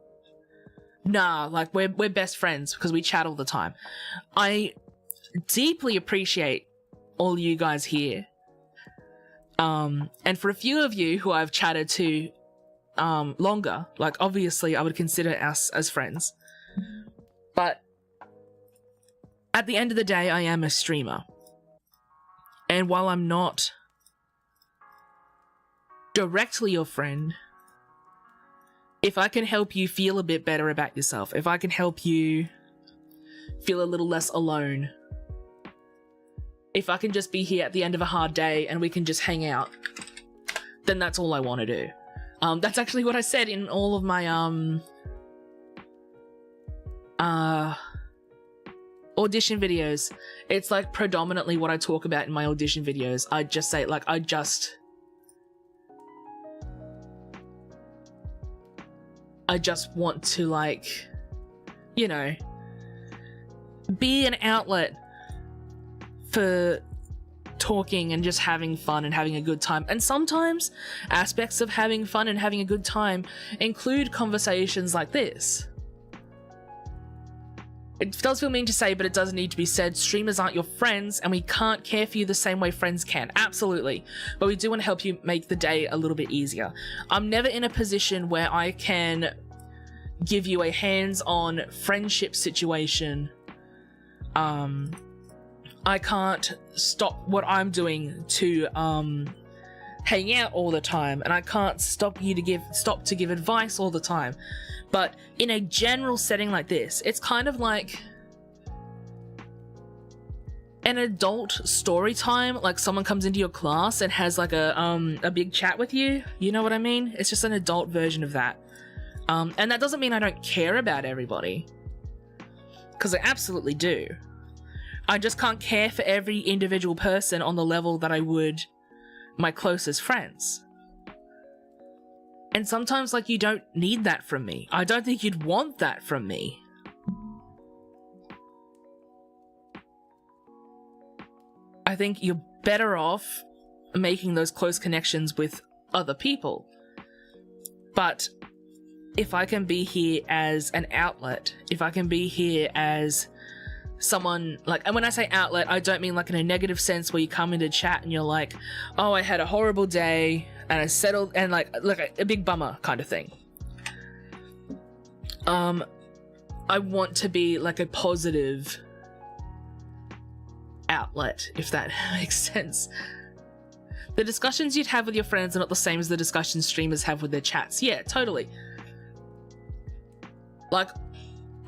nah, like we're best friends because we chat all the time. I deeply appreciate all you guys here And for a few of you who I've chatted to longer, like obviously I would consider us as friends, but at the end of the day, I am a streamer. And while I'm not directly your friend, if I can help you feel a bit better about yourself, if I can help you feel a little less alone, if I can just be here at the end of a hard day and we can just hang out, then that's all I want to do. That's actually what I said in all of my audition videos. It's like predominantly what I talk about in my audition videos. I just say, like, I just want to, like, you know, be an outlet for talking and just having fun and having a good time. And sometimes aspects of having fun and having a good time include conversations like this. It does feel mean to say, but it does need to be said. Streamers aren't your friends, and we can't care for you the same way friends can. Absolutely. But we do want to help you make the day a little bit easier. I'm never in a position where I can give you a hands-on friendship situation. I can't stop what I'm doing to hang out all the time, and I can't stop to give advice all the time. But in a general setting like this, it's kind of like an adult story time. Like someone comes into your class and has like a big chat with you. You know what I mean? It's just an adult version of that. And that doesn't mean I don't care about everybody, because I absolutely do. I just can't care for every individual person on the level that I would my closest friends. And sometimes, like, you don't need that from me. I don't think you'd want that from me. I think you're better off making those close connections with other people. But if I can be here as an outlet, if I can be here as someone, like, and when I say outlet, I don't mean like in a negative sense where you come into chat and you're like, oh, I had a horrible day and I settled, and like a big bummer kind of thing. I want to be like a positive outlet, if that makes sense. The discussions you'd have with your friends are not the same as the discussions streamers have with their chats. Yeah, totally. Like,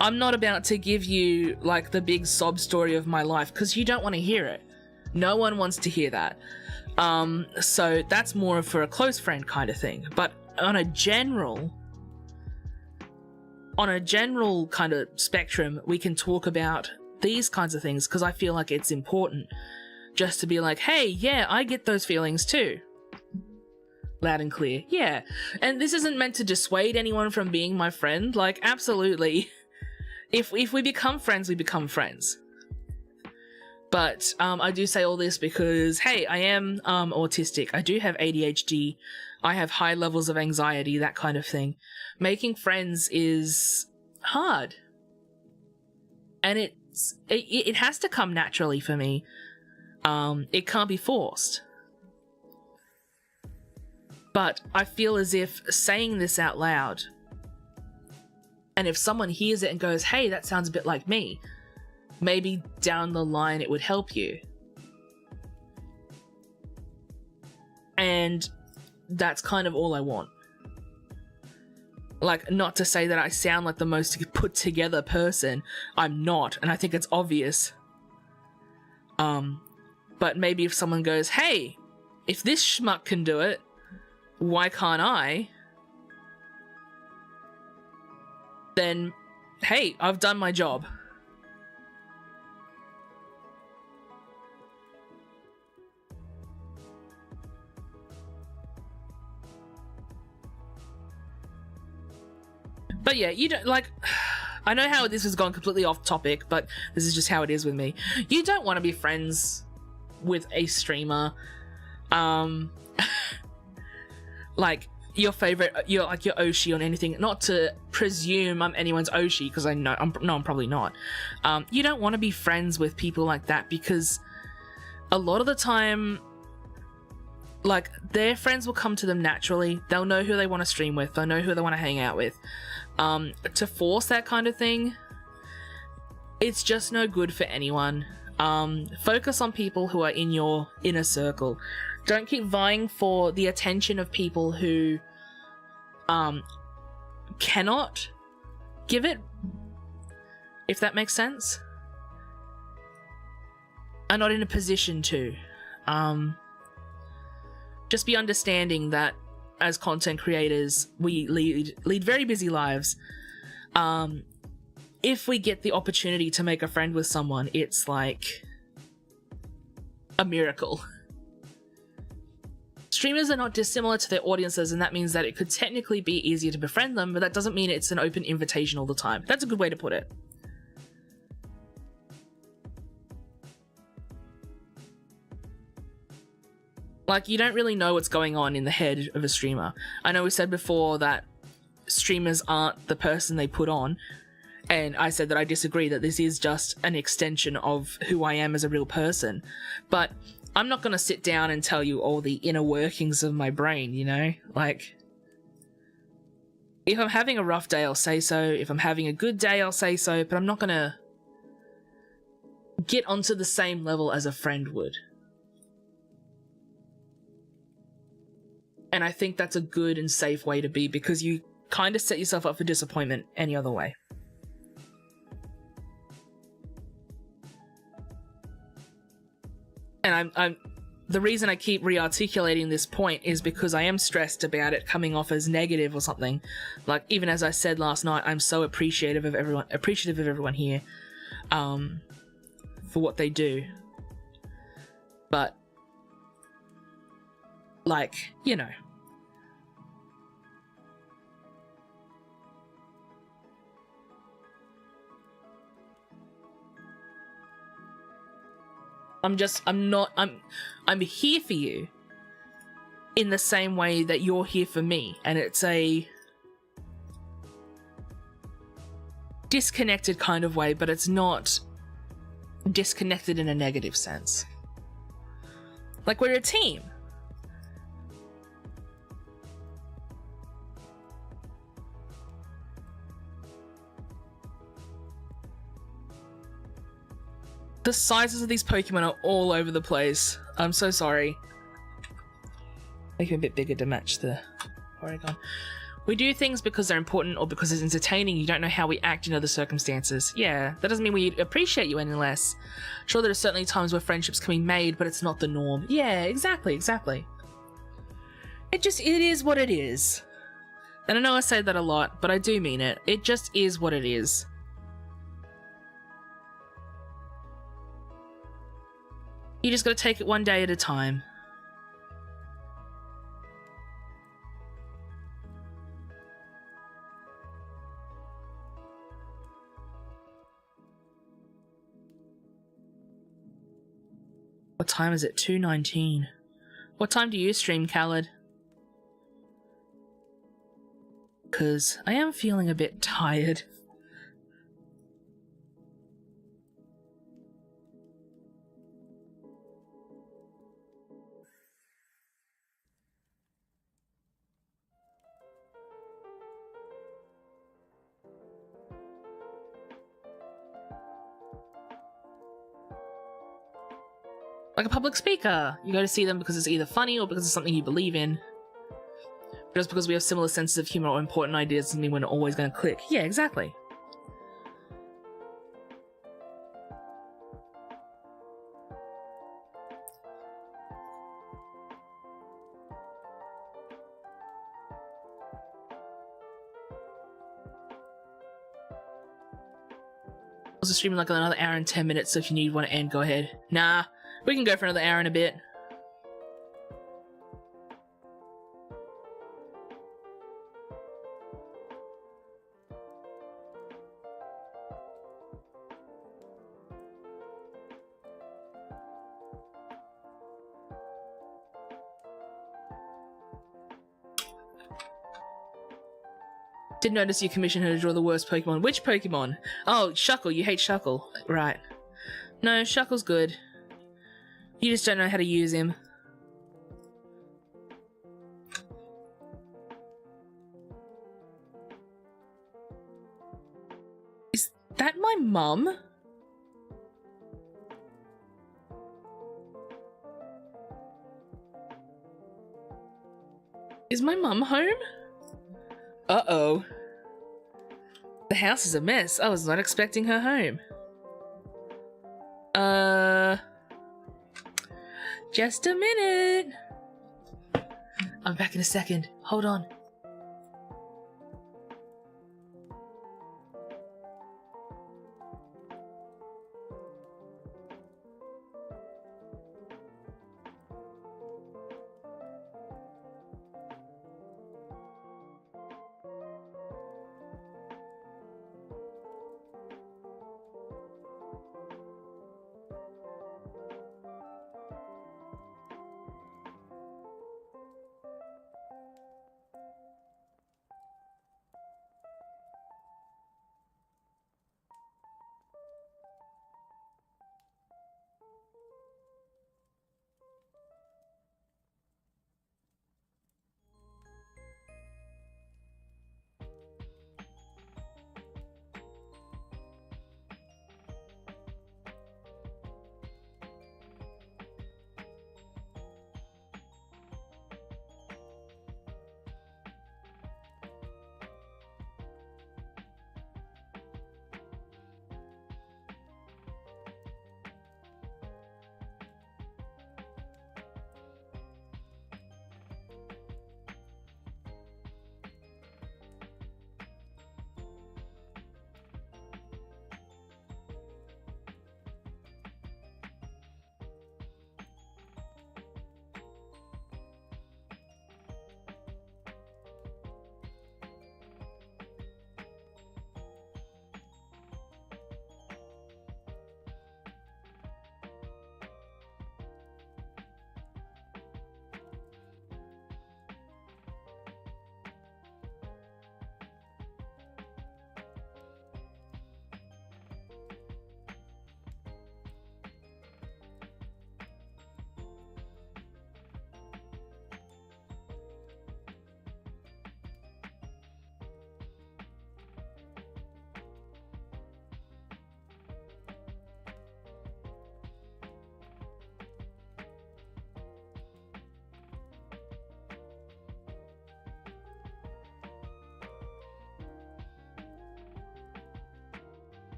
I'm not about to give you like the big sob story of my life, because you don't want to hear it. No one wants to hear that. So that's more for a close friend kind of thing. But on a general kind of spectrum, we can talk about these kinds of things, because I feel like it's important just to be like, hey, yeah, I get those feelings too. Loud and clear. Yeah. And this isn't meant to dissuade anyone from being my friend. Like, absolutely. If we become friends, we become friends. But I do say all this because, hey, I am autistic. I do have ADHD. I have high levels of anxiety, that kind of thing. Making friends is hard. And it has to come naturally for me. It can't be forced. But I feel as if saying this out loud, and if someone hears it and goes, hey, that sounds a bit like me, maybe down the line it would help you. And that's kind of all I want. Like, not to say that I sound like the most put together person. I'm not, and I think it's obvious. But maybe if someone goes, hey, if this schmuck can do it, why can't I? Then, hey, I've done my job. But yeah, you don't, like, I know how this has gone completely off topic, but this is just how it is with me. You don't want to be friends with a streamer. Like, your favorite, your Oshi on anything. Not to presume I'm anyone's Oshi, because I know, I'm probably not. You don't want to be friends with people like that, because a lot of the time, like, their friends will come to them naturally. They'll know who they want to stream with. They'll know who they want to hang out with. To force that kind of thing, it's just no good for anyone. Focus on people who are in your inner circle. Don't keep vying for the attention of people who cannot give it, if that makes sense. Are not in a position to. Just be understanding that as content creators, we lead very busy lives. If we get the opportunity to make a friend with someone, it's like a miracle. Streamers are not dissimilar to their audiences, and that means that it could technically be easier to befriend them, but that doesn't mean it's an open invitation all the time. That's a good way to put it. Like, you don't really know what's going on in the head of a streamer. I know we said before that streamers aren't the person they put on, and I said that I disagree, that this is just an extension of who I am as a real person. But I'm not going to sit down and tell you all the inner workings of my brain, you know? Like, if I'm having a rough day, I'll say so. If I'm having a good day, I'll say so. But I'm not going to get onto the same level as a friend would. And I think that's a good and safe way to be, because you kind of set yourself up for disappointment any other way. And I'm the reason I keep re-articulating this point is because I am stressed about it coming off as negative or something. Like, even as I said last night, I'm so appreciative of everyone here, for what they do. But, like, you know. I'm here for you in the same way that you're here for me, and it's a disconnected kind of way, but it's not disconnected in a negative sense. Like, we're a team. The sizes of these Pokemon are all over the place. I'm so sorry. Make them a bit bigger to match the Porygon. We do things because they're important or because it's entertaining. You don't know how we act in other circumstances. Yeah, that doesn't mean we appreciate you any less. Sure, there are certainly times where friendships can be made, but it's not the norm. Yeah, exactly. It is what it is. And I know I say that a lot, but I do mean it. It just is what it is. You just gotta take it one day at a time. What time is it? 2:19. What time do you stream, Khaled? 'Cause I am feeling a bit tired. Like a public speaker. You go to see them because it's either funny or because it's something you believe in. Just because we have similar senses of humor or important ideas doesn't mean we're not always going to click. Yeah, exactly. Also streaming like another hour and 10 minutes, so if you need one to end, go ahead. Nah. We can go for another hour and a bit. Did notice you commissioned her to draw the worst Pokemon. Which Pokemon? Oh, Shuckle. You hate Shuckle. Right. No, Shuckle's good. You just don't know how to use him. mum? Is my mum home? Uh-oh. The house is a mess. I was not expecting her home. Just a minute. I'm back in a second. Hold on.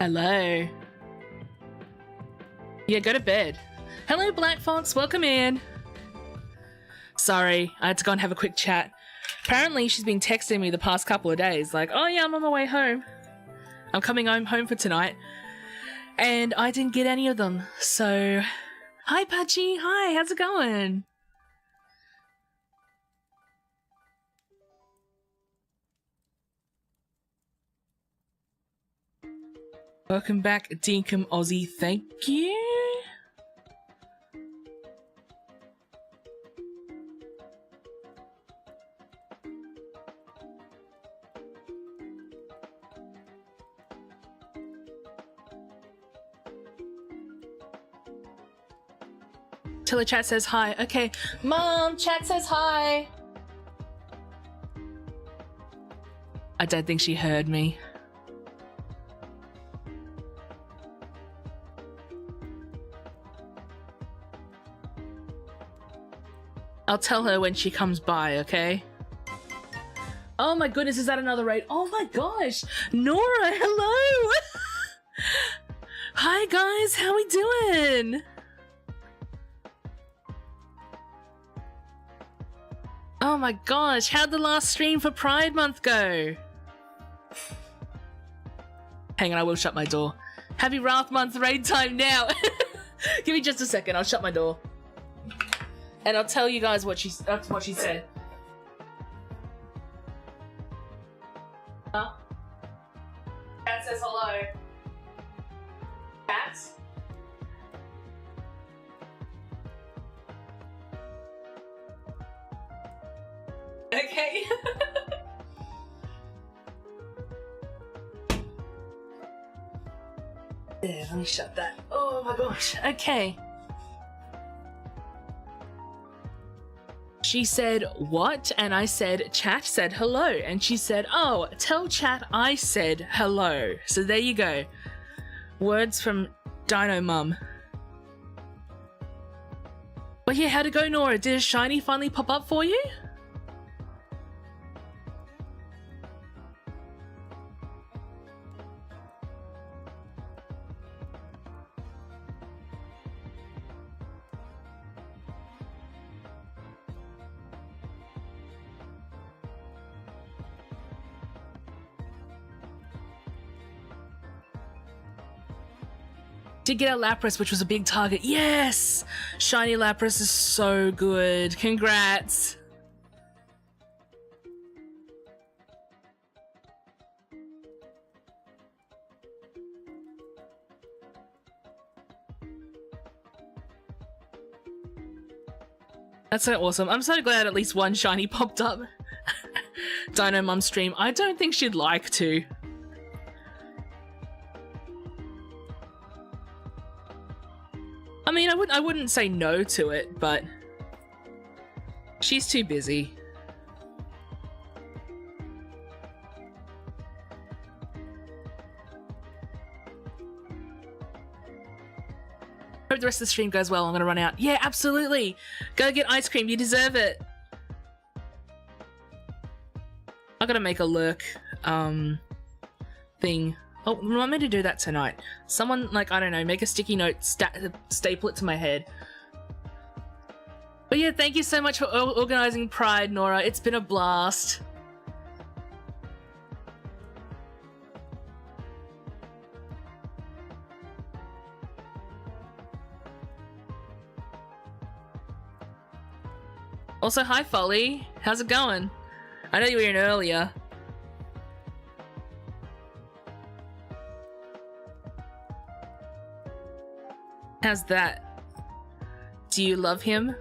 Hello. Yeah, go to bed. Hello, Black Fox. Welcome in. Sorry, I had to go and have a quick chat. Apparently, she's been texting me the past couple of days, like, oh yeah, I'm on my way home. I'm coming home for tonight. And I didn't get any of them, so... Hi, Patchy. Hi, how's it going? Welcome back, Dinkum Aussie. Thank you. Till the chat says hi. Okay, Mom, chat says hi. I don't think she heard me. I'll tell her when she comes by, okay? Oh my goodness, is that another raid? Oh my gosh! Nora, hello! Hi guys, how we doing? Oh my gosh, how'd the last stream for Pride Month go? Hang on, I will shut my door. Happy Wrath Month raid time now! Give me just a second, I'll shut my door. And I'll tell you guys what she said. Cat says hello. Cat? Okay. There, let me shut that. Oh my gosh. Okay. She said, what? And I said, chat said hello. And she said, oh, tell chat I said hello. So there you go. Words from Dino Mum. But yeah, how'd it go, Nora? Did a shiny finally pop up for you? Did get a Lapras, which was a big target. Yes! Shiny Lapras is so good. Congrats! That's so awesome. I'm so glad at least one shiny popped up. Dino Mum stream. I don't think she'd like to. I mean, I wouldn't say no to it, but she's too busy. Hope the rest of the stream goes well. I'm gonna run out. Yeah, absolutely. Go get ice cream. You deserve it. I gotta make a lurk thing. Oh, remind me to do that tonight. Someone, like, I don't know, make a sticky note, staple it to my head. But yeah, thank you so much for organising Pride, Nora. It's been a blast. Also, hi, Folly. How's it going? I know you were in earlier. How's that? Do you love him?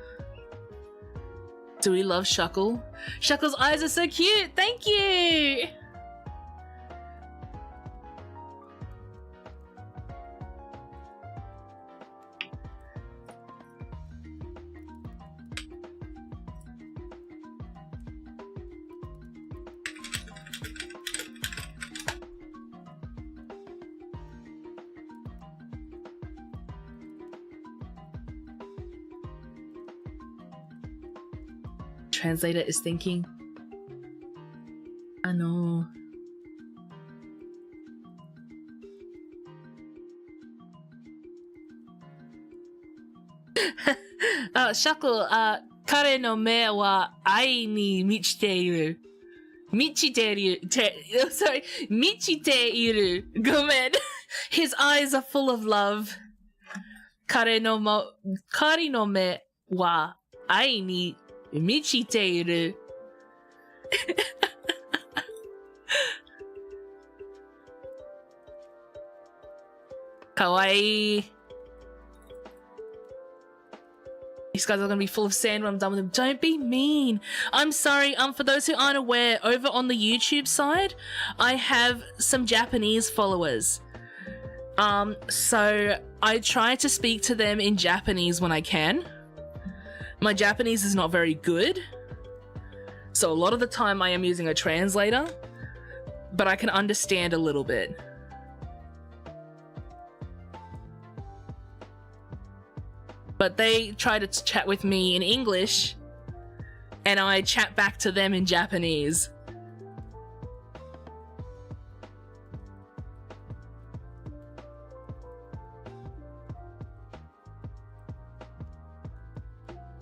Do we love Shuckle? Shuckle's eyes are so cute! Thank you! Translator is thinking. I know. シャコ、彼の目は愛に満ちている。満ちている。sorry. 満ちている。ごめん。His eyes are full of love. 彼の目は愛に満ちている。かわいい。These guys are going to be full of sand when I'm done with them. Don't be mean. I'm sorry. For those who aren't aware, over on the YouTube side, I have some Japanese followers. So I try to speak to them in Japanese when I can. My Japanese is not very good. So a lot of the time I am using a translator, but I can understand a little bit. But they try to chat with me in English, and I chat back to them in Japanese.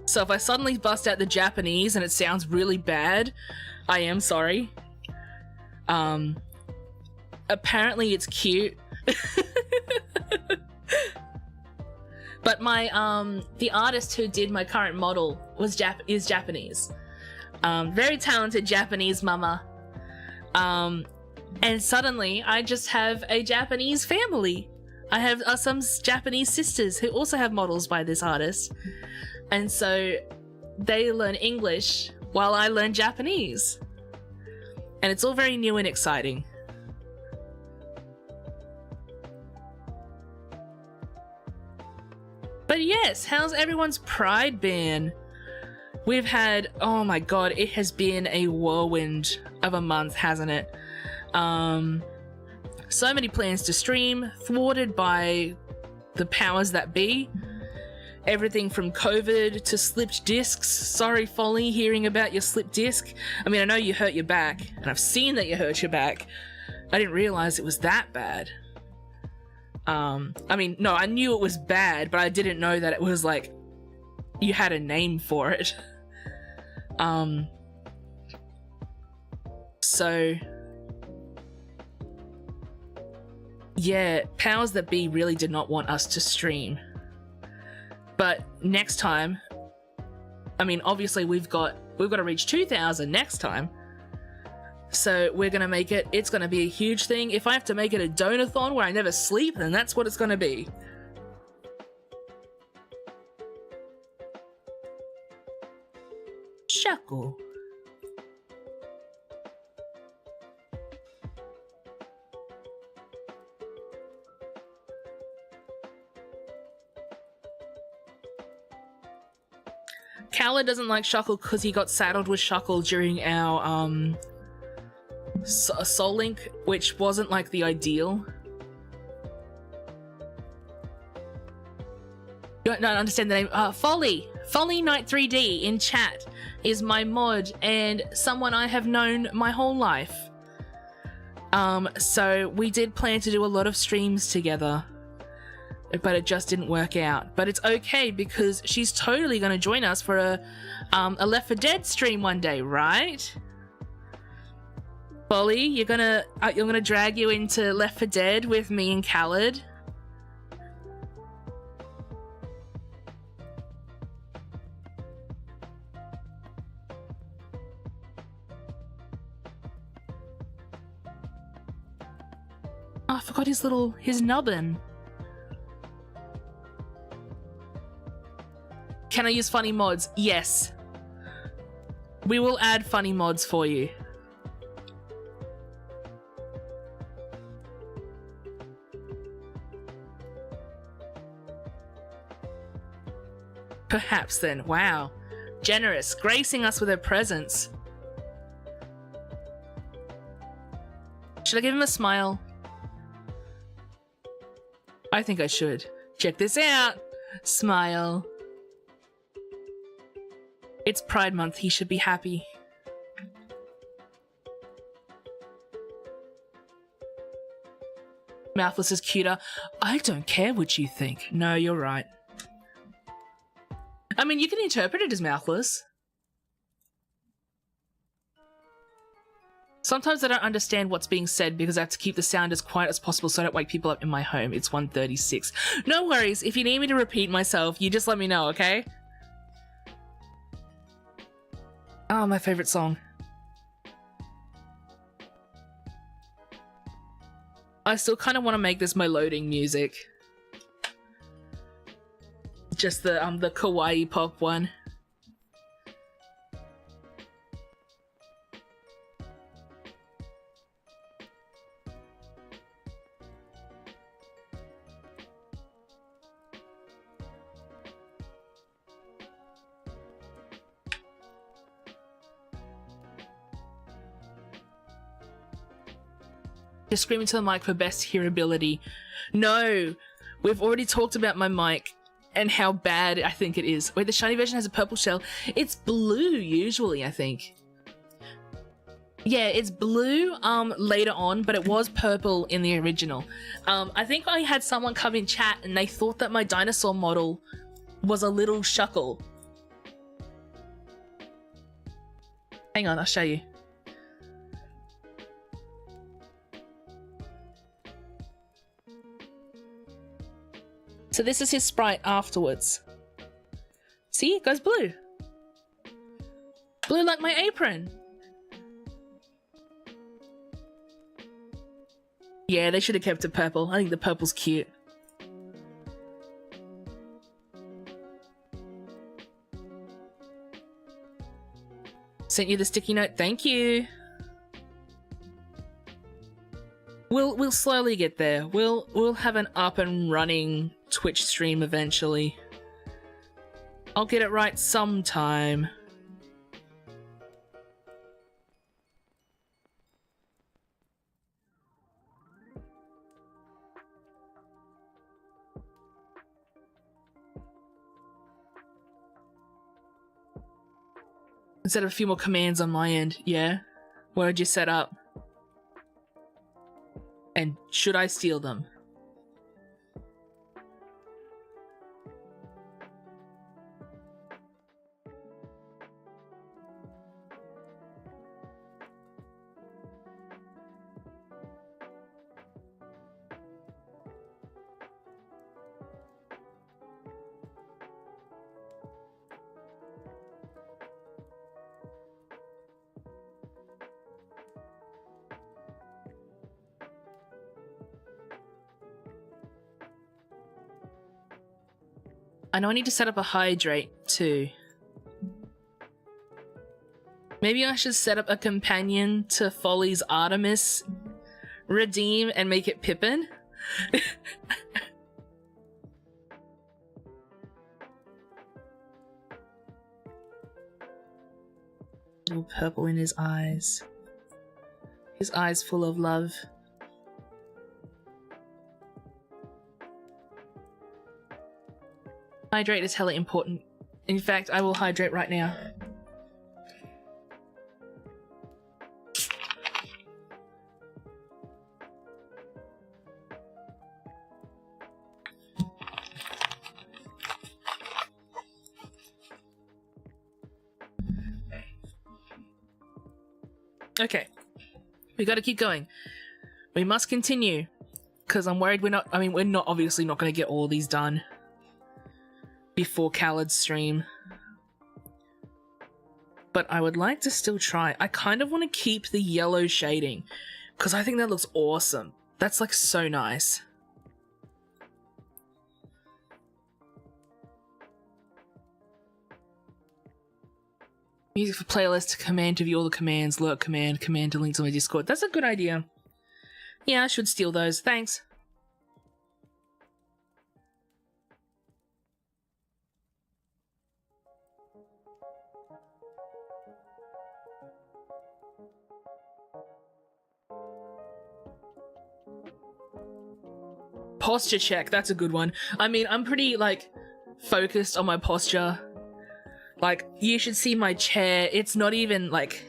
So if I suddenly bust out the Japanese and it sounds really bad, I am sorry. Apparently it's cute. But my the artist who did my current model is Japanese. Very talented Japanese mama. And suddenly I just have a Japanese family. I have some Japanese sisters who also have models by this artist. And so they learn English while I learn Japanese. And it's all very new and exciting. But yes, how's everyone's Pride been? We've had, oh my god, it has been a whirlwind of a month, hasn't it? So many plans to stream, thwarted by the powers that be. Everything from COVID to slipped discs. Sorry, Folly, hearing about your slipped disc. I mean, I know you hurt your back, and I've seen that you hurt your back. I didn't realize it was that bad. I mean, no, I knew it was bad, but I didn't know that it was like, you had a name for it. So, yeah, powers that be really did not want us to stream. But next time, I mean, obviously we've got to reach 2,000 next time. So we're going to make it, it's going to be a huge thing. If I have to make it a donathon where I never sleep, then that's what it's going to be. Shackle. Kala doesn't like Shuckle because he got saddled with Shuckle during our, Soul Link, which wasn't like the ideal. You don't understand the name. Folly Night 3D in chat is my mod and someone I have known my whole life. So we did plan to do a lot of streams together, but it just didn't work out. But it's okay because she's totally going to join us for a Left 4 Dead stream one day, right? Folly, you're gonna drag you into Left 4 Dead with me and Khaled. Oh, I forgot his nubbin. Can I use funny mods? Yes. We will add funny mods for you. Perhaps then. Wow. Generous, gracing us with her presence. Should I give him a smile? I think I should. Check this out. Smile. It's Pride Month. He should be happy. Mouthless is cuter. I don't care what you think. No, you're right. I mean, you can interpret it as mouthless. Sometimes I don't understand what's being said because I have to keep the sound as quiet as possible so I don't wake people up in my home. It's 1:36. No worries. If you need me to repeat myself, you just let me know, okay? Oh, my favorite song. I still kind of want to make this my loading music. Just the kawaii pop one. Just scream into the mic for best hearability. No, we've already talked about my mic and how bad I think it is. Wait, the shiny version has a purple shell. It's blue usually, I think. Yeah, it's blue later on, but it was purple in the original. I think I had someone come in chat and they thought that my dinosaur model was a little shuckle. Hang on, I'll show you. So this is his sprite afterwards. See, it goes blue. Blue like my apron. Yeah, they should have kept it purple. I think the purple's cute. Sent you the sticky note. Thank you. We'll slowly get there. We'll have an up and running Twitch stream eventually. I'll get it right sometime. Instead of a few more commands on my end, yeah? What did you set up? And should I steal them? I know I need to set up a hydrate too. Maybe I should set up a companion to Folly's Artemis redeem and make it Pippin. Little purple in his eyes. His eyes full of love. Hydrate is hella important. In fact, I will hydrate right now. Okay. We gotta keep going. We must continue. Because I'm worried we're not obviously not gonna get all these done before Khaled's stream. But I would like to still try. I kind of want to keep the yellow shading because I think that looks awesome. That's like so nice. Music for playlist, command to view all the commands, lurk command, command to link to my Discord. That's a good idea. Yeah, I should steal those. Thanks. Posture check, that's a good one. I mean, I'm pretty, like, focused on my posture. Like, you should see my chair. It's not even, like,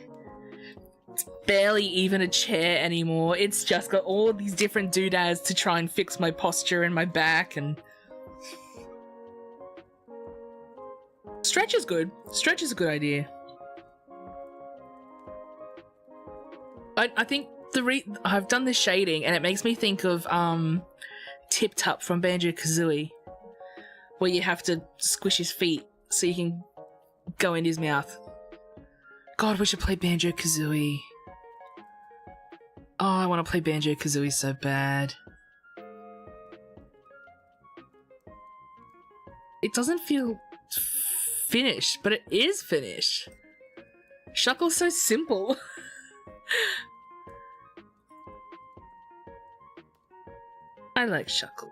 it's barely even a chair anymore. It's just got all these different doodads to try and fix my posture and my back and Stretch is good. Stretch is a good idea. I think I've done this shading and it makes me think of Tip Tup from Banjo-Kazooie, where you have to squish his feet so you can go in his mouth. God, we should play Banjo-Kazooie. Oh, I want to play Banjo-Kazooie so bad. It doesn't feel finished, but it is finished. Shuckle's so simple. I like Shuckle.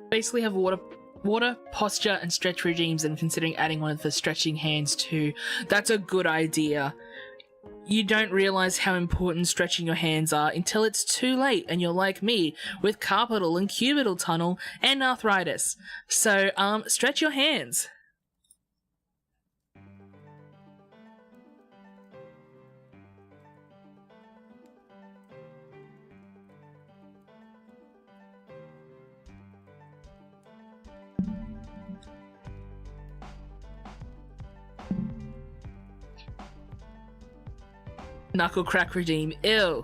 Basically have water, posture, and stretch regimes, and considering adding one of the stretching hands too. That's a good idea. You don't realize how important stretching your hands are until it's too late and you're like me with carpal and cubital tunnel and arthritis. So, stretch your hands. Knuckle crack redeem. Ew.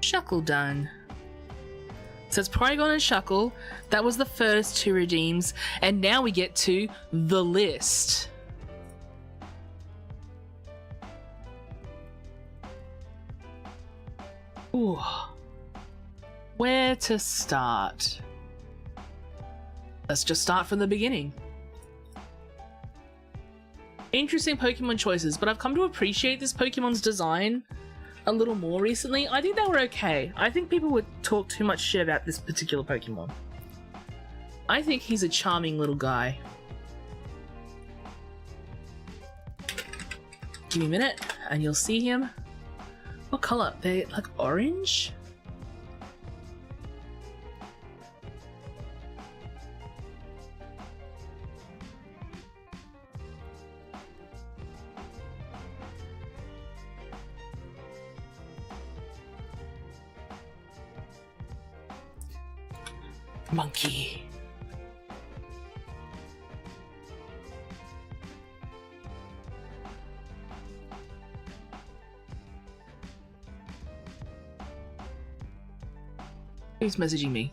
Shuckle done. So it's Porygon and Shuckle. That was the first two redeems, and now we get to the list. Ooh. Where to start? Let's just start from the beginning. Interesting Pokemon choices, but I've come to appreciate this Pokemon's design a little more recently. I think they were okay. I think people would talk too much shit about this particular Pokemon. I think he's a charming little guy. Give me a minute and you'll see him. What color? They're like orange? Monkey. Who's messaging me?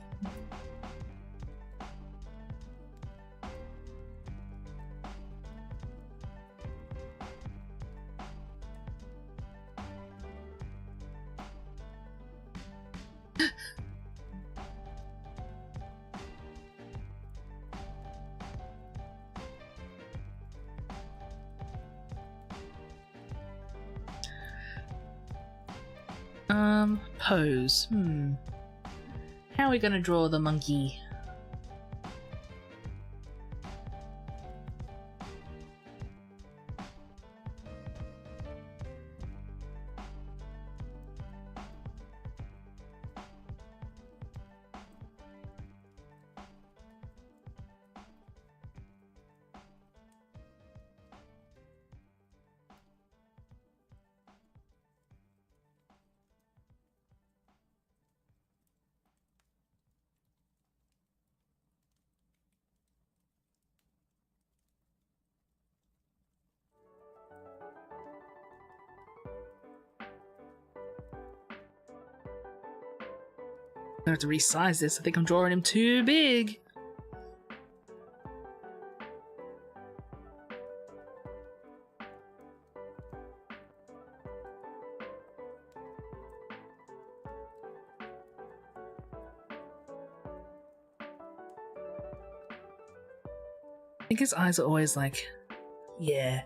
Pose. How are we gonna draw the monkey? I have to resize this. I think I'm drawing him too big. I think his eyes are always like, yeah.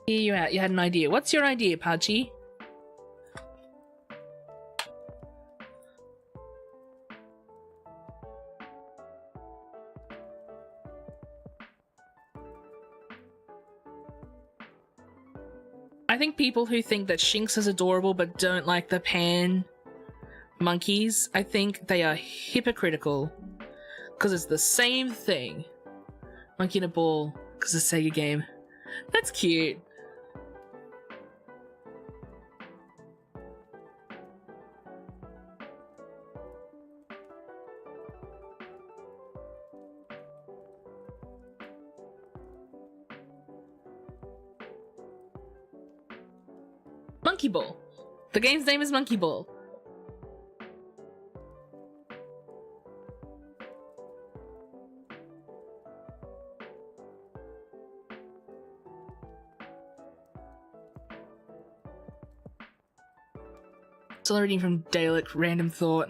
Here you out. You had an idea. What's your idea, Pachi? I think people who think that Shinx is adorable but don't like the pan monkeys, I think they are hypocritical. Because it's the same thing. Monkey in a ball, because it's a Sega game. That's cute. Monkey Ball. The game's name is Monkey Ball. Still reading from Dalek, random thought.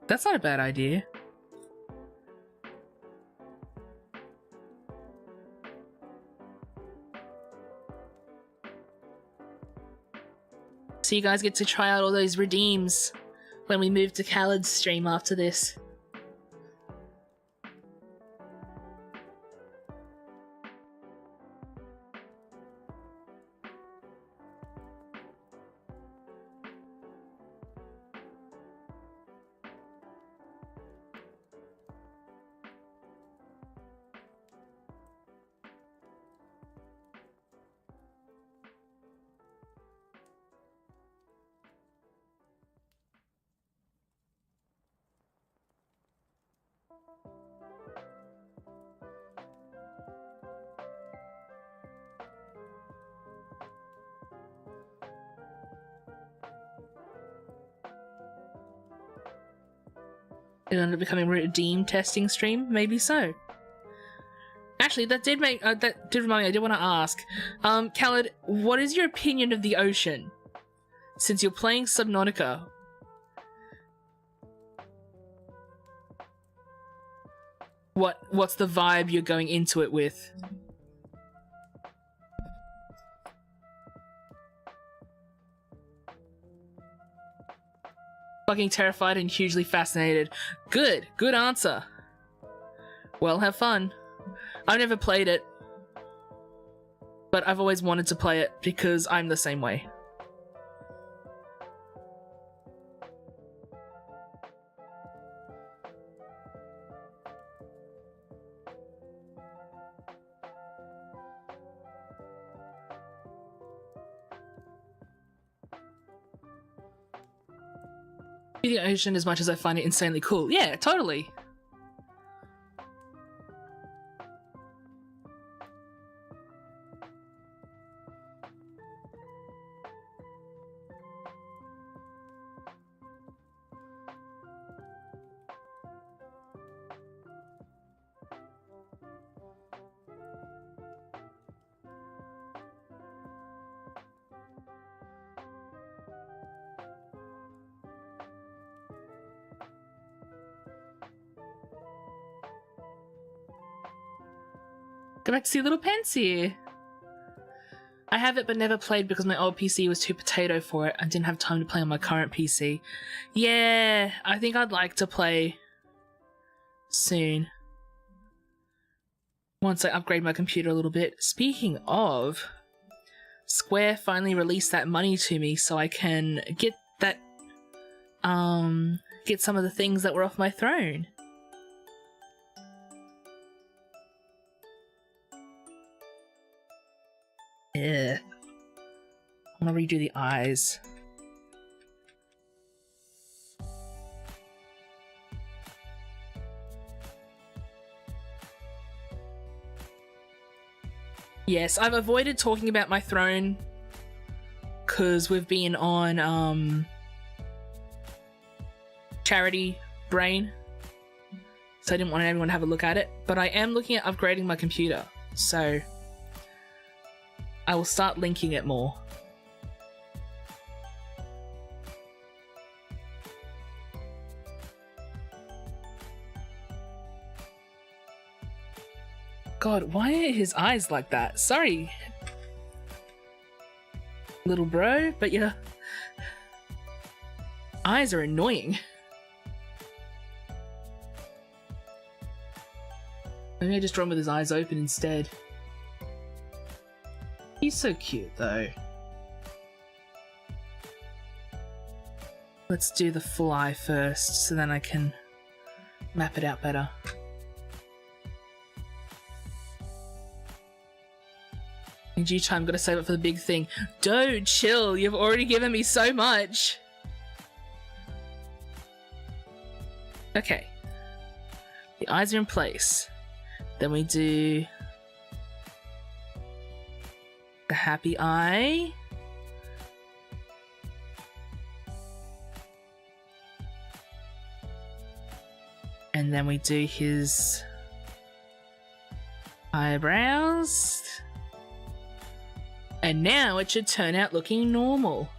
That's not a bad idea. So you guys get to try out all those redeems when we move to Khaled's stream after this. It ended up becoming a redeem testing stream? Maybe so. Actually, that did remind me, I did want to ask. Khaled, what is your opinion of the ocean? Since you're playing Subnautica. What's the vibe you're going into it with? Fucking terrified and hugely fascinated. Good answer. Well, have fun. I've never played it, but I've always wanted to play it because I'm the same way. The ocean as much as I find it insanely cool. Yeah, totally. Go back to see Little Pansy. I have it but never played because my old PC was too potato for it and didn't have time to play on my current PC. Yeah, I think I'd like to play soon. Once I upgrade my computer a little bit. Speaking of, Square finally released that money to me so I can get that, get some of the things that were off my throne. Yeah. I want to redo the eyes. Yes, I've avoided talking about my throne because we've been on charity brain, so I didn't want everyone to have a look at it. But I am looking at upgrading my computer, so I will start linking it more. God, why are his eyes like that? Sorry, little bro, but your eyes are annoying. Maybe I just draw him with his eyes open instead. He's so cute though. Let's do the full eye first, so then I can map it out better. In due time, gotta save it for the big thing. Dude, chill, you've already given me so much. Okay. The eyes are in place. Then we do the happy eye. And then we do his eyebrows. And now it should turn out looking normal.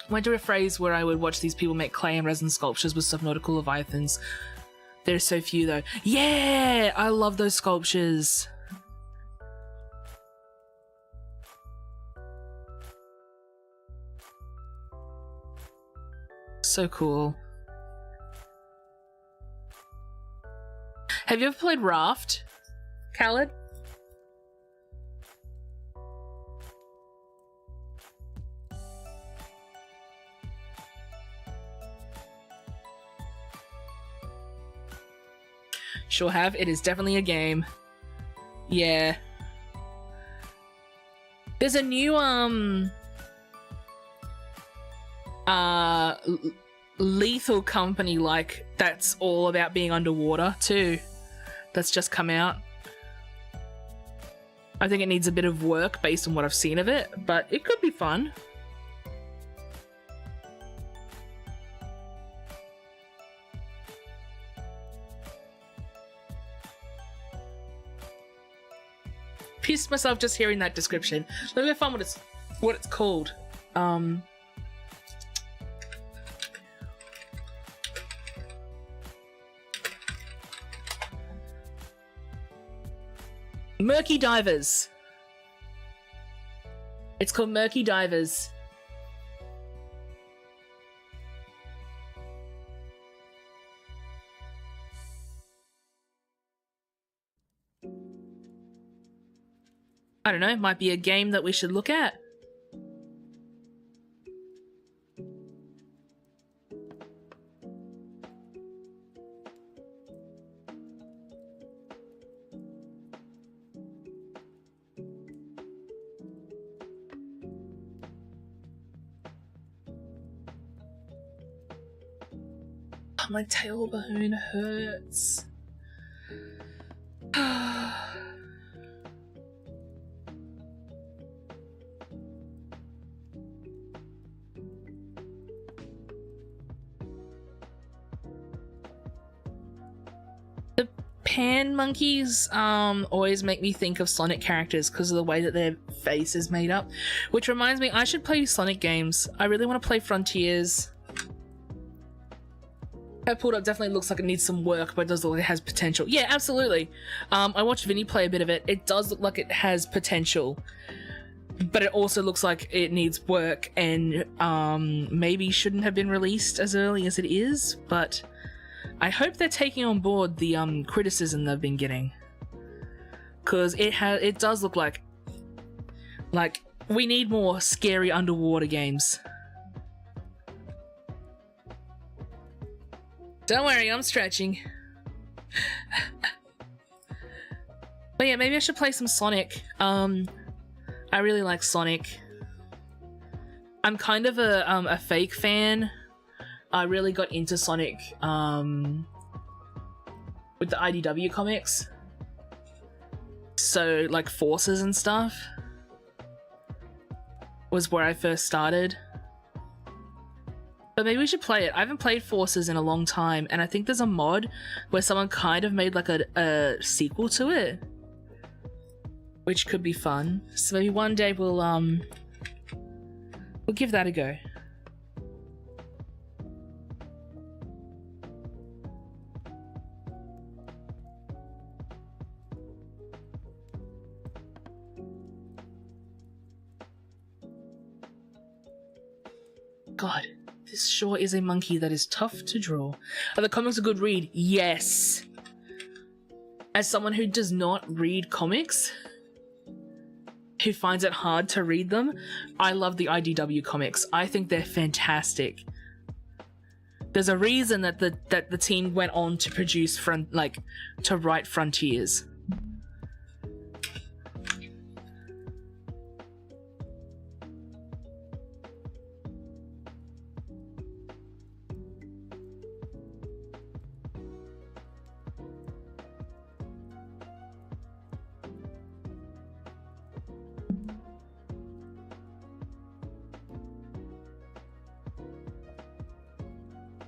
Went to a phrase where I would watch these people make clay and resin sculptures with subnautical leviathans. There's so few though. Yeah! I love those sculptures. So cool. Have you ever played Raft, Khaled? Sure have. It is definitely a game. Yeah. There's a new lethal company like that's all about being underwater too. That's just come out. I think it needs a bit of work based on what I've seen of it, but it could be fun. Pissed myself just hearing that description. Let me go find what it's called. Murky Divers. It's called Murky Divers. I don't know, might be a game that we should look at. Oh, my tailbone hurts. Pan monkeys always make me think of Sonic characters because of the way that their face is made up. Which reminds me, I should play Sonic games. I really want to play Frontiers. I pulled up, definitely looks like it needs some work, but it does look like it has potential. Yeah, absolutely. I watched Vinny play a bit of it. It does look like it has potential, but it also looks like it needs work and maybe shouldn't have been released as early as it is, but I hope they're taking on board the criticism they've been getting, because it does look like we need more scary underwater games. Don't worry, I'm stretching. But yeah, maybe I should play some Sonic. I really like Sonic. I'm kind of a fake fan. I really got into Sonic with the IDW comics. So like Forces and stuff was where I first started. But maybe we should play it. I haven't played Forces in a long time, and I think there's a mod where someone kind of made like a sequel to it, which could be fun. So maybe one day we'll give that a go. God, this sure is a monkey that is tough to draw. Are the comics a good read? Yes. As someone who does not read comics, who finds it hard to read them, I love the IDW comics. I think they're fantastic. There's a reason that the team went on to produce to write Frontiers.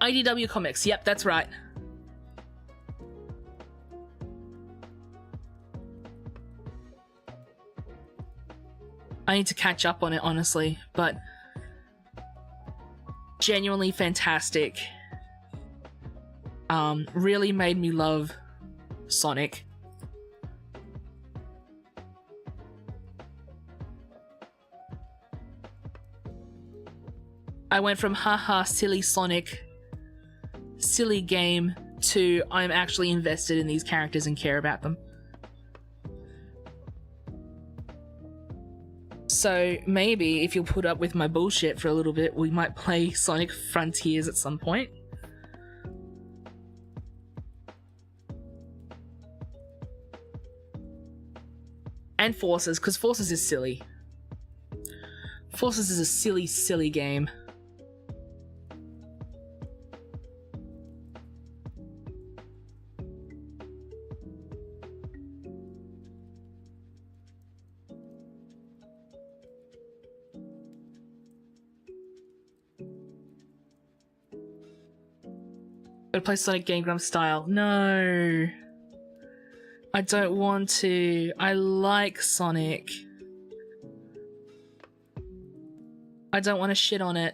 IDW Comics, yep, that's right. I need to catch up on it, honestly, but genuinely fantastic. Really made me love Sonic. I went from haha silly Sonic, silly game, to I'm actually invested in these characters and care about them. So maybe if you'll put up with my bullshit for a little bit, we might play Sonic Frontiers at some point. And Forces, because Forces is silly. Forces is a silly, silly game. Gotta play Sonic Game Grumps style. No. I don't want to. I like Sonic. I don't want to shit on it.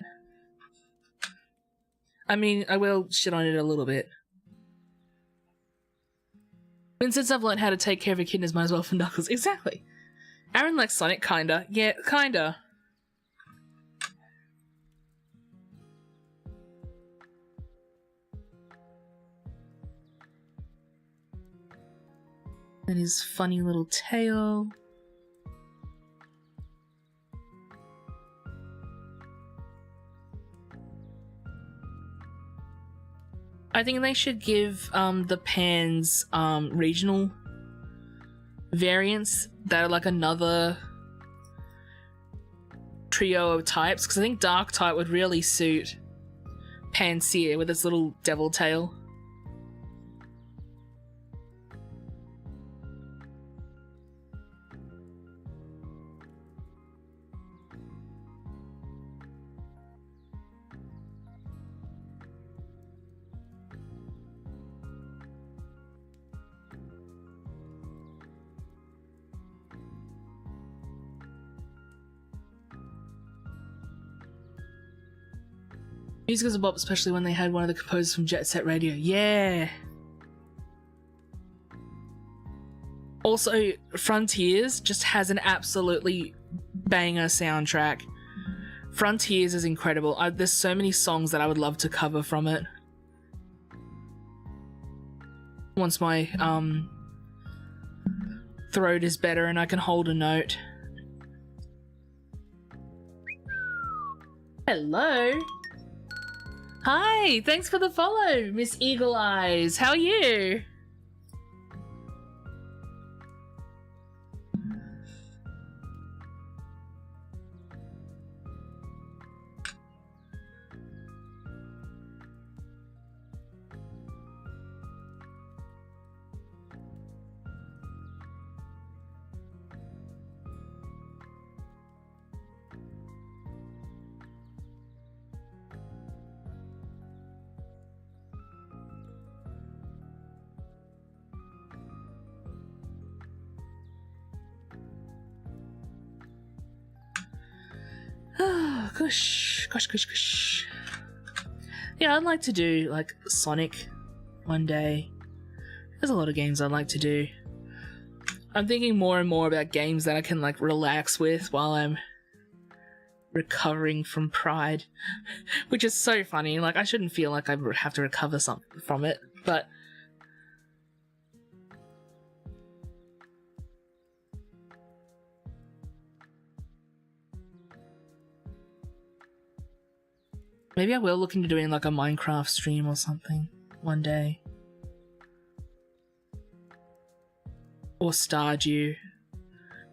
I mean, I will shit on it a little bit. And since I've learned how to take care of echidnas, might as well for Knuckles. Exactly. Aaron likes Sonic, kinda. Yeah, kinda. And his funny little tail. I think they should give the Pans regional variants that are like another trio of types, because I think Dark type would really suit Panseer with its little devil tail. Music is a bop, especially when they had one of the composers from Jet Set Radio. Yeah! Also, Frontiers just has an absolutely banger soundtrack. Frontiers is incredible. There's so many songs that I would love to cover from it. Once my throat is better and I can hold a note. Hello! Hi! Thanks for the follow, Miss Eagle Eyes. How are you? Gosh. Yeah, I'd like to do like Sonic one day. There's a lot of games I'd like to do. I'm thinking more and more about games that I can like relax with while I'm recovering from Pride, which is so funny. Like, I shouldn't feel like I have to recover something from it, but maybe I will look into doing like a Minecraft stream or something one day. Or Stardew.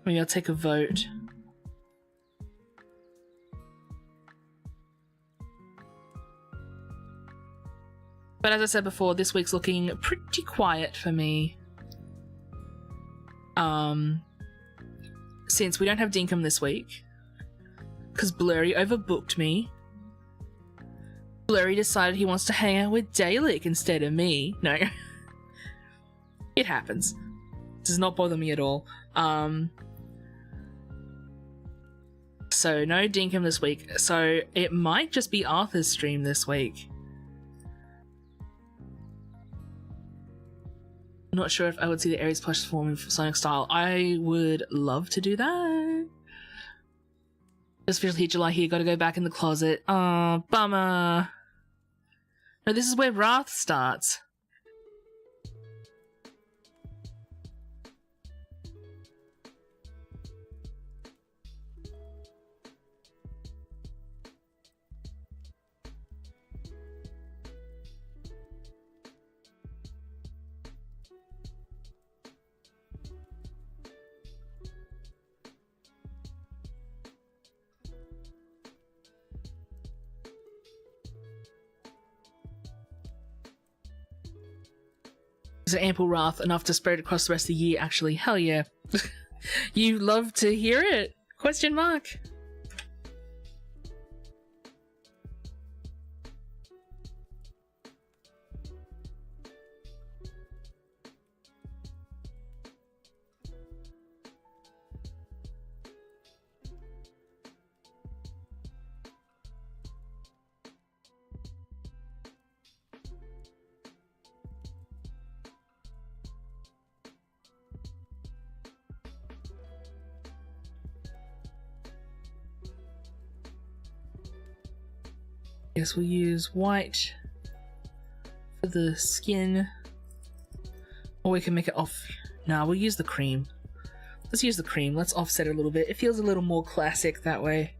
Maybe I'll take a vote. But as I said before, this week's looking pretty quiet for me. Since we don't have Dinkum this week, because Blurry overbooked me. Blurry decided he wants to hang out with Dalek instead of me. No. It happens. Does not bother me at all. So no Dinkum this week. So it might just be Arthur's stream this week. Not sure if I would see the Ares plush form in Sonic style. I would love to do that. Just officially July here, gotta go back in the closet. Oh, bummer. No, this is where Wrath starts. So ample wrath, enough to spread across the rest of the year, actually. Hell yeah. You love to hear it? Question mark. Guess we'll use white for the skin. Or we can make it off. Nah, we'll use the cream. Let's use the cream. Let's offset it a little bit. It feels a little more classic that way.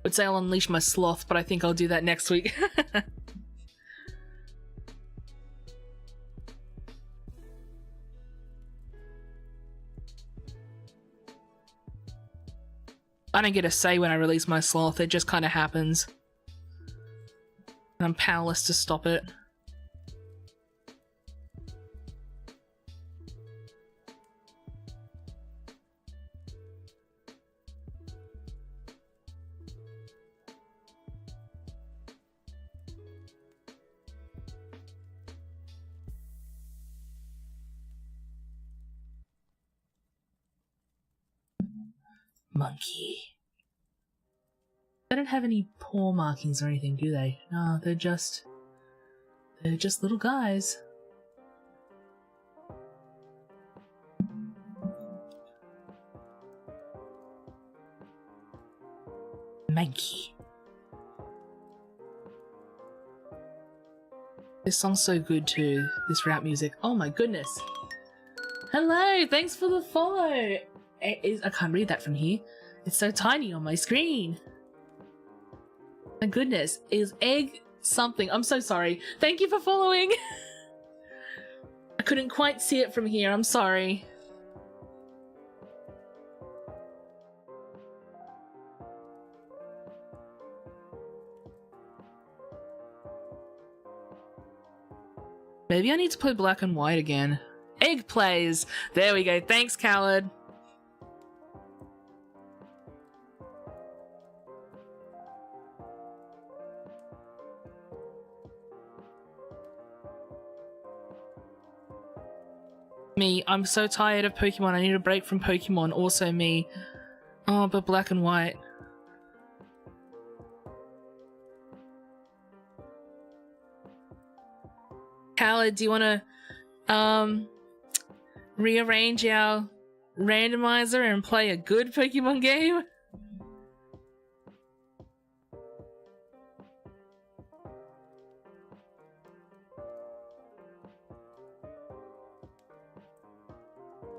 Would say I'll unleash my sloth, but I think I'll do that next week. I don't get a say when I release my sloth, it just kind of happens. And I'm powerless to stop it. Monkey. They don't have any paw markings or anything, do they? No, they're just little guys. Monkey. This song's so good too, this rap music. Oh my goodness. Hello, thanks for the follow. I can't read that from here. It's so tiny on my screen. My goodness, is egg something? I'm so sorry. Thank you for following. I couldn't quite see it from here. I'm sorry. Maybe I need to play black and white again. Egg plays. There we go. Thanks, Khaled. Me, I'm so tired of Pokemon. I need a break from Pokemon. Also me. Oh, but black and white. Khaled, do you want to rearrange our randomizer and play a good Pokemon game?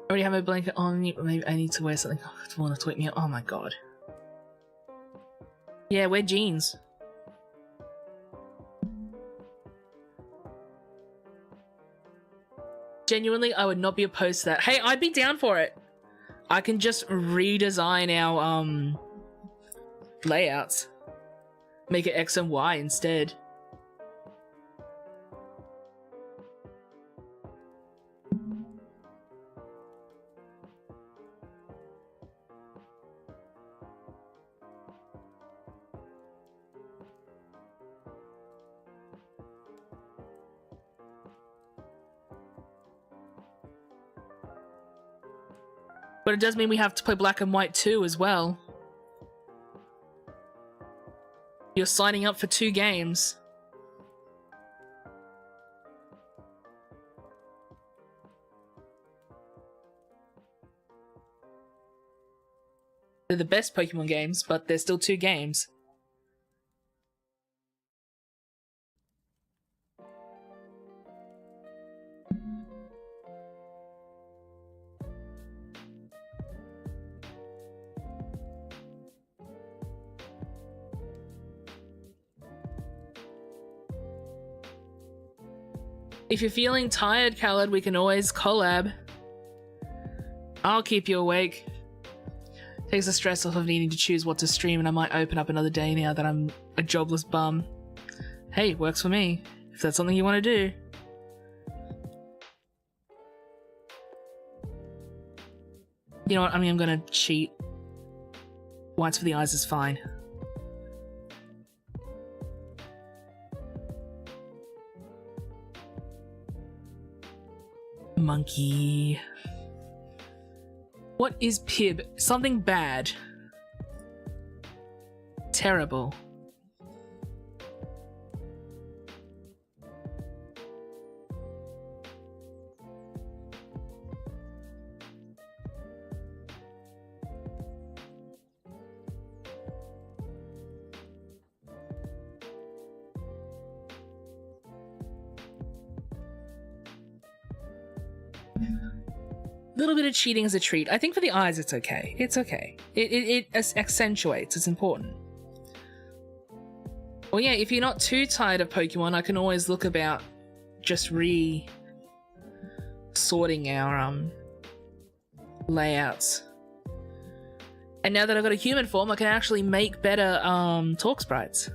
I already have my blanket on me, but maybe I need to wear something. Oh, I want to tweet me out. Oh my god. Yeah, wear jeans. Genuinely, I would not be opposed to that. Hey, I'd be down for it. I can just redesign our layouts. Make it X and Y instead. But it does mean we have to play black and white too as well. You're signing up for 2 games. They're the best Pokemon games, but they're still 2 games. If you're feeling tired, Khaled, we can always collab. I'll keep you awake. Takes the stress off of needing to choose what to stream, and I might open up another day now that I'm a jobless bum. Hey, works for me. If that's something you want to do. You know what? I mean, I'm gonna cheat. Whites for the eyes is fine. Monkey. What is Pib? Something bad. Terrible. Little bit of cheating is a treat. I think for the eyes it's okay. It's okay. It accentuates. It's important. Well, yeah, if you're not too tired of Pokemon, I can always look about just sorting our layouts. And now that I've got a human form, I can actually make better talk sprites.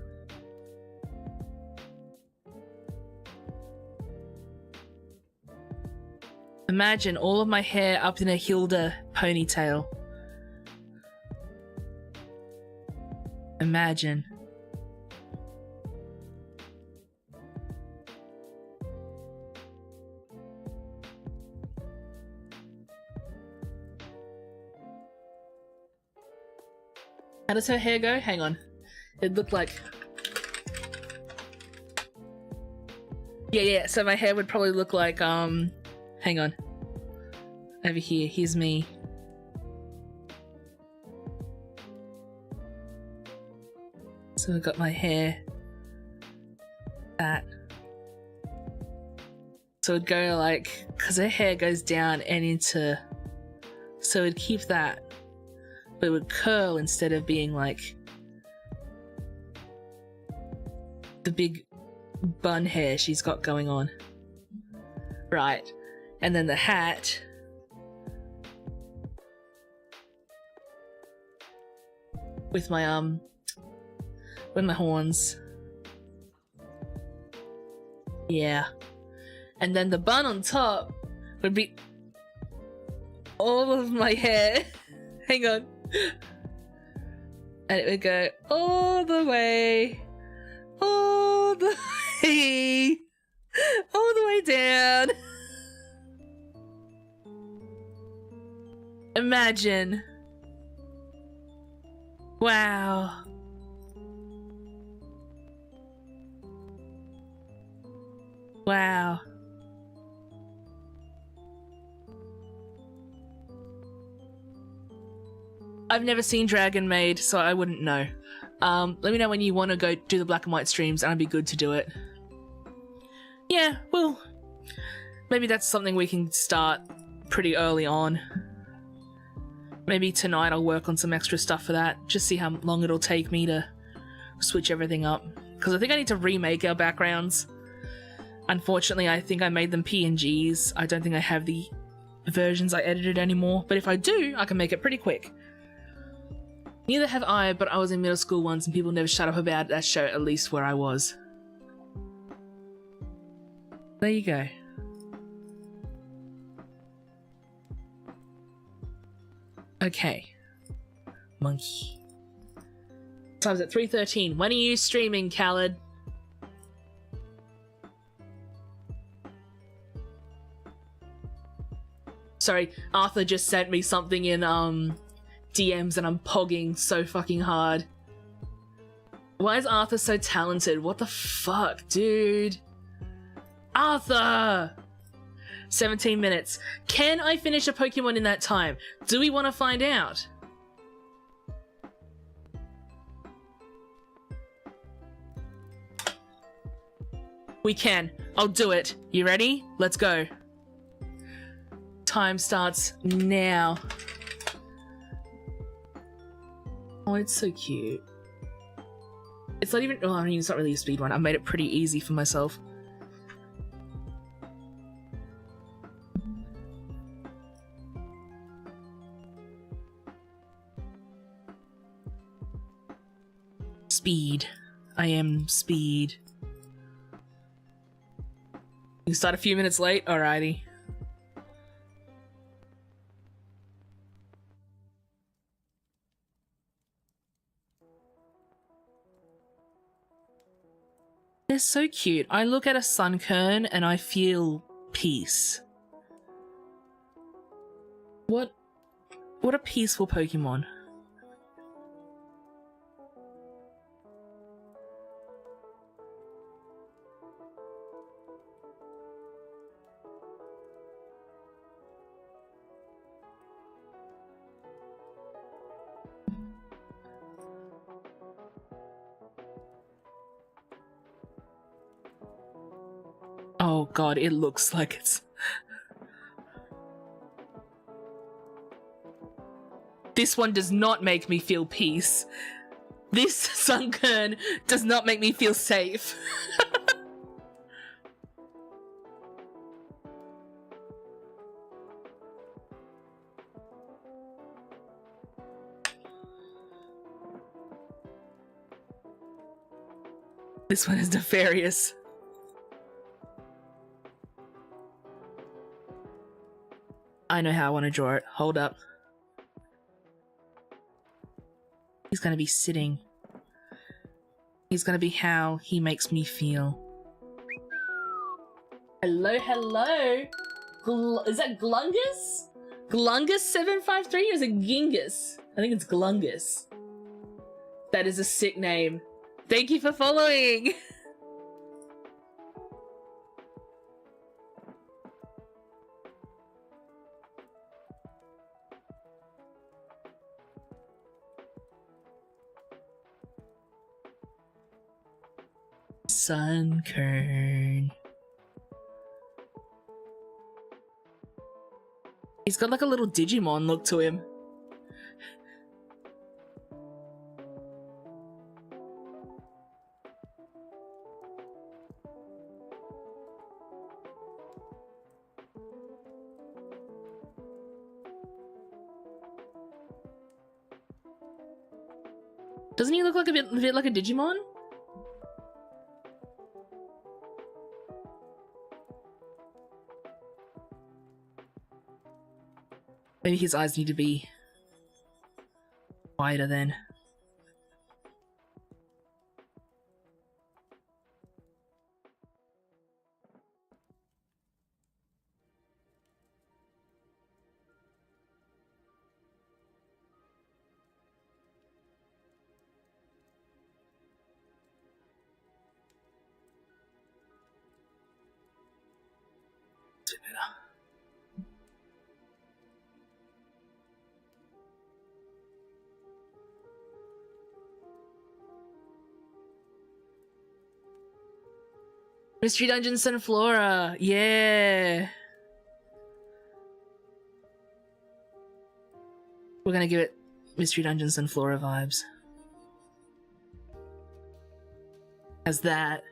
Imagine all of my hair up in a Hilda ponytail. Imagine. How does her hair go? Hang on. It looked like... Yeah, so my hair would probably look like, hang on. Over here, here's me. So I've got my hair. That. So it'd go like, because her hair goes down and into... So it'd keep that. But it would curl instead of being like... the big bun hair she's got going on. Right. And then the hat with my horns. Yeah. And then the bun on top would be all of my hair. Hang on. And it would go all the way all the way down. Imagine. Wow. Wow. I've never seen Dragon Maid, so I wouldn't know. Let me know when you want to go do the black and white streams, and I'd be good to do it. Yeah, well, maybe that's something we can start pretty early on. Maybe tonight I'll work on some extra stuff for that, just see how long it'll take me to switch everything up. Because I think I need to remake our backgrounds. Unfortunately, I think I made them PNGs. I don't think I have the versions I edited anymore, but if I do, I can make it pretty quick. Neither have I, but I was in middle school once and people never shut up about that show, at least where I was. There you go. Okay. Monkey. Time's at 3:13. When are you streaming, Khaled? Sorry, Arthur just sent me something in DMs and I'm pogging so fucking hard. Why is Arthur so talented? What the fuck, dude? Arthur! 17 minutes. Can I finish a Pokemon in that time? Do we want to find out? We can. I'll do it. You ready? Let's go. Time starts now. Oh, it's so cute. It's not even... Oh, I mean, it's not really a speed run. I made it pretty easy for myself. Speed. I am speed. You start a few minutes late? Alrighty. They're so cute. I look at a Sunkern and I feel peace. What a peaceful Pokemon. Oh god, it looks like it's... This one does not make me feel peace. This Sunkern does not make me feel safe. This one is nefarious. I know how I want to draw it. Hold up. He's gonna be sitting. He's gonna be how he makes me feel. Hello, hello! Is that Glungus? Glungus753 or is it Gingus? I think it's Glungus. That is a sick name. Thank you for following! Sunkern. He's got like a little Digimon look to him. Doesn't he look like a bit like a Digimon? Maybe his eyes need to be wider then. Mystery Dungeon Sunflora, yeah. We're gonna give it Mystery Dungeon Sunflora vibes. As that.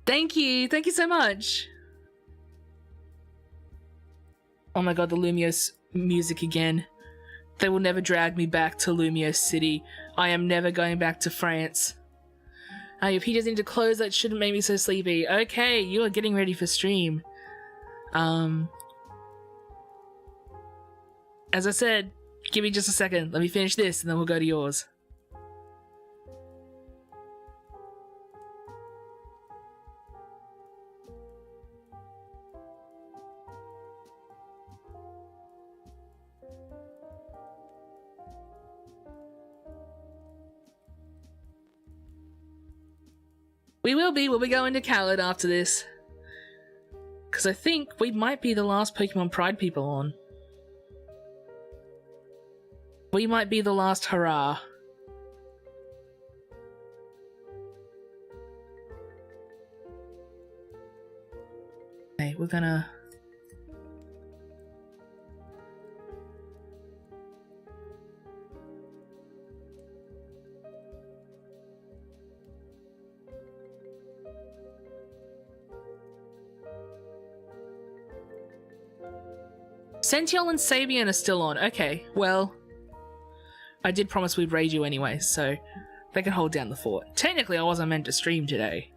Thank you so much. Oh my god, the Lumios music again. They will never drag me back to Lumios City. I am never going back to France. If he doesn't need to close, that shouldn't make me so sleepy. Okay, you are getting ready for stream. As I said, give me just a second. Let me finish this and then we'll go to yours. We'll be going to Khaled after this. Because I think we might be the last Pokemon Pride people on. We might be the last hurrah. Okay, we're gonna... Sentiol and Sabian are still on. Okay, well, I did promise we'd raid you anyway, so they can hold down the fort. Technically, I wasn't meant to stream today.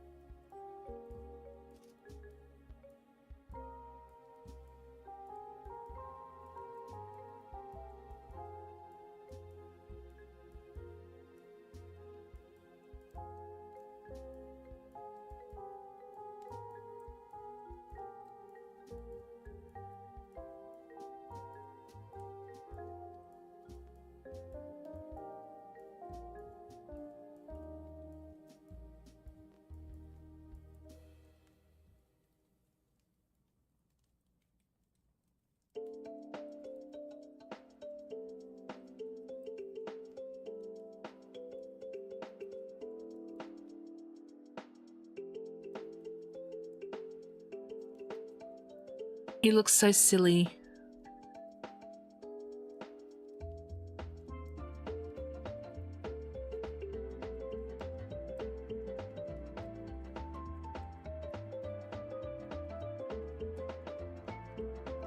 He looks so silly.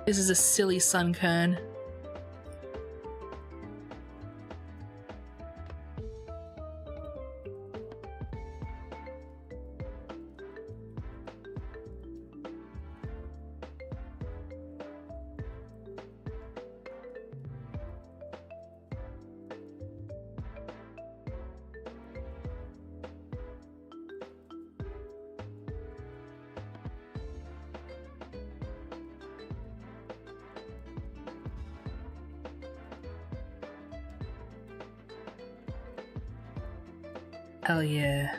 This is a silly Sunkern. Hell yeah.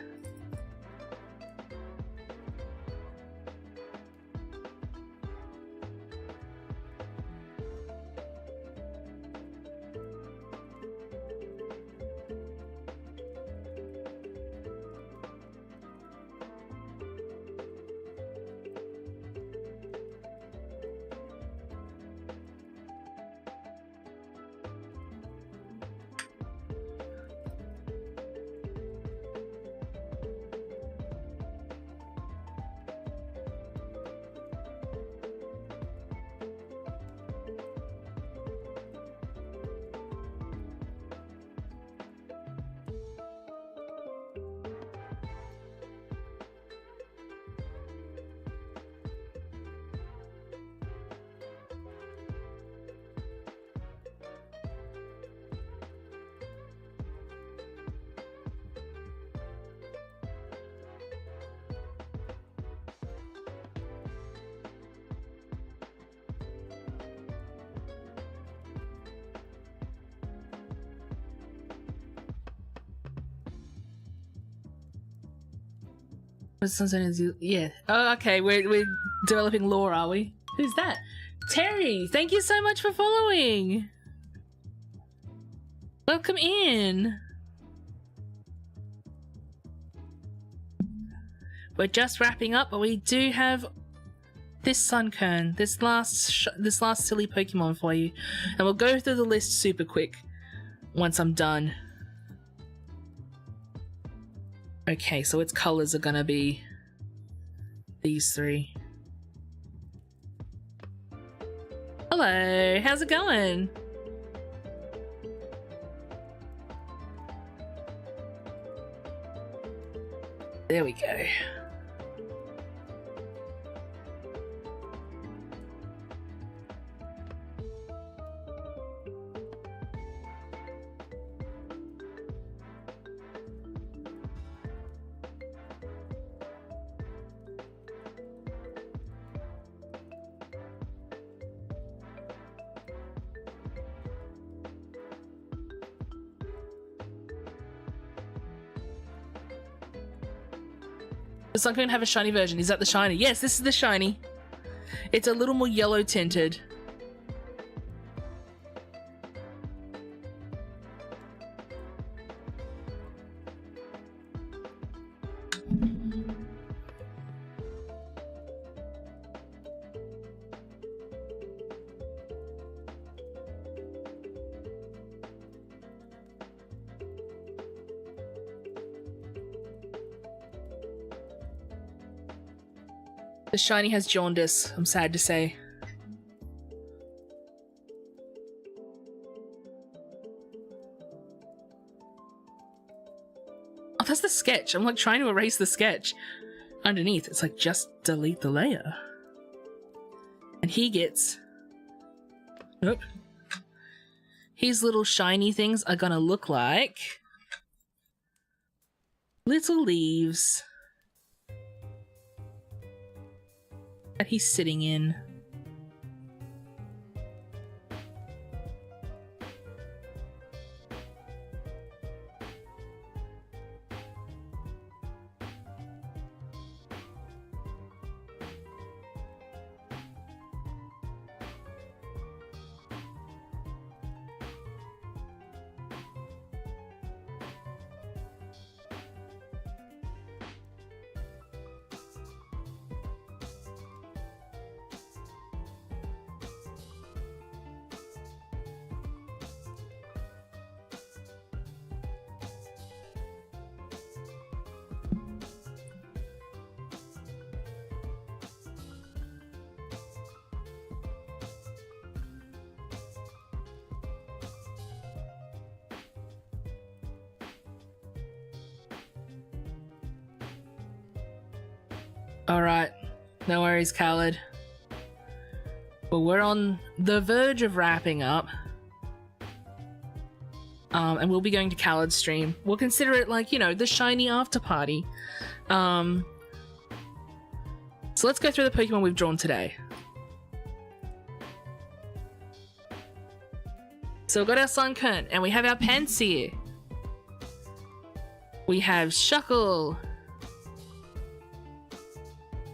Yeah. Oh, okay. We're developing lore, are we? Who's that? Terry, thank you so much for following. Welcome in. We're just wrapping up, but we do have this Sunkern, this last silly Pokemon for you, and we'll go through the list super quick once I'm done. Okay, so its colors are gonna be these three. Hello, how's it going? There we go. Does Sunkern have a shiny version? Is that the shiny? Yes, this is the shiny. It's a little more yellow tinted. The shiny has jaundice, I'm sad to say. Oh, that's the sketch. I'm like trying to erase the sketch. Underneath, it's like just delete the layer. And he gets... Nope. His little shiny things are gonna look like... little leaves. That he's sitting in. Alright, no worries, Khaled. Well, we're on the verge of wrapping up. And we'll be going to Khaled's stream. We'll consider it like, you know, the shiny after party. So let's go through the Pokemon we've drawn today. So we've got our Sunkern, and we have our Pansear. We have Shuckle.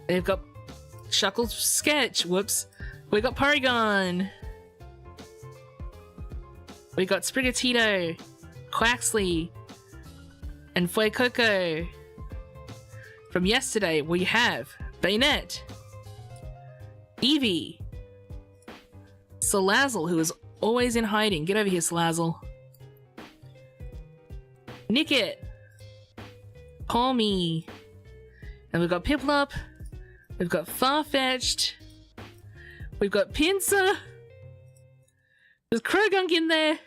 They've got Shuckle's sketch. Whoops. We got Porygon. We got Sprigatito, Quaxley, and Fuecoco. From yesterday, we have Bayonet, Eevee, Salazzle, who is always in hiding. Get over here, Salazzle. Nickit, Palmy, and we've got Piplup. We've got Farfetch'd. We've got Pinsir. There's Krogunk in there.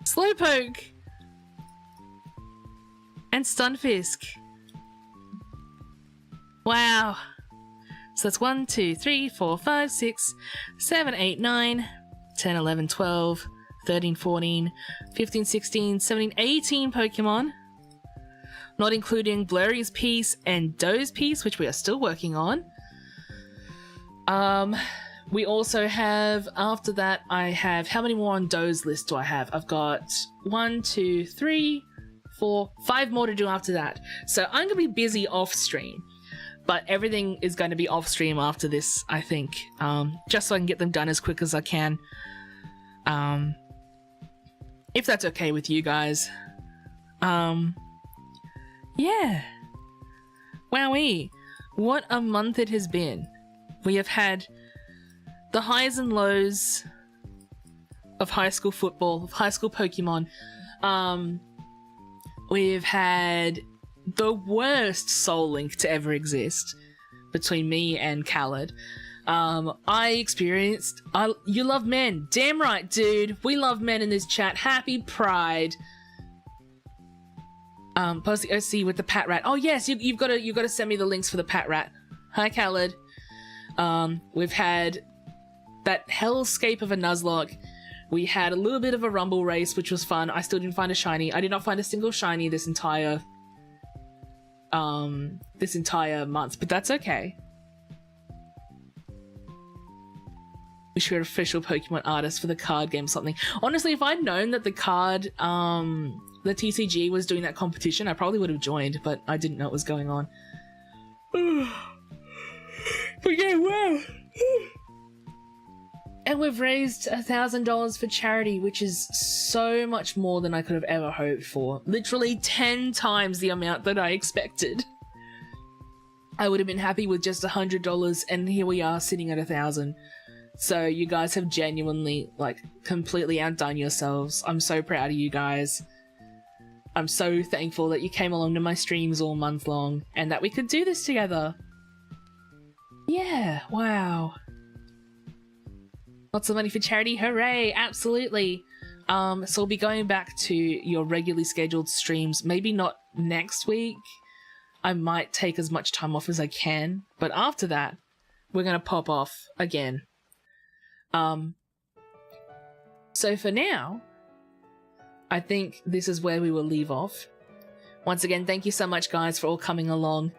Slowpoke. And Stunfisk. Wow. So that's 1, 2, 3, 4, 5, 6, 7, 8, 9, 10, 11, 12, 13, 14, 15, 16, 17, 18 Pokemon. Not including Blurry's piece and Doe's piece, which we are still working on. We also have, after that, I have, how many more on Doe's list do I have? I've got 1, 2, 3, 4, 5 more to do after that. So I'm going to be busy off stream, but everything is going to be off stream after this, I think, just so I can get them done as quick as I can. If that's okay with you guys. Yeah. Wowee. What a month it has been. We have had the highs and lows of high school football, of high school Pokemon. We've had the worst Soul Link to ever exist between me and Khaled. I experienced... you love men. Damn right, dude. We love men in this chat. Happy Pride. Post the OC with the Pat Rat. Oh, yes, you've got to send me the links for the Pat Rat. Hi, Khaled. We've had that hellscape of a Nuzlocke. We had a little bit of a Rumble race, which was fun. I still didn't find a shiny. I did not find a single shiny this entire month, but that's okay. We should have official Pokemon artist for the card game or something. Honestly, if I'd known that the card, the TCG was doing that competition, I probably would have joined, but I didn't know what was going on. But yeah, wow. And we've raised $1,000 for charity, which is so much more than I could have ever hoped for. Literally 10 times the amount that I expected. I would have been happy with just $100, and here we are sitting at 1,000. So you guys have genuinely, like, completely outdone yourselves. I'm so proud of you guys. I'm so thankful that you came along to my streams all month long, and that we could do this together. Yeah, wow. Lots of money for charity, hooray, absolutely. So we'll be going back to your regularly scheduled streams, maybe not next week. I might take as much time off as I can, but after that, we're gonna pop off again. So for now, I think this is where we will leave off. Once again, thank you so much, guys, for all coming along.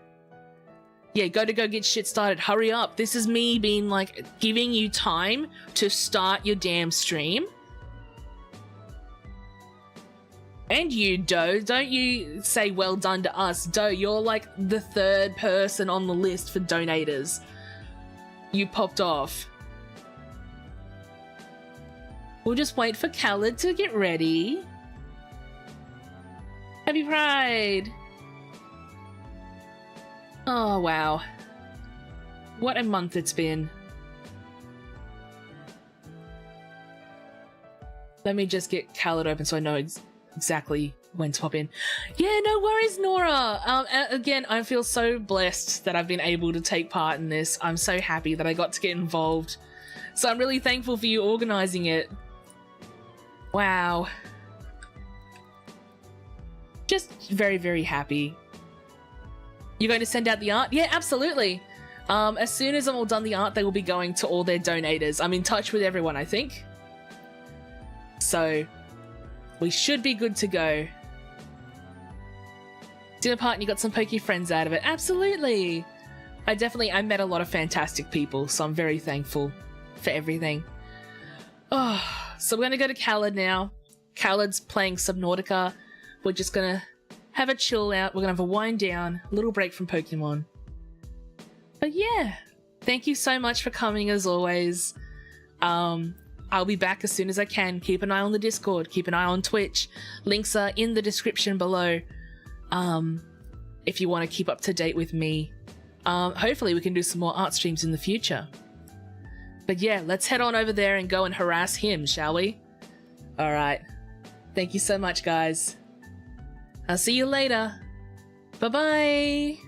Yeah, go get shit started. Hurry up. This is me being like, giving you time to start your damn stream. And you, Doe, don't you say well done to us. Doe, you're like the 3rd person on the list for donators. You popped off. We'll just wait for Khaled to get ready. Happy Pride! Oh, wow. What a month it's been. Let me just get Khaled open so I know exactly when to pop in. Yeah, no worries, Nora. Again, I feel so blessed that I've been able to take part in this. I'm so happy that I got to get involved. So I'm really thankful for you organizing it. Wow. Just very, very happy. You're going to send out the art? Yeah, absolutely. As soon as I'm all done the art, they will be going to all their donators. I'm in touch with everyone, I think. So, we should be good to go. Dinner party, and you got some pokey friends out of it. Absolutely. I met a lot of fantastic people, so I'm very thankful for everything. Oh, so we're going to go to Khaled now. Khaled's playing Subnautica. We're just going to have a chill out. We're going to have a wind down, a little break from Pokemon. But yeah, thank you so much for coming as always. I'll be back as soon as I can. Keep an eye on the Discord. Keep an eye on Twitch. Links are in the description below. If you want to keep up to date with me. Hopefully we can do some more art streams in the future. But yeah, let's head on over there and go and harass him, shall we? Alright. Thank you so much, guys. I'll see you later. Bye-bye.